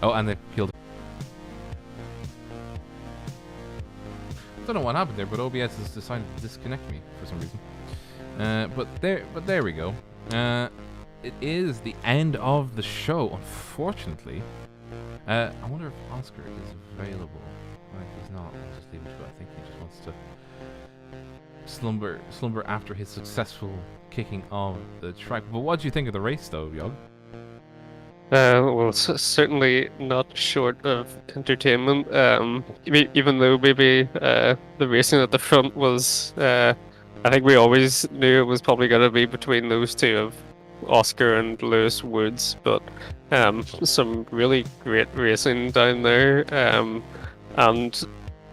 Oh, and they peeled. Don't know what happened there, but OBS has decided to disconnect me for some reason. But there we go. It is the end of the show, unfortunately. I wonder if Oscar is available. Right, he's not. I'll just leave it. But I think he just wants to slumber after his successful kicking of the track. But what do you think of the race, though, Yog? Well, certainly not short of entertainment. Even though maybe the racing at the front was, I think we always knew it was probably going to be between those two of Oscar and Lewis Woods, but some really great racing down there, and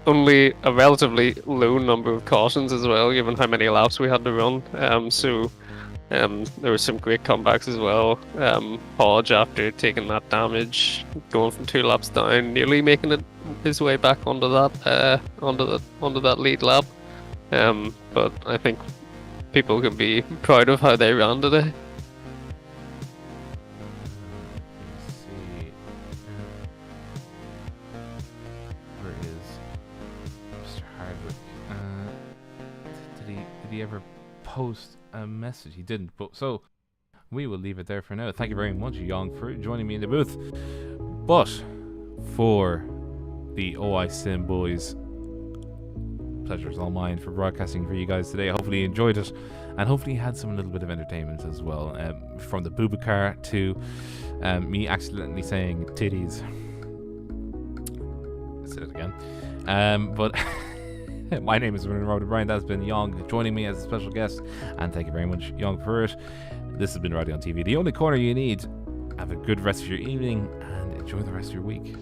only a relatively low number of cautions as well, given how many laps we had to run. There were some great comebacks as well. Hodge, after taking that damage, going from 2 laps down, nearly making it his way back onto that lead lap. But I think people can be proud of how they ran today. Let's see. Where is Mr. Hardwick? Did he ever post a message? He didn't, but so we will leave it there for now. Thank you very much, Young, for joining me in the booth. But for the OI Sim boys, pleasure is all mine for broadcasting for you guys today. Hopefully you enjoyed it, and hopefully you had some little bit of entertainment as well, from the Boubacar to me accidentally saying titties. Let's say it again. But my name is Robert Bryan. That's been Young joining me as a special guest, and thank you very much, Young, for it. This has been Raidillon TV, the only corner you need. Have a good rest of your evening and enjoy the rest of your week.